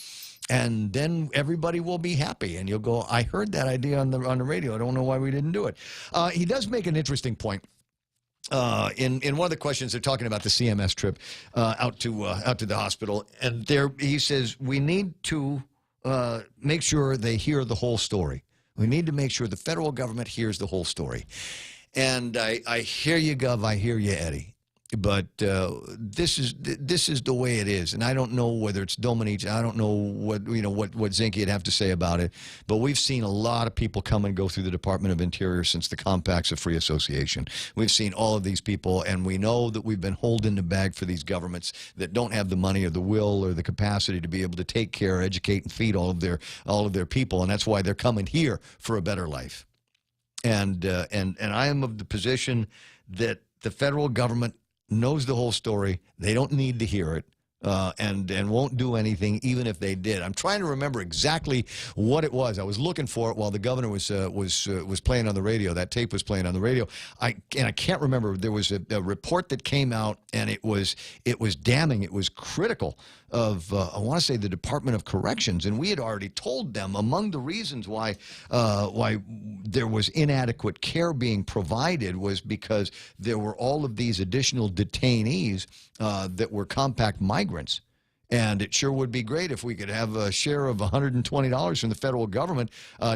And then everybody will be happy, and you'll go, I heard that idea on the radio. I don't know why we didn't do it. He does make an interesting point. In one of the questions, they're talking about the CMS trip out to the hospital, and he says we need to make sure they hear the whole story. We need to make sure the federal government hears the whole story. And I hear you, Gov. I hear you, Eddie. But this is the way it is, and I don't know whether it's Dominique. I don't know what Zinke would have to say about it. But we've seen a lot of people come and go through the Department of Interior since the Compacts of Free Association. We've seen all of these people, and we know that we've been holding the bag for these governments that don't have the money or the will or the capacity to be able to take care, educate, and feed all of their people, and that's why they're coming here for a better life. And I am of the position that the federal government knows the whole story. They don't need to hear it, and won't do anything even if they did. I'm trying to remember exactly what it was. I was looking for it while the governor was playing on the radio. That tape was playing on the radio. I can't remember. There was a report that came out, and it was damning. It was critical of I want to say the Department of Corrections, and we had already told them among the reasons why there was inadequate care being provided was because there were all of these additional detainees that were compact migrants. And it sure would be great if we could have a share of $120 from the federal government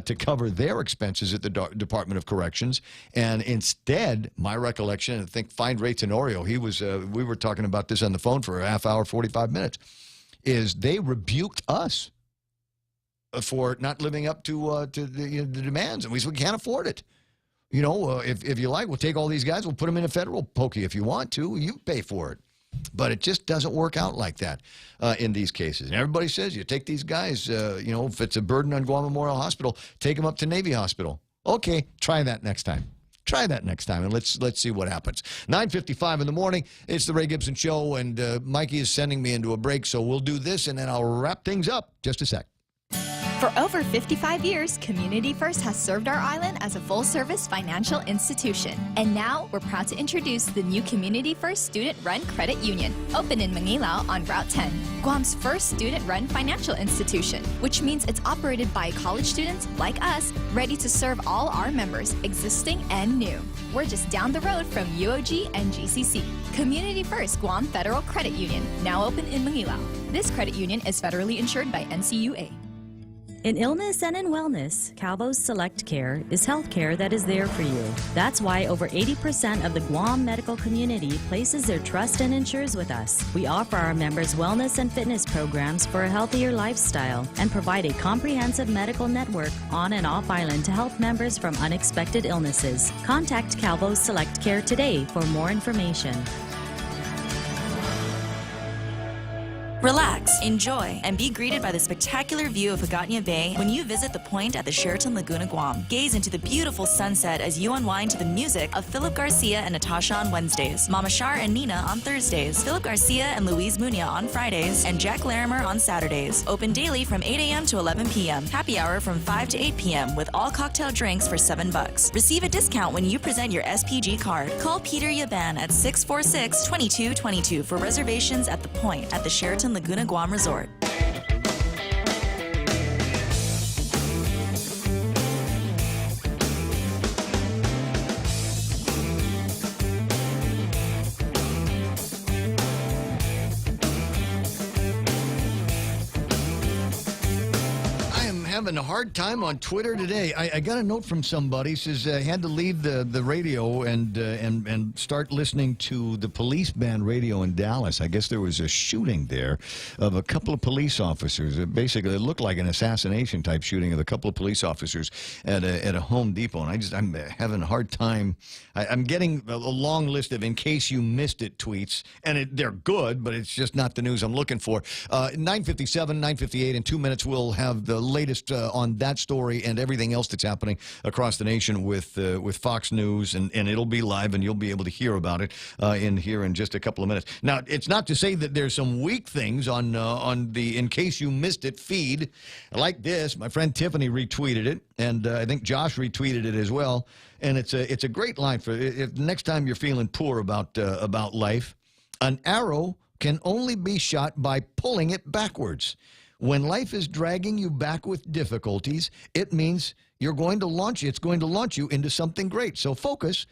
to cover their expenses at the Department of Corrections. And instead, my recollection, I think Find Ray Tenorio, we were talking about this on the phone for a half hour, 45 minutes, is they rebuked us for not living up to the demands. And we said, we can't afford it. If you like, we'll take all these guys, we'll put them in a federal pokey if you want to. You pay for it. But it just doesn't work out like that in these cases. And everybody says you take these guys, if it's a burden on Guam Memorial Hospital, take them up to Navy Hospital. Okay, try that next time. Try that next time, and let's see what happens. 9:55 in the morning, it's the Ray Gibson Show, and Mikey is sending me into a break, so we'll do this, and then I'll wrap things up. Just a sec. For over 55 years, Community First has served our island as a full-service financial institution. And now, we're proud to introduce the new Community First Student-Run Credit Union, open in Manila on Route 10, Guam's first student-run financial institution, which means it's operated by college students like us, ready to serve all our members, existing and new. We're just down the road from UOG and GCC. Community First Guam Federal Credit Union, now open in Manila. This credit union is federally insured by NCUA. In illness and in wellness, Calvo's Select Care is health care that is there for you. That's why over 80% of the Guam medical community places their trust and insures with us. We offer our members wellness and fitness programs for a healthier lifestyle and provide a comprehensive medical network on and off island to help members from unexpected illnesses. Contact Calvo's Select Care today for more information. Relax, enjoy, and be greeted by the spectacular view of Hagåtña Bay when you visit the point at the Sheraton Laguna Guam. Gaze into the beautiful sunset as you unwind to the music of Philip Garcia and Natasha on Wednesdays, Mama Shar and Nina on Thursdays, Philip Garcia and Louise Munia on Fridays, and Jack Larimer on Saturdays. Open daily from 8 a.m. to 11 p.m. Happy hour from 5 to 8 p.m. with all cocktail drinks for $7. Receive a discount when you present your SPG card. Call Peter Yaban at 646-2222 for reservations at the point at the Sheraton Laguna Guam Resort. Having a hard time on Twitter today. I got a note from somebody says had to leave the radio and start listening to the police band radio in Dallas. I guess there was a shooting there of a couple of police officers. Basically, it looked like an assassination type shooting of a couple of police officers at a Home Depot. And I'm having a hard time. I'm getting a long list of "in case you missed it" tweets, and they're good, but it's just not the news I'm looking for. 9:57, 9:58, in 2 minutes we'll have the latest on that story and everything else that's happening across the nation with Fox News, and it'll be live, and you'll be able to hear about it in just a couple of minutes. Now, it's not to say that there's some weak things on the "in case you missed it" feed. Like this, my friend Tiffany retweeted it, and I think Josh retweeted it as well. And it's a great line for if next time you're feeling poor about life. An arrow can only be shot by pulling it backwards. When life is dragging you back with difficulties, it means it's going to launch you into something great. So focus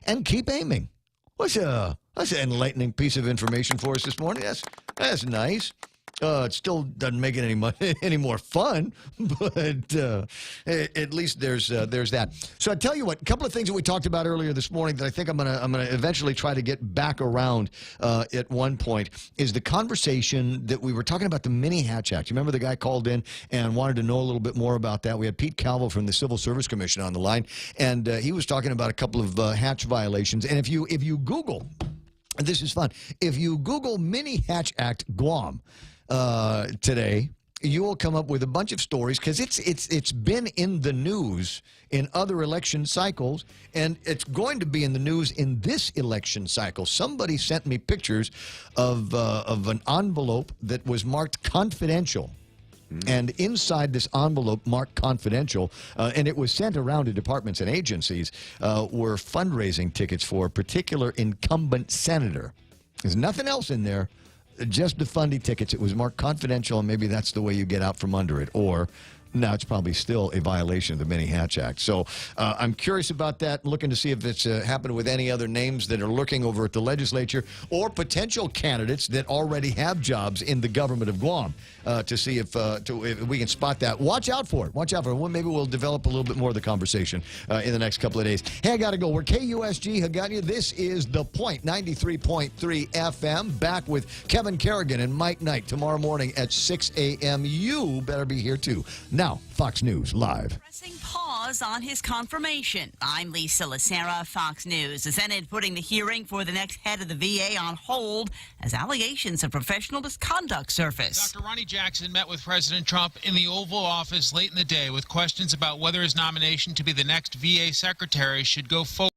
and keep aiming. That's an enlightening piece of information for us this morning. That's nice. It still doesn't make it any more fun, but at least there's that. So I tell you what, a couple of things that we talked about earlier this morning that I think I'm gonna eventually try to get back around at one point is the conversation that we were talking about the Mini Hatch Act. You remember the guy called in and wanted to know a little bit more about that. We had Pete Calvo from the Civil Service Commission on the line, and he was talking about a couple of hatch violations. And if you Google, this is fun. If you Google Mini Hatch Act Guam today, you will come up with a bunch of stories because it's been in the news in other election cycles, and it's going to be in the news in this election cycle. Somebody sent me pictures of an envelope that was marked confidential. And inside this envelope marked confidential, and it was sent around to departments and agencies, were fundraising tickets for a particular incumbent senator. There's nothing else in there. Just the fundy tickets. It was marked confidential, and maybe that's the way you get out from under it. Or now it's probably still a violation of the Mini Hatch Act. So I'm curious about that, looking to see if it's happened with any other names that are looking over at the legislature or potential candidates that already have jobs in the government of Guam, to see if we can spot that. Watch out for it. Watch out for it. Well, maybe we'll develop a little bit more of the conversation in the next couple of days. Hey, I got to go. We're KUSG Hagåtña. This is The Point, 93.3 FM. Back with Kevin Kerrigan and Mike Knight tomorrow morning at 6 a.m. You better be here, too. Now, Fox News Live. Pressing pause on his confirmation. I'm Lisa Lacera, Fox News. The Senate putting the hearing for the next head of the VA on hold as allegations of professional misconduct surface. Dr. Ronnie Jackson met with President Trump in the Oval Office late in the day with questions about whether his nomination to be the next VA secretary should go forward.